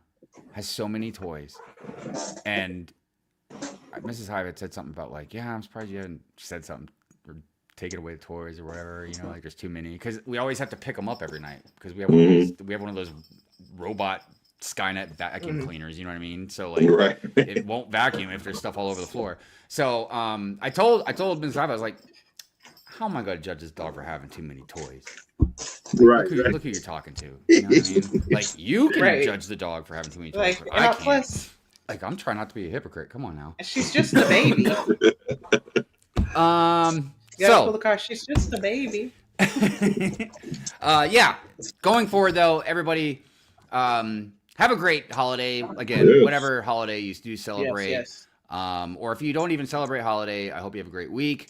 has so many toys, and Mrs. Hive had said something about like, yeah, I'm surprised you hadn't said something or taken away the toys or whatever. Like there's too many because we always have to pick them up every night because we have one of those robot Skynet vacuum cleaners. You know what I mean? So like, it won't vacuum if there's stuff all over the floor. So I told Mrs. Hive, I was like, how am I going to judge this dog for having too many toys? Right. Look who you're talking to. You know what I mean? Like you can judge the dog for having too many toys, Like, but I can't. plus, Like I'm trying not to be a hypocrite. Come on now. she's just a baby. You gotta pull the car. She's just a baby. Yeah. Going forward, though, everybody have a great holiday. Again, whatever holiday you do celebrate. Yes. Or if you don't even celebrate holiday, I hope you have a great week.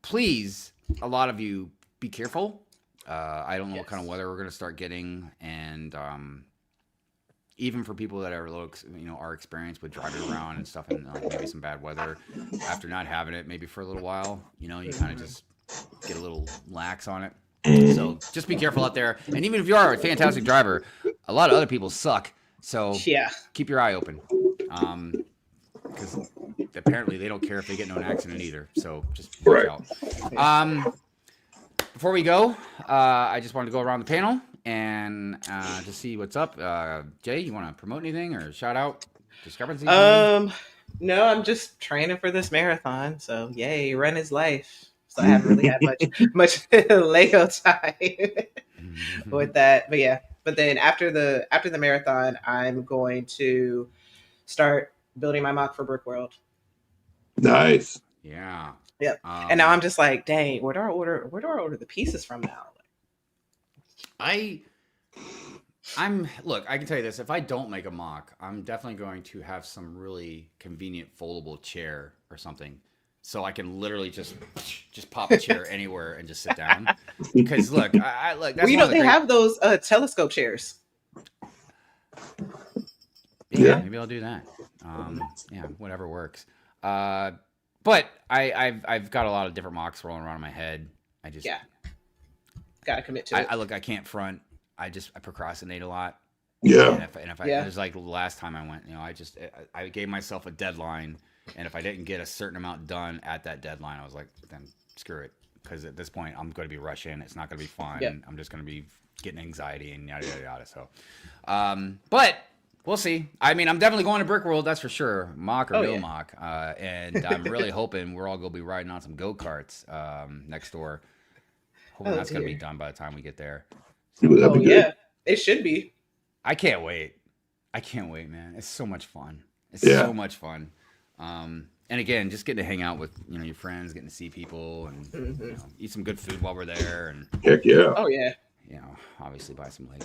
Please, a lot of you, be careful. I don't know what kind of weather we're going to start getting, and even for people that are a little, are experienced with driving around and stuff, and maybe some bad weather, after not having it maybe for a little while, you kind of just get a little lax on it. So just be careful out there. And even if you are a fantastic driver, a lot of other people suck. So keep your eye open. Because apparently they don't care if they get into an accident either. So just watch out. Before we go, I just wanted to go around the panel and just see what's up. Jay, you want to promote anything or shout out discrepancy? No, I'm just training for this marathon. So yay, run his life. So I haven't really had much Lego time with that. But yeah, but then after the marathon, I'm going to start building my mock for Brick World. Nice. Yeah. Yep. And now I'm just like, dang, where do I order the pieces from now? Look, I can tell you this. If I don't make a mock, I'm definitely going to have some really convenient foldable chair or something. So I can literally just pop a chair anywhere and just sit down. Because look, I look. That's they have those telescope chairs. Yeah, maybe I'll do that. Yeah, whatever works. But I've got a lot of different mocks rolling around in my head. I just gotta commit to it. I can't front. I procrastinate a lot. Yeah. And if it was like the last time I went, I gave myself a deadline, and if I didn't get a certain amount done at that deadline, I was like, then screw it, because at this point I'm going to be rushing. It's not going to be fun. Yep. I'm just going to be getting anxiety and yada yada yada. So, but we'll see. I mean, I'm definitely going to Brick World, that's for sure. Mock or no mock. And I'm really hoping we're all going to be riding on some go-karts next door. Hoping that's going to be done by the time we get there. So, yeah, it should be. I can't wait. Man. It's so much fun. So much fun. And again, just getting to hang out with your friends, getting to see people, and eat some good food while we're there. And heck yeah. Oh yeah. Obviously buy some Lego.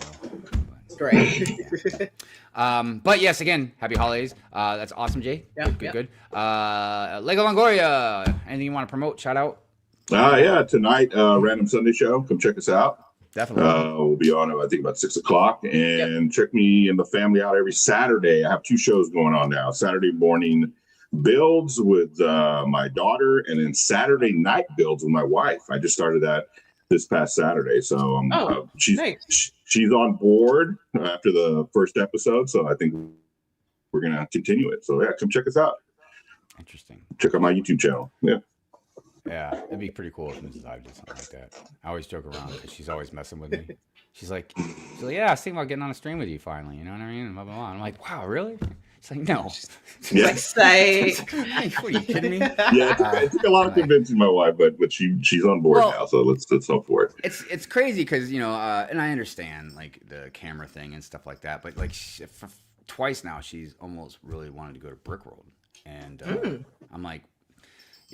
Great. But yes, again, happy holidays. That's awesome, Jay. Yeah, good. Lego Longoria. Anything you want to promote? Shout out. Tonight, Random Sunday Show. Come check us out. Definitely. We'll be on, I think, about 6:00. And check me and the family out every Saturday. I have 2 shows going on now. Saturday morning builds with my daughter, and then Saturday night builds with my wife. I just started that this past Saturday. So she's on board after the first episode. So I think we're going to continue it. So, come check us out. Interesting. Check out my YouTube channel. Yeah. Yeah, it'd be pretty cool if Mrs. Hive did something like that. I always joke around because she's always messing with me. She's like, yeah, I was thinking about getting on a stream with you finally. You know what I mean? And blah, blah, blah. I'm like, wow, really? She's like, no. Yeah. Like, say, What are you kidding me? Yeah, it took a lot of convincing my wife, but she's on board now, so let's hope for it. It's crazy because and I understand like the camera thing and stuff like that, but like twice now she's almost really wanted to go to Brick World, and I'm like,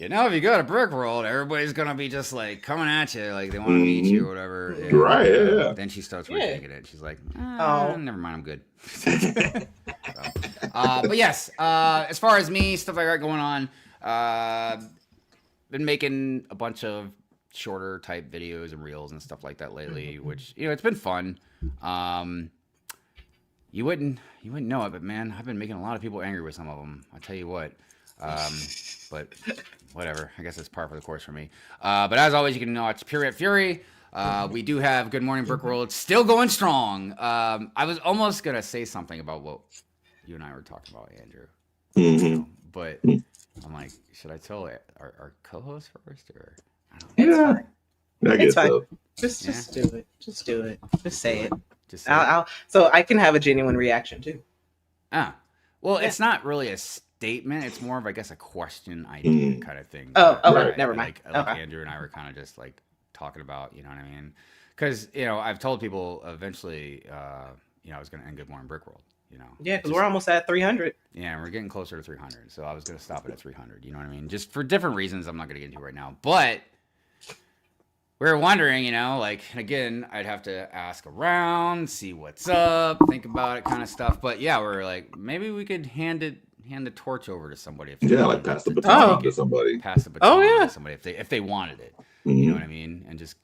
if you go to Brick World, everybody's gonna be just like coming at you, like they want to meet you or whatever. And, Right? Yeah. Then she starts rethinking it. She's like, never mind, I'm good. But yes, as far as me, stuff I got going on, been making a bunch of shorter type videos and reels and stuff like that lately, which it's been fun. You wouldn't know it, but man, I've been making a lot of people angry with some of them. I tell you what. But whatever. I guess it's par for the course for me. But as always, you can watch Pure at Fury. We do have Good Morning Brick World still going strong. I was almost gonna say something about what you and I were talking about, Andrew. But I'm like, should I tell our co-host first, or I don't know. Yeah, I guess so. Just do it. Just do it. Just say it. Just say I'll so I can have a genuine reaction too. Well, it's not really a statement. It's more of, I guess, a question idea kind of thing. Oh, okay. Right? Never mind. Like Okay. Andrew and I were kind of just like talking about, you know what I mean? Because I've told people eventually, I was going to end Good Morning Brick World. Yeah, because we're almost at 300. Yeah, and we're getting closer to 300. So I was going to stop it at 300. You know what I mean? Just for different reasons I'm not going to get into right now. But we were wondering, like, again, I'd have to ask around, see what's up, think about it kind of stuff. But yeah, we're like, maybe we could hand the torch over to somebody. Like pass the baton to somebody. Pass the baton to somebody if they wanted it. You know what I mean? And just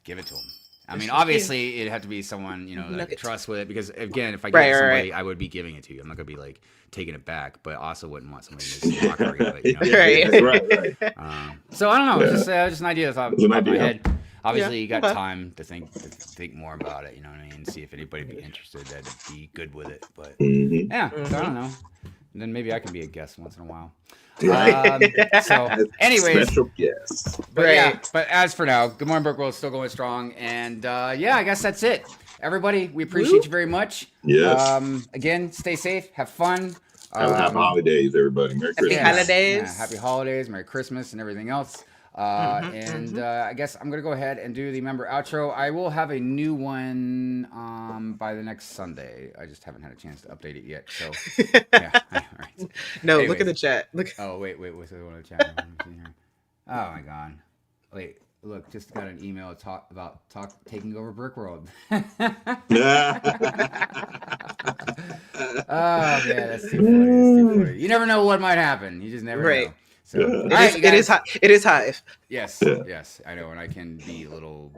give it to them. I mean, obviously, it'd have to be someone, that I could trust with it. Because, again, if I give it to somebody, I would be giving it to you. I'm not going to be, like, taking it back. But I also wouldn't want somebody to just mockery of it, Right. So, I don't know. It's just an idea that's in my head. Obviously, you got Okay. time to think more about it. You know what I mean? See if anybody would be interested. That'd be good with it. But, yeah, so I don't know. And then maybe I can be a guest once in a while. So, anyways, special guest. But as for now, Good Morning Brick World is still going strong, and I guess that's it. Everybody, we appreciate you very much. Yes. Again, stay safe, have fun. Happy holidays, everybody. Merry Christmas. Holidays. Happy holidays, Merry Christmas, and everything else. I guess I'm gonna go ahead and do the member outro. I will have a new one by the next Sunday. I just haven't had a chance to update it yet. So yeah, all right. No, Anyways. look at the chat. Look. Oh wait, what's the one in the chat? Oh my god! Wait, look, just got an email about taking over Brick World. Oh man, that's too funny. You never know what might happen. You just never know. So, It is Hive. Yes, yes, I know, and I can be a little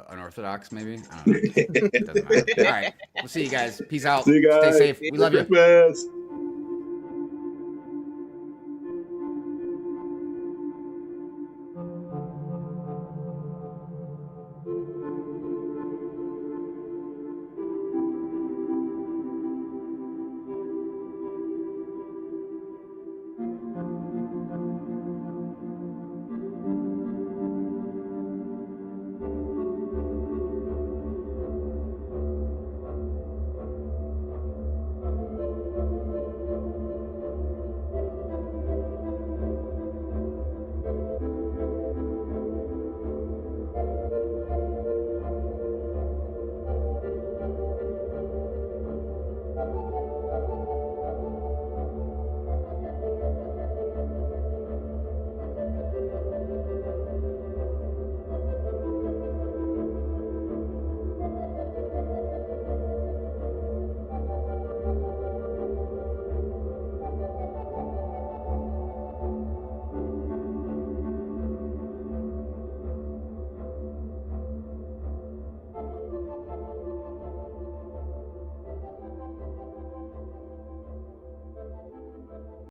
unorthodox, maybe. I don't know. It doesn't matter. All right, we'll see you guys. Peace out. See you guys. Stay safe. We love you. Christmas.